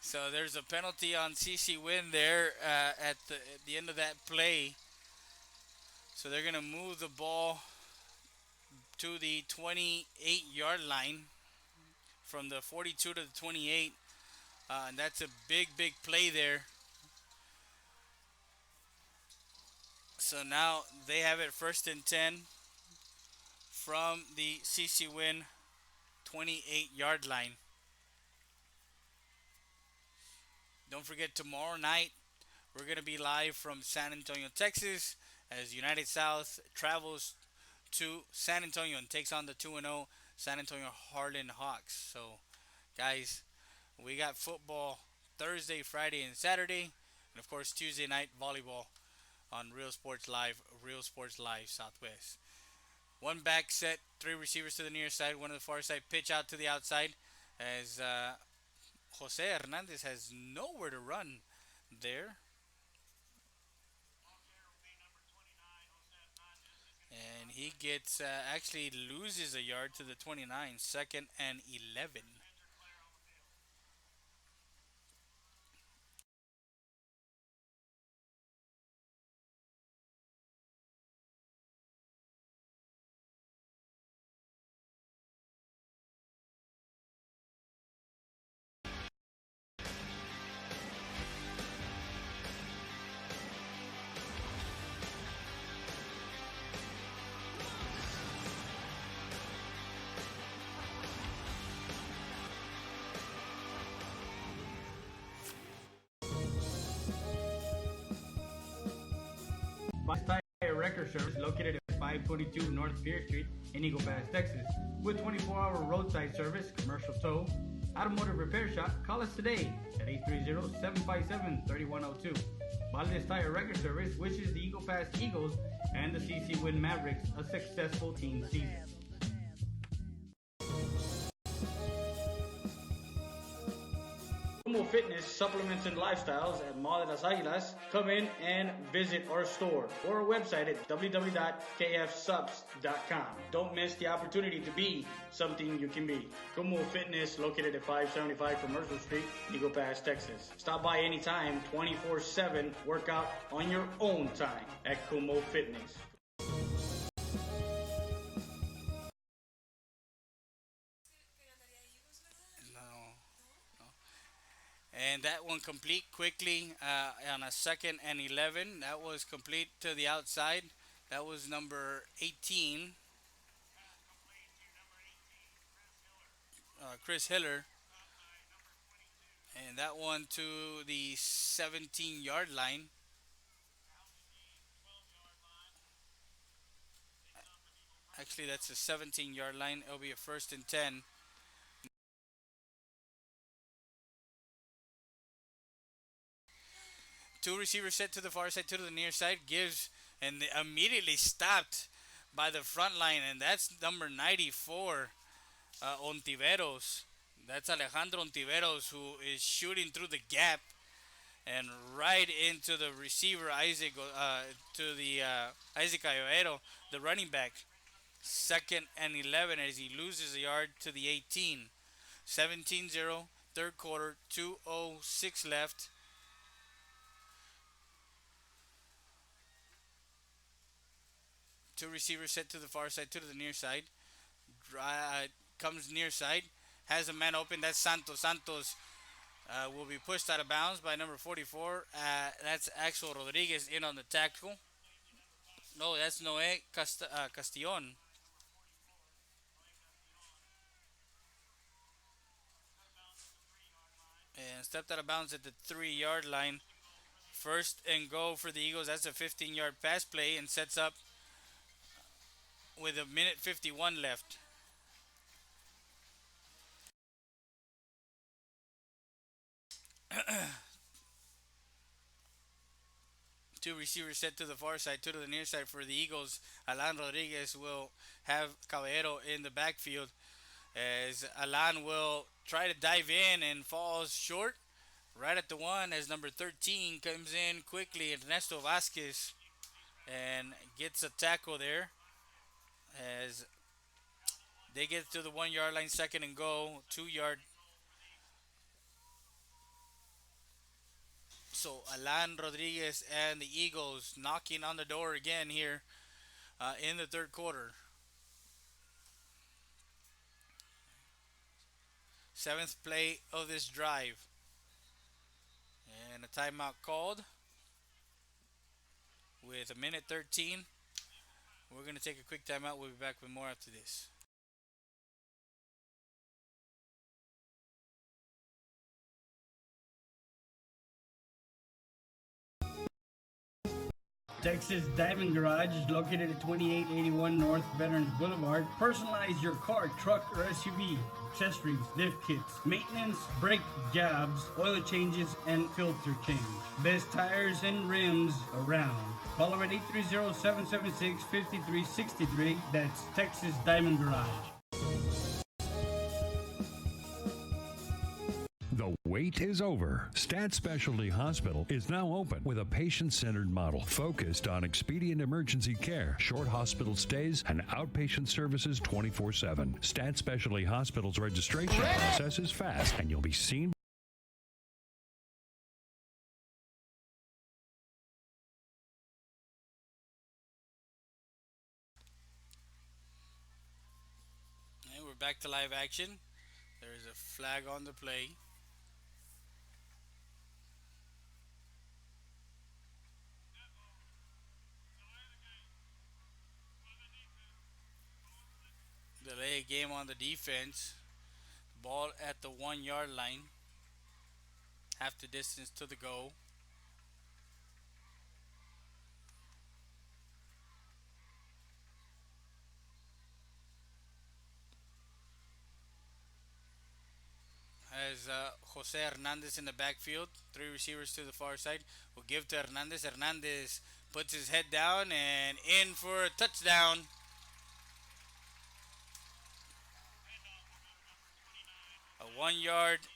So there's a penalty on CC Winn there at the end of that play. So they're going to move the ball to the 28-yard line from the 42 to the 28. And that's a big, big play there. So now they have it 1st and 10 from the CC Winn 28-yard line. Don't forget, tomorrow night we're going to be live from San Antonio, Texas, as United South travels to San Antonio and takes on the 2-0 San Antonio Harlan Hawks. So, guys, we got football Thursday, Friday, and Saturday, and of course Tuesday night volleyball on Real Sports Live Southwest. 1 back set, 3 receivers to the near side, 1 to the far side, pitch out to the outside as Jose Hernandez has nowhere to run there. And he gets, actually loses a yard to the 29, 2nd and 11. Tire Record Service located at 522 North Pierce Street in Eagle Pass, Texas. With 24-hour roadside service, commercial tow, automotive repair shop, call us today at 830-757-3102. Valdez Tire Record Service wishes the Eagle Pass Eagles and the CC Winn Mavericks a successful team season. supplements and lifestyles at Mall de las Águilas, come in and visit our store or our website at www.kfsubs.com. Don't miss the opportunity to be something you can be. Como Fitness, located at 575 Commercial Street, Eagle Pass, Texas. Stop by anytime, 24/7. Work out on your own time at Como Fitness. No, no. And that one complete quickly on a second and 11. That was complete to the outside. That was number 18, Chris Hiller. And that one to the 17-yard line. Actually, that's the 17-yard line. It'll be a first and 10. Two receivers set to the far side, two to the near side. Gives and immediately stopped by the front line. And that's number 94, Ontiveros. That's Alejandro Ontiveros, who is shooting through the gap and right into the receiver Isaac Ayoero, the running back. Second and 11 as he loses a yard to the 18. 17-0, third quarter, 2:06 left. Two receivers set to the far side, two to the near side. Comes near side, has a man open. That's Santos. Santos will be pushed out of bounds by number 44. That's Axel Rodriguez in on the tackle. No, that's Noé Castillon. And stepped out of bounds at the 3-yard line. First and go for the Eagles. That's a 15-yard pass play and sets up with a minute 51 left. Two receivers set to the far side, two to the near side for the Eagles. Alan Rodriguez will have Caballero in the backfield as Alan will try to dive in and falls short right at the one as number 13 comes in quickly, Ernesto Vasquez, and gets a tackle there as they get to the 1-yard line, second and go, 2-yard. So Alan Rodriguez and the Eagles knocking on the door again here in the third quarter. Seventh play of this drive. And a timeout called with a minute 13. We're going to take a quick timeout. We'll be back with more after this. Texas Diamond Garage is located at 2881 North Veterans Boulevard. Personalize your car, truck, or SUV. Accessories, lift kits, maintenance, brake jobs, oil changes, and filter change. Best tires and rims around. Call them at 830-776-5363. That's Texas Diamond Garage. The wait is over. Stat Specialty Hospital is now open with a patient-centered model focused on expedient emergency care, short hospital stays, and outpatient services 24/7. Stat Specialty Hospital's registration process is fast, and you'll be seen. And we're back to live action. There is a flag on the play. Delay a game on the defense. Ball at the 1-yard line. Half the distance to the goal. Has Jose Hernandez in the backfield. Three receivers to the far side. Will give to Hernandez. Hernandez puts his head down and in for a touchdown. A 1-yard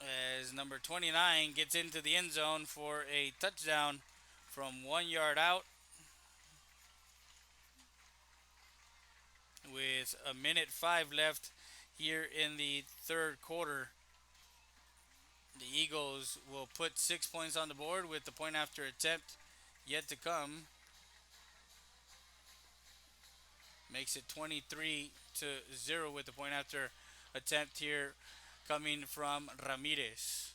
as number 29 gets into the end zone for a touchdown from 1 yard out with a minute 5 left here in the third quarter. The Eagles will put 6 points on the board with the point after attempt yet to come. Makes it 23-0 with the point after attempt here coming from Ramirez.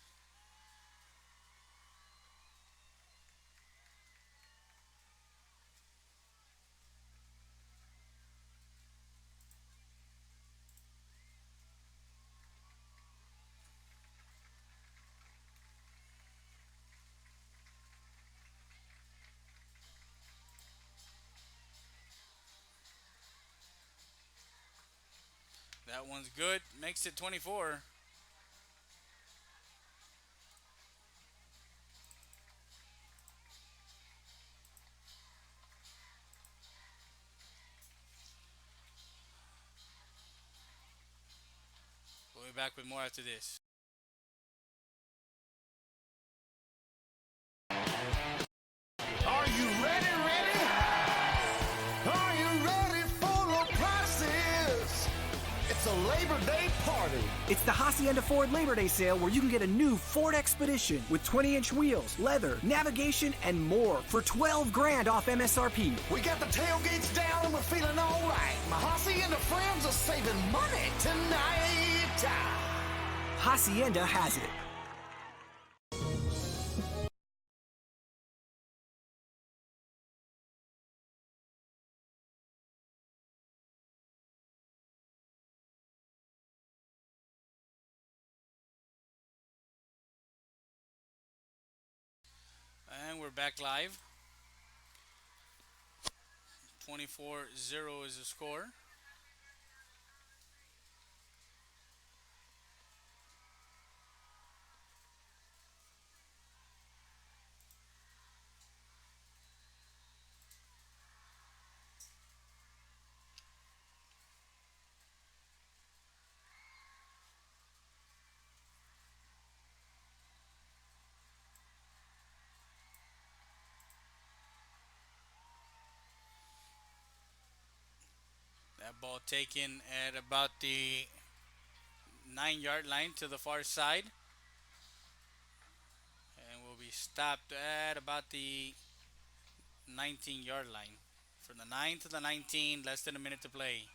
That one's good. Makes it 24. We'll be back with more after this. Are you ready, ready? Are you ready for low prices? It's a Labor Day party. It's the Hacienda Ford Labor Day sale where you can get a new Ford Expedition with 20-inch wheels, leather, navigation, and more for $12,000 off MSRP. We got the tailgates down and we're feeling all right. My Hacienda friends are saving money tonight. Hacienda has it. And we're back live. 24-0 is the score. That ball taken at about the 9-yard line to the far side. And will be stopped at about the 19-yard line. From the 9 to the 19, less than a minute to play.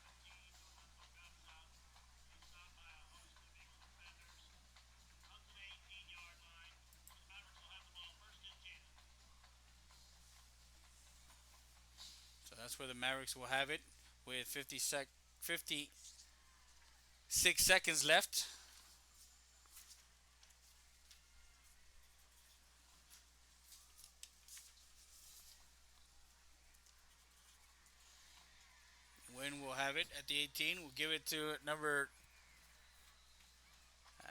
So that's where the Mavericks will have it with 56 seconds left. Winn will have it at the 18. We'll give it to number,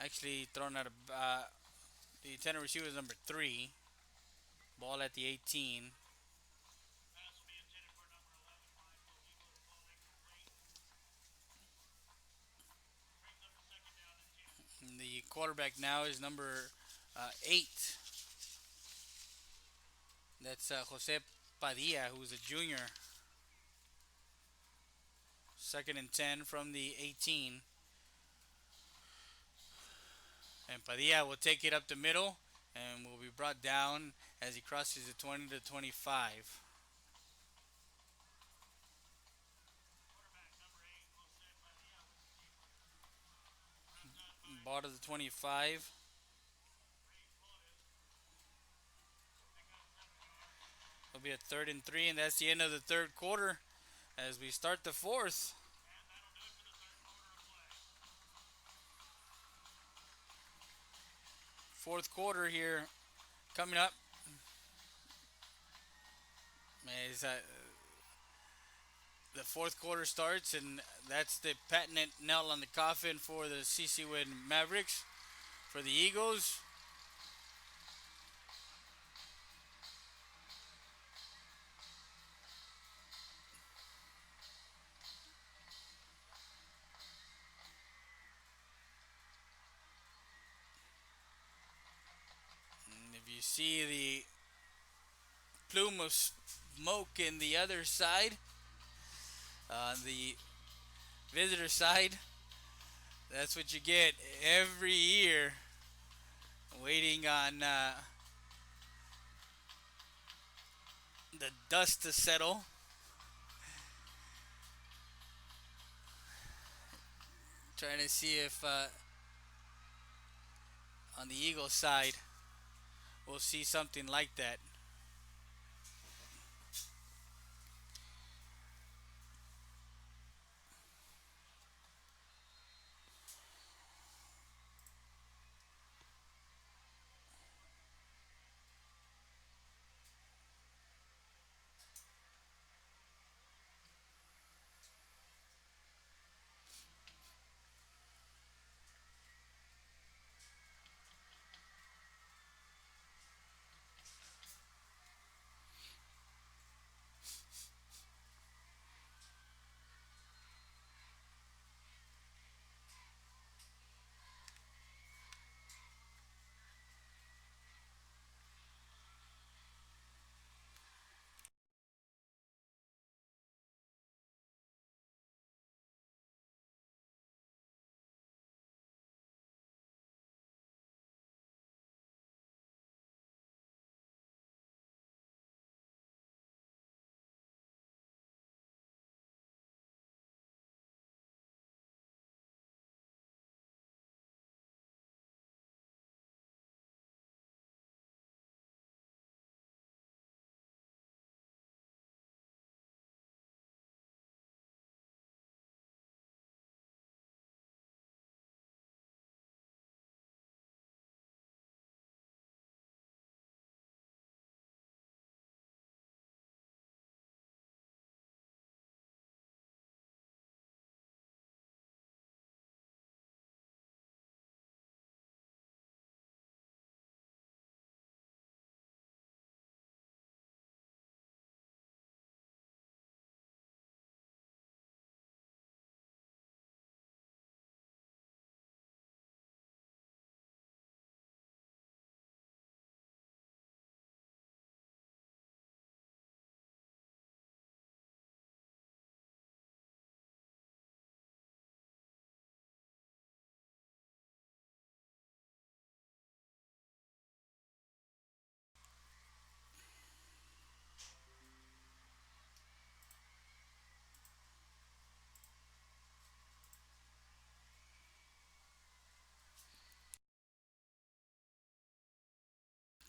actually thrown out of, the intended receiver is number 3. Ball at the 18. And the quarterback now is number 8. That's Jose Padilla, who's a junior. 2nd and 10 from the 18. And Padilla will take it up the middle and will be brought down as he crosses the 20 to 25. Ball to the 25. It'll be a 3rd and 3, and that's the end of the third quarter as we start the fourth. Fourth quarter here coming up. As the fourth quarter starts, and that's the patent nail on the coffin for the CC Winn Mavericks. For the Eagles, see the plume of smoke in the other side, on the visitor side. That's what you get every year, waiting on the dust to settle. Trying to see if on the Eagles side we'll see something like that.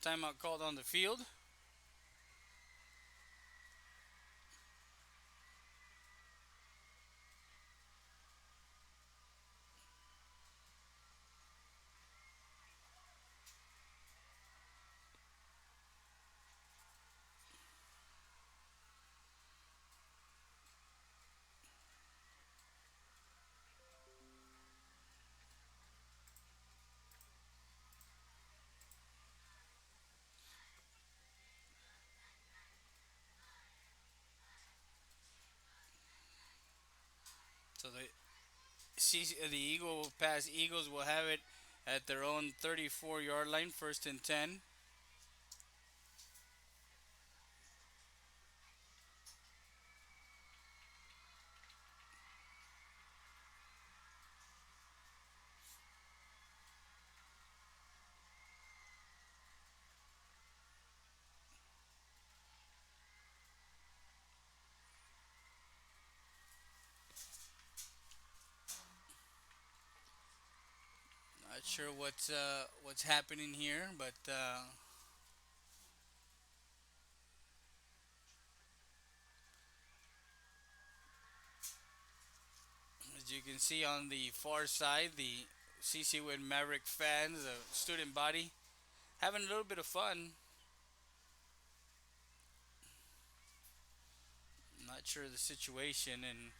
Timeout called on the field. So the Eagle pass Eagles will have it at their own 34-yard line, first and 10. Not sure what's happening here, but as you can see on the far side, the CC Winn Maverick fans, the student body, having a little bit of fun. Not sure of the situation, and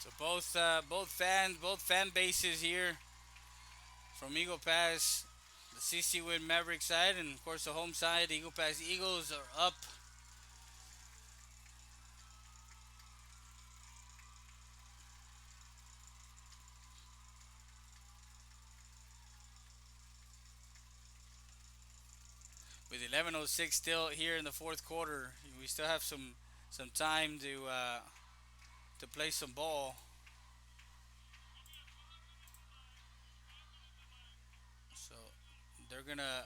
So both fan bases here from Eagle Pass, the CC Win Maverick side, and of course the home side, Eagle Pass Eagles are up. With 11:06 still here in the fourth quarter, we still have some time to play some ball. So they're gonna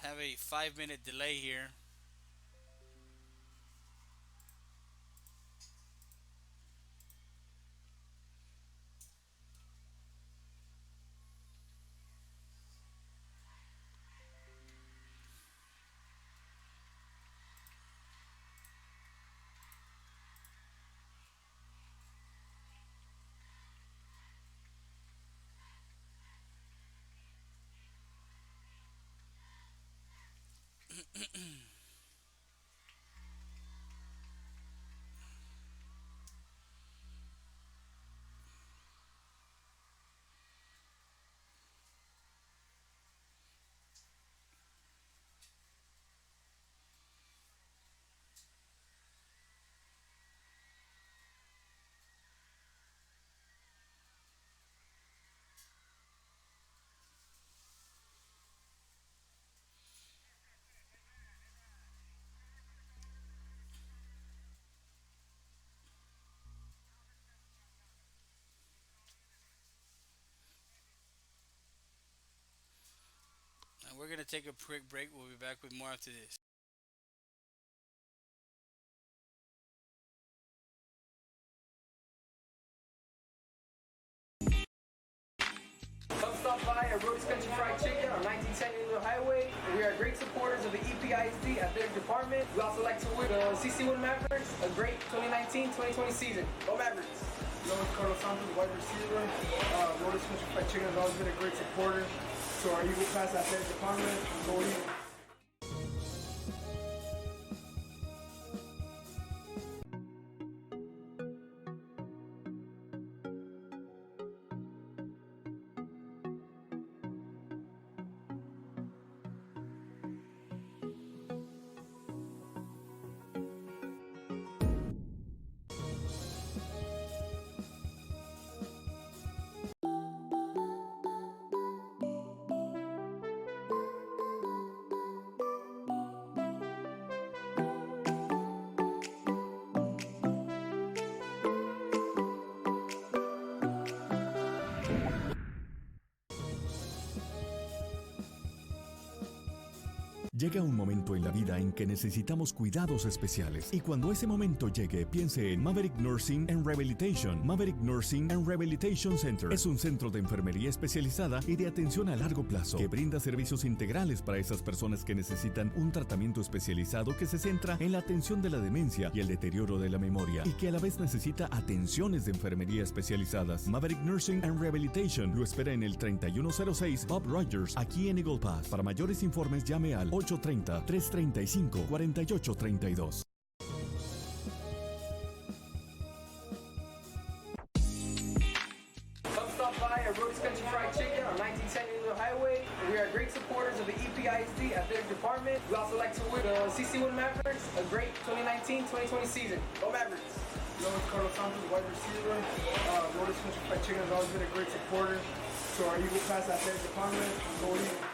have a 5-minute delay here. And we're gonna take a quick break. We'll be back with more after this. Come stop by at Rody's Country Fried Chicken on 1910 Inland Highway. We are great supporters of the EPISD athletic department. We also like to wish the CC Win Mavericks a great 2019-2020 season. Go Mavericks! Hello, it's Carlos Santos, wide receiver. Rody's Country Fried Chicken has always been a great supporter to our Eagle Pass athletic department. Go Eagles! Llega un momento en la vida en que necesitamos cuidados especiales. Y cuando ese momento llegue, piense en Maverick Nursing and Rehabilitation. Maverick Nursing and Rehabilitation Center es un centro de enfermería especializada y de atención a largo plazo que brinda servicios integrales para esas personas que necesitan un tratamiento especializado que se centra en la atención de la demencia y el deterioro de la memoria y que a la vez necesita atenciones de enfermería especializadas. Maverick Nursing and Rehabilitation lo espera en el 3106 Bob Rogers, aquí en Eagle Pass. Para mayores informes llame al 830-335-4832. Come stop by at Rody's Country Fried Chicken on 1910 Inland Highway. We are great supporters of the EPISD athletic department. We also like to wish the CC Win Mavericks a great 2019-2020 season. Go Mavericks! Hello, it's Carlos Santos, wide receiver. Rody's Country Fried Chicken has always been a great supporter to our Eagle Pass athletic department. Go Eagles!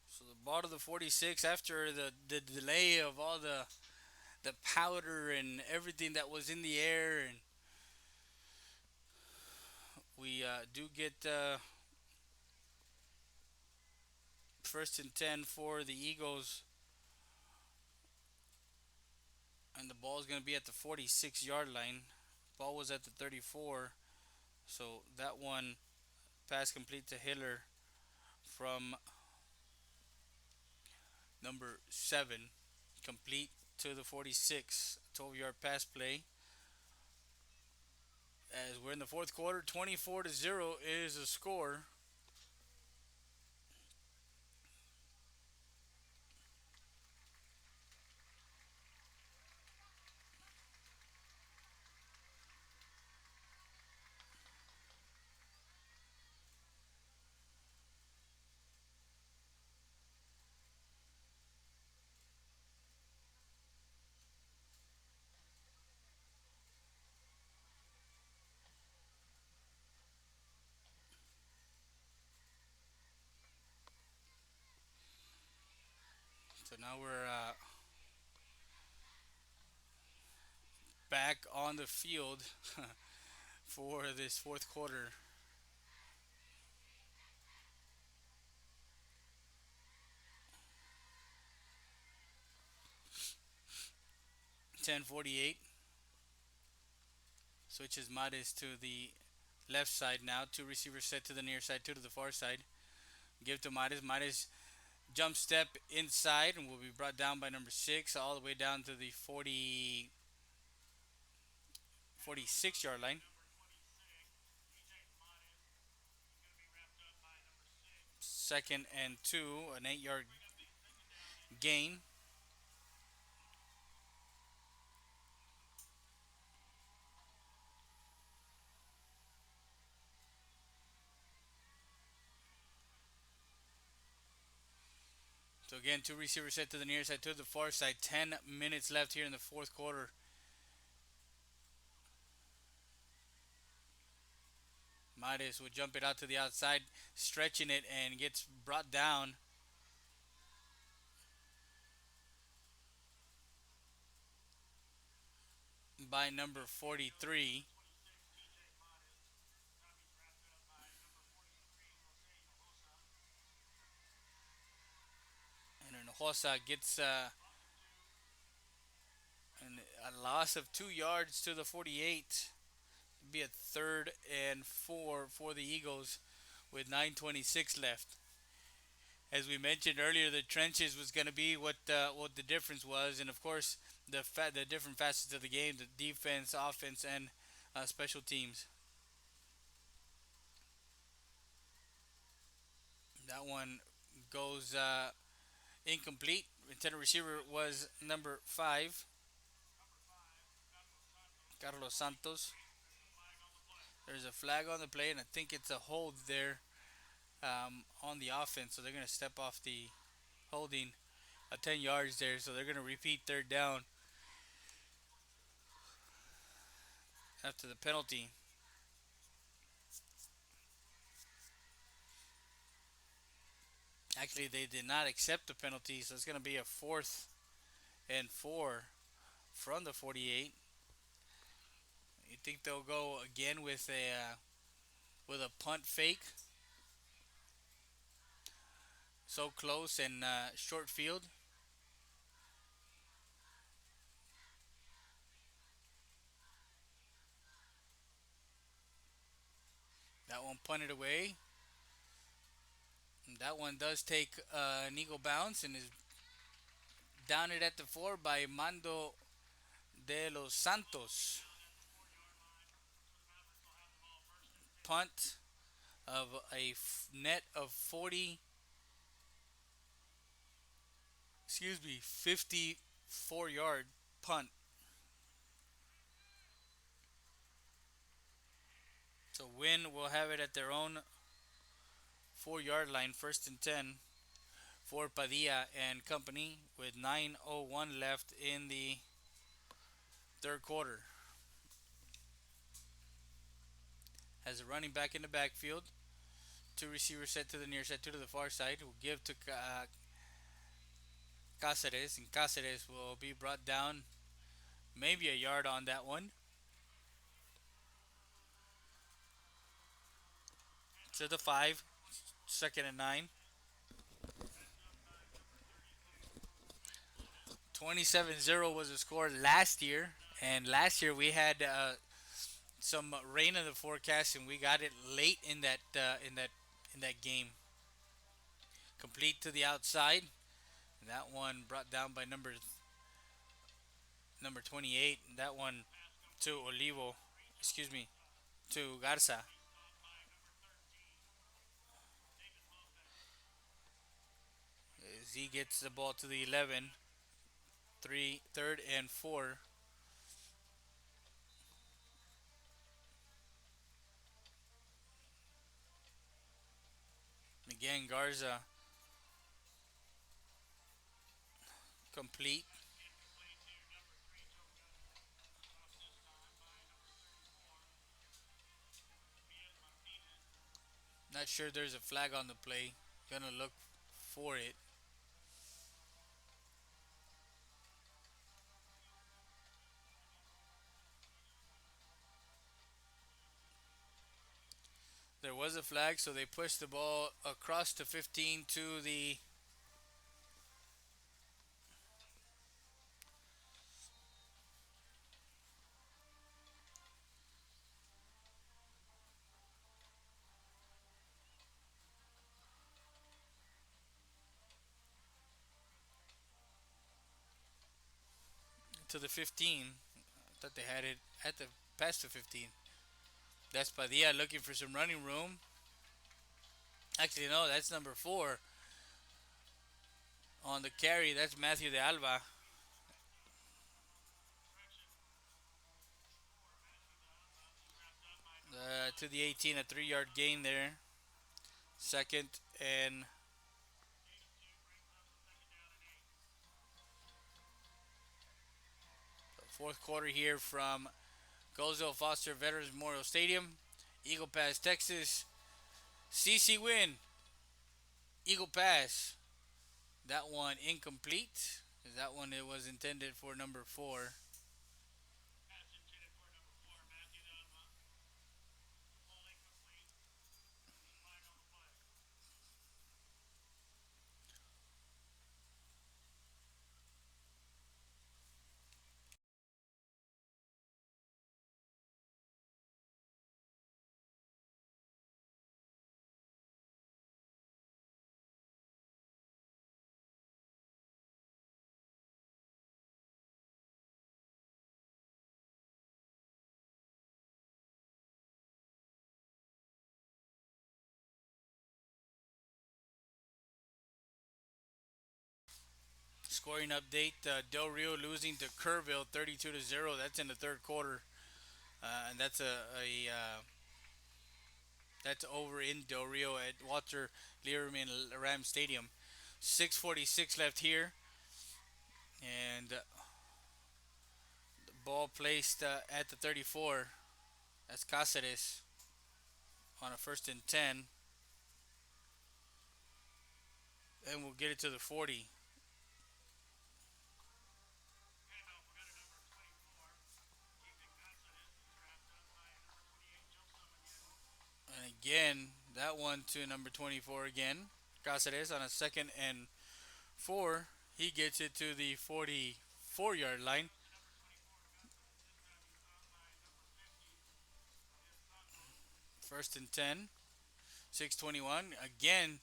So the ball to the 46 after the delay of all the powder and everything that was in the air, and we do get first and 10 for the Eagles, and the ball is going to be at the 46-yard line. Ball was at the 34. So that one pass complete to Hiller from number 7, complete to the 46. 12-yard pass play. As we're in the fourth quarter, 24-0 is the score. So now we're back on the field for this fourth quarter. Ten 48. Switches Mares to the left side now. Two receivers set to the near side, two to the far side. Give to Mares. Mares jump step inside and will be brought down by number 6 all the way down to the 46-yard line. Second and 2, an 8-yard gain. So again, two receivers set to the near side, two to the far side. 10 minutes left here in the fourth quarter. Mares will jump it out to the outside, stretching it, and gets brought down by number 43. And Hinojosa gets a loss of 2 yards to the 48. Be a third and 4 for the Eagles with 9:26 left. As we mentioned earlier, the trenches was going to be what the difference was, and of course the different facets of the game: the defense, offense, and special teams. That one goes incomplete. Intended receiver was number 5, Carlos Santos. There's a flag on the play, and I think it's a hold there on the offense. So they're going to step off the holding 10 yards there. So they're going to repeat third down after the penalty. Actually, they did not accept the penalty, so it's going to be a fourth and 4 from the 48. You think they'll go again with a punt fake? So close and short field. That one punted away. That one does take an eagle bounce and is down it at the 4 by Mando de los Santos. Punt of a net of 54-yard punt. So Winn will have it at their own 4-yard line, first and 10 for Padilla and company with 9:01 left in the third quarter. Has a running back in the backfield. Two receivers set to the near side, two to the far side. Will give to Cáceres, and Cáceres will be brought down maybe a yard on that one. To the 5, second and 9. 27-0 was the score last year, and last year we had some rain in the forecast, and we got it late in that game. Complete to the outside. And that one brought down by number 28. That one to Olivo. Excuse me, to Garza. As he gets the ball to the 11. Third and four. Again, Garza complete. Not sure there's a flag on the play. Gonna look for it. There was a flag, so they pushed the ball across to 15 to the 15. I thought they had it at the past the 15. That's Padilla looking for some running room. Actually, no, that's number four on the carry. That's Matthew de Alba. To the 18, a 3 yard gain there. Second and fourth quarter here from Goldsville Foster Veterans Memorial Stadium. Eagle Pass, Texas. CC Winn. Eagle Pass. That one incomplete. That one it was intended for number four. Scoring update: Del Rio losing to Kerrville 32-0. That's in the third quarter, and that's over in Del Rio at Walter Learman Ram Stadium. 6:46 left here, and the ball placed at the 34. That's Cáceres on a first and 10, and we'll get it to the 40. And again, that one to number 24 again. Cáceres on a second and four. He gets it to the 44-yard line. First and 10. 6:21. Again,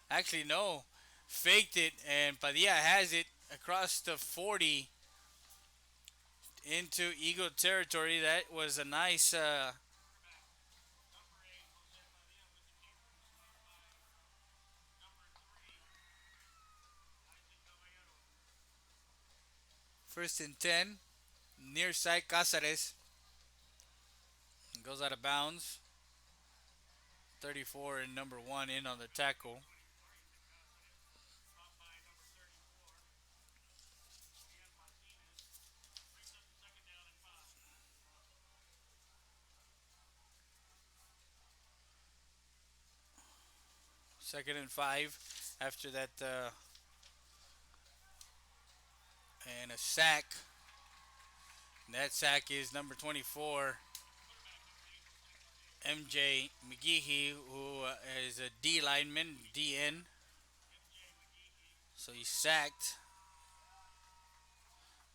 actually, no. Faked it, and Padilla has it across the 40 into Eagle territory. That was a nice first and 10. Near side Cáceres. Goes out of bounds. 34 and number 1 in on the tackle. Second and 5 after that and a sack. And that sack is number 24, MJ McGeehee, who is a D lineman, DN. So he's sacked.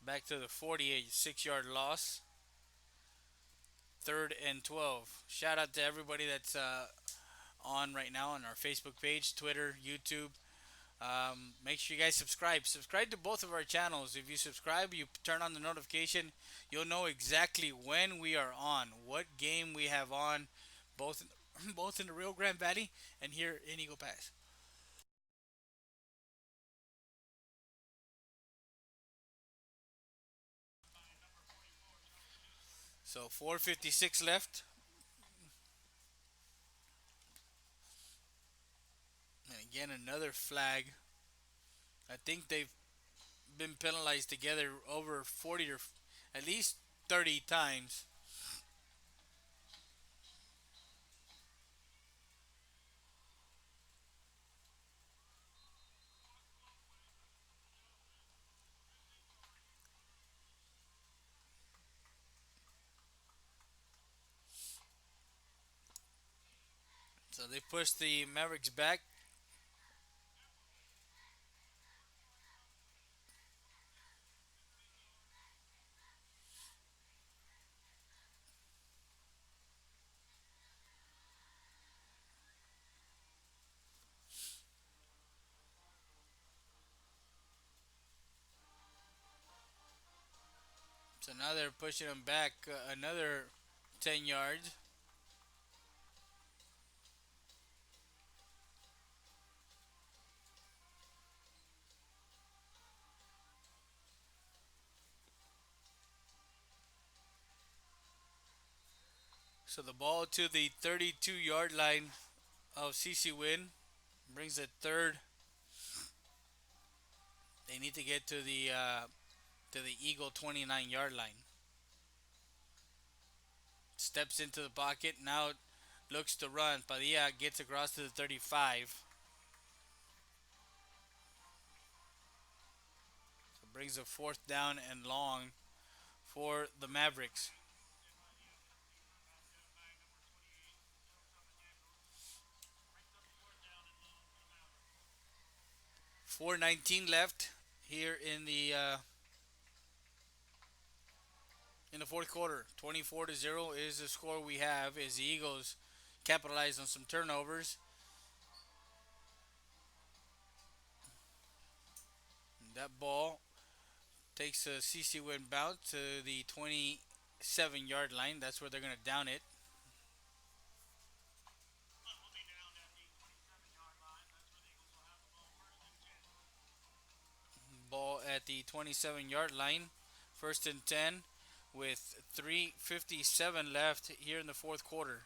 Back to the 40, a 6 yard loss. Third and 12. Shout out to everybody that's on right now on our Facebook page, Twitter, YouTube. Make sure you guys subscribe. Subscribe to both of our channels. If you subscribe, you turn on the notification, you'll know exactly when we are on, what game we have on, both both in the Rio Grande Valley and here in Eagle Pass. So 4:56 left, and again another flag. I think they've been penalized together over 40 or at least 30 times. So they pushed the Mavericks back. So now they're pushing them back another 10 yards. So the ball to the 32-yard line of CC Winn brings it third. They need to get to the Eagle 29-yard line. Steps into the pocket. Now looks to run. Padilla gets across to the 35. So brings a fourth down and long for the Mavericks. 4:19 left here in the fourth quarter. 24-0 is the score we have as the Eagles capitalize on some turnovers. That ball takes a CC Win bounce to the 27-yard line. That's where they're going to down it. Ball at the 27-yard line. First and 10 with 3:57 left here in the fourth quarter.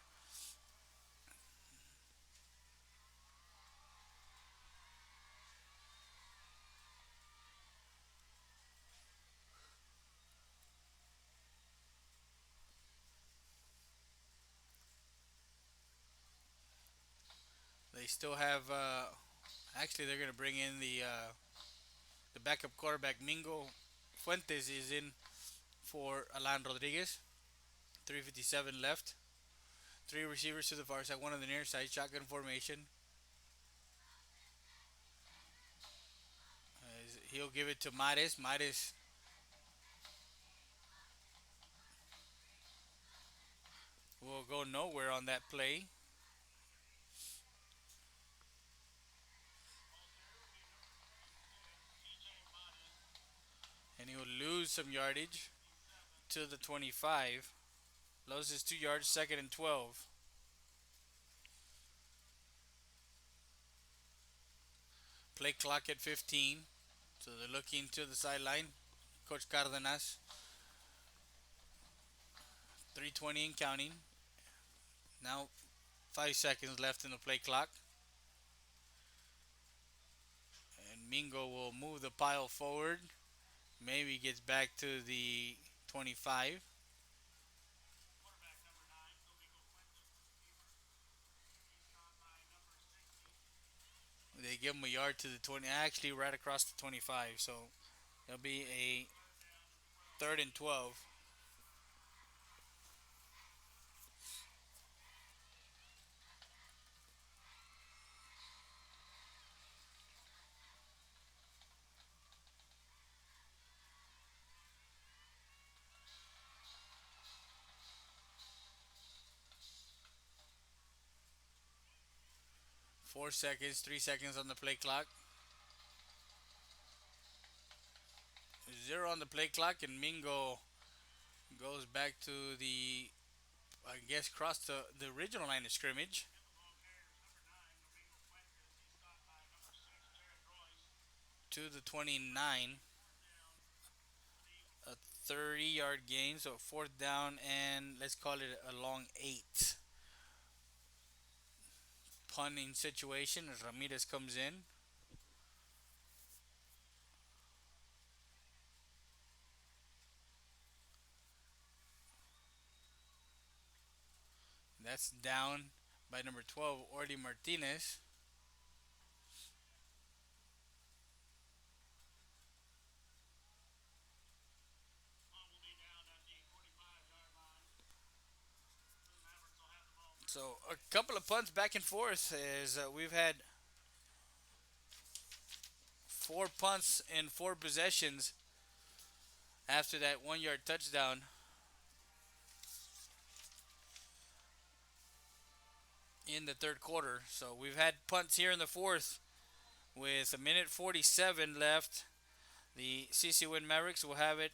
They still have. Actually, they're going to bring in the backup quarterback. Mingo Fuentes is in for Alan Rodriguez. 3:57 left. Three receivers to the far side, one on the near side. Shotgun formation. He'll give it to Mares. Mares will go nowhere on that play. And he will lose some yardage to the 25. Loses 2 yards, second and 12. Play clock at 15. So they're looking to the sideline. Coach Cardenas. 3:20 and counting. Now 5 seconds left in the play clock. And Mingo will move the pile forward. Maybe gets back to the 25. They give him a yard to the 20, actually right across the 25. So there'll be a third and 12. 4 seconds, 3 seconds on the play clock. 0 on the play clock, and Mingo goes back to the, I guess, cross the original line of scrimmage. To the 29. A 30-yard gain, so fourth down, and let's call it a long 8. Punting situation as Ramirez comes in. That's down by number 12, Orly Martinez. So a couple of punts back and forth as we've had 4 punts in 4 possessions after that 1 yard touchdown. In the third quarter. So we've had punts here in the fourth with a minute 47 left. The CC Winn Mavericks will have it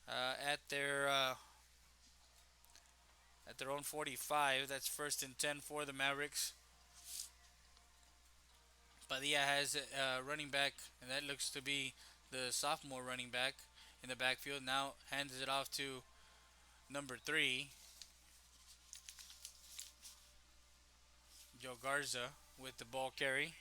at their own 45. That's 1st and 10 for the Mavericks. Padilla has running back, and that looks to be the sophomore running back in the backfield. Now hands it off to number 3, Joe Garza, with the ball carry.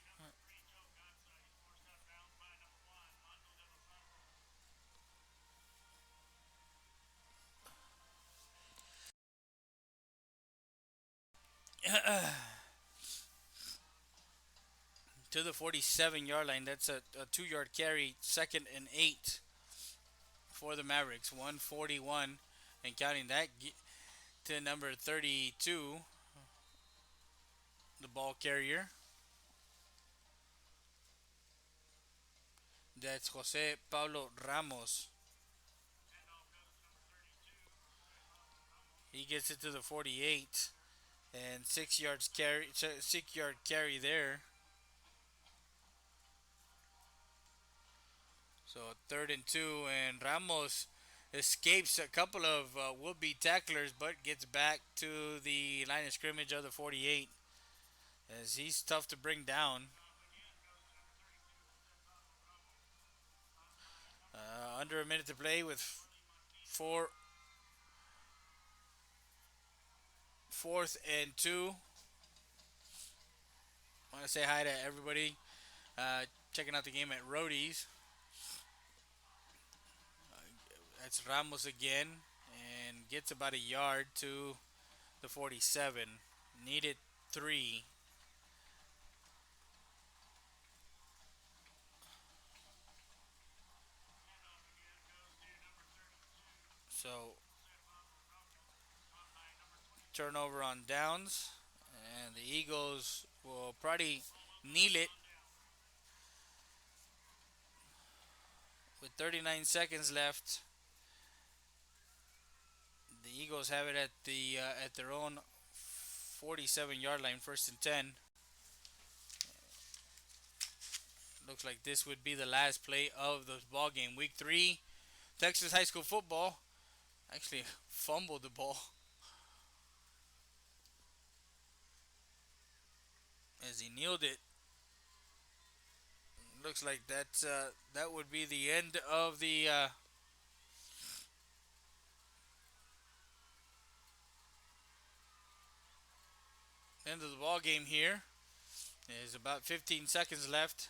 To the 47-yard line. That's a 2-yard carry, 2nd and 8 for the Mavericks. 141 and counting that to number 32, the ball carrier. That's Jose Pablo Ramos. He gets it to the 48 and 6-yard carry there. So 3rd and 2, and Ramos escapes a couple of would-be tacklers, but gets back to the line of scrimmage of the 48, as he's tough to bring down. Under a minute to play with 4th and 2. I want to say hi to everybody checking out the game at Roadies. That's Ramos again, and gets about a yard to the 47. Needed 3. So turnover on downs, and the Eagles will probably kneel it with 39 seconds left. The Eagles have it at their own 47-yard line, 1st and 10. Looks like this would be the last play of the ball game. Week 3, Texas high school football. Actually fumbled the ball as he kneeled it. Looks like that would be the end of the ball game here. There's about 15 seconds left.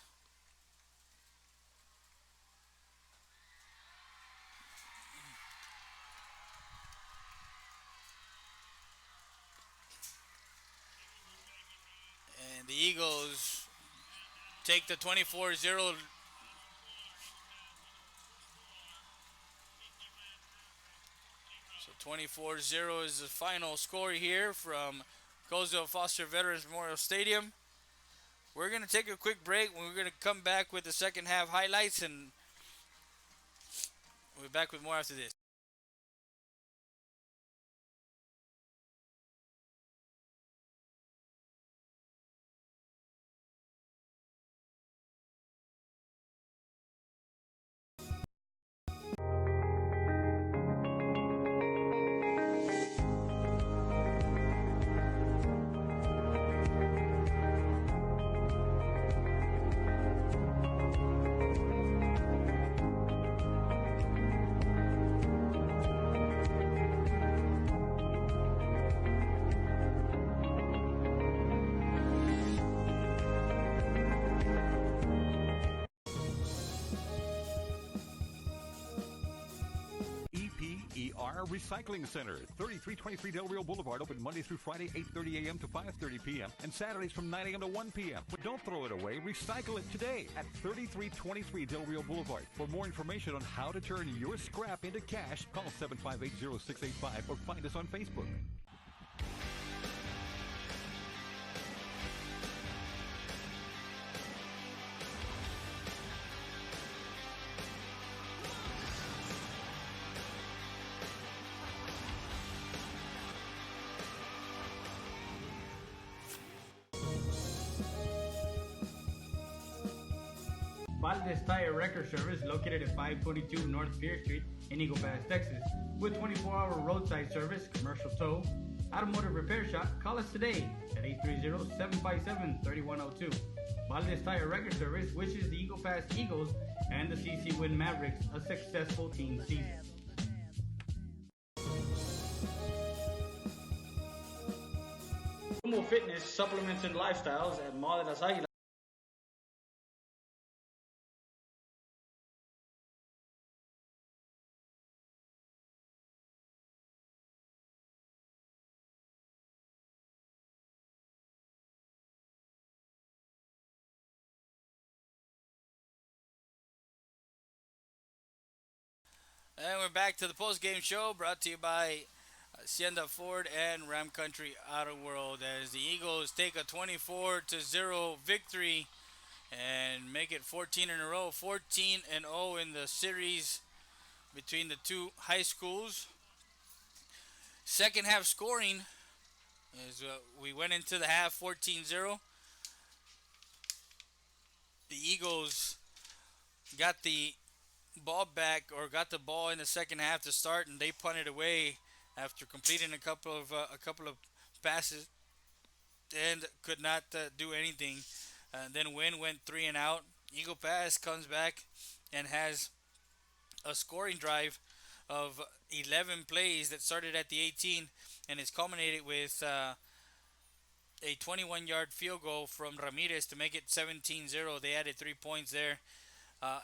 And the Eagles take the 24-0. So 24-0 is the final score here from Colesville Foster Veterans Memorial Stadium. We're going to take a quick break. We're going to come back with the second half highlights, and we'll be back with more after this. Recycling Center, 3323 Del Rio Boulevard, open Monday through Friday, 8:30 a.m. to 5:30 p.m. and Saturdays from 9 a.m. to 1 p.m. But don't throw it away. Recycle it today at 3323 Del Rio Boulevard. For more information on how to turn your scrap into cash, call 758-0685 or find us on Facebook. Valdez Tire Record Service, located at 522 North Pierce Street in Eagle Pass, Texas. With 24-hour roadside service, commercial tow, automotive repair shop, call us today at 830-757-3102. Valdez Tire Record Service wishes the Eagle Pass Eagles and the CC Winn Mavericks a successful team season. Como Fitness, Supplements, and Lifestyles at Mall de las Águilas. And we're back to the post-game show brought to you by Hacienda Ford and Ram Country Auto World as the Eagles take a 24-0 victory and make it 14 in a row, 14-0 in the series between the two high schools. Second half scoring is we went into the half 14-0. The Eagles got the ball back, or got the ball in the second half to start, and they punted away after completing a couple of passes and could not do anything. Then Winn went 3 and out. Eagle Pass comes back and has a scoring drive of 11 plays that started at the 18 and is culminated with a 21-yard field goal from Ramirez to make it 17-0. They added 3 points there.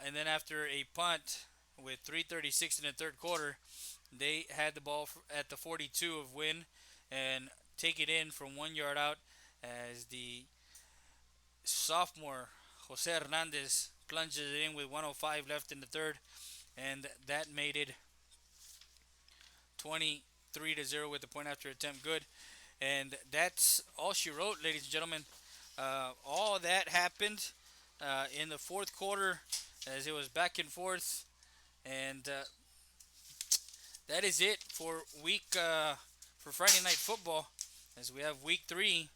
And then after a punt with 3:36 in the third quarter, they had the ball at the 42 of Winn and take it in from 1 yard out as the sophomore Jose Hernandez plunges it in with 1:05 left in the third, and that made it 23-0 with the point after attempt good. And that's all she wrote, ladies and gentlemen. All that happened in the fourth quarter as it was back and forth, and that is it for Friday night football. As we have week 3,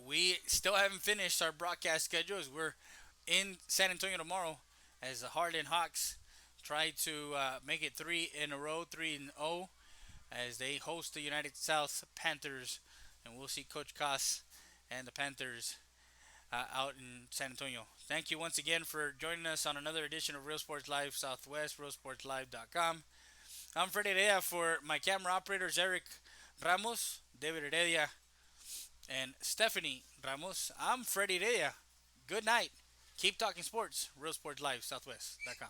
we still haven't finished our broadcast schedule as we're in San Antonio tomorrow as the Heartland Hawks try to make it 3 in a row, 3-0, as they host the United South Panthers, and we'll see Coach Koss and the Panthers out in San Antonio. Thank you once again for joining us on another edition of Real Sports Live Southwest, realsportslive.com. I'm Freddie Heredia for my camera operators, Eric Ramos, David Heredia, and Stephanie Ramos. I'm Freddie Heredia. Good night. Keep talking sports, realsportslive Southwest.com.